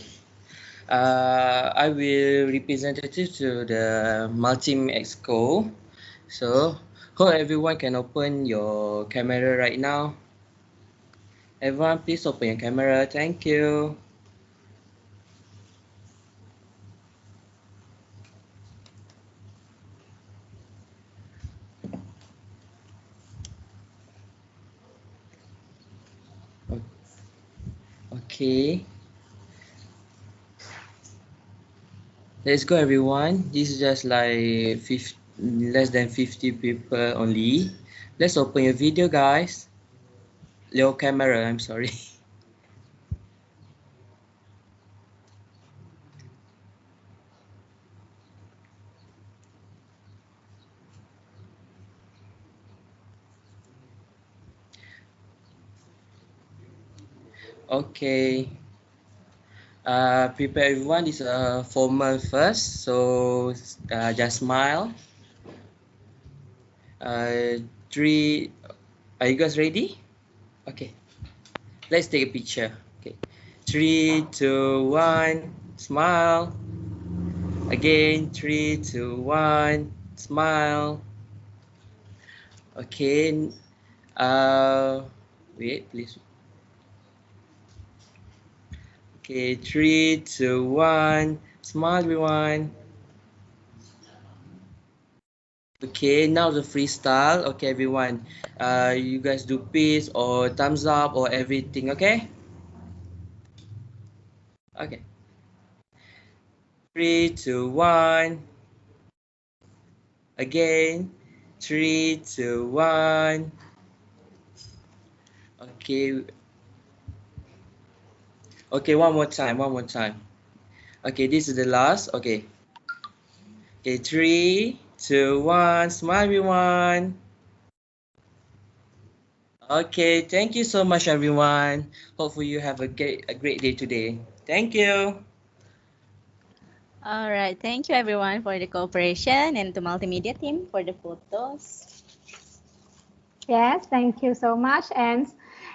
S7: I will representative to the Multi Exco. So hope everyone can open your camera right now. Everyone, please open your camera. Thank you. Okay. Let's go, everyone. This is just like less than 50 people only. Let's open your video, guys. Your camera, I'm sorry. Okay. Prepare everyone. This is formal first, so just smile. 3. Are you guys ready? Okay. Let's take a picture. Okay. 3, 2, 1. Smile. Again. 3, 2, 1. Smile. Okay. Wait, please. Okay, 3, 2, 1. Smile, everyone. Okay, now the freestyle. Okay, everyone. You guys do peace or thumbs up or everything. Okay. Okay. 3, 2, 1. Again. 3, 2, 1. Okay. Okay, one more time. Okay, this is the last. Okay. Okay, 3, 2, 1. Smile, everyone. Okay, thank you so much, everyone. Hopefully you have a great day today. Thank you.
S1: All right. Thank you, everyone, for the cooperation, and to multimedia team for the photos.
S2: Yes, thank you so much. And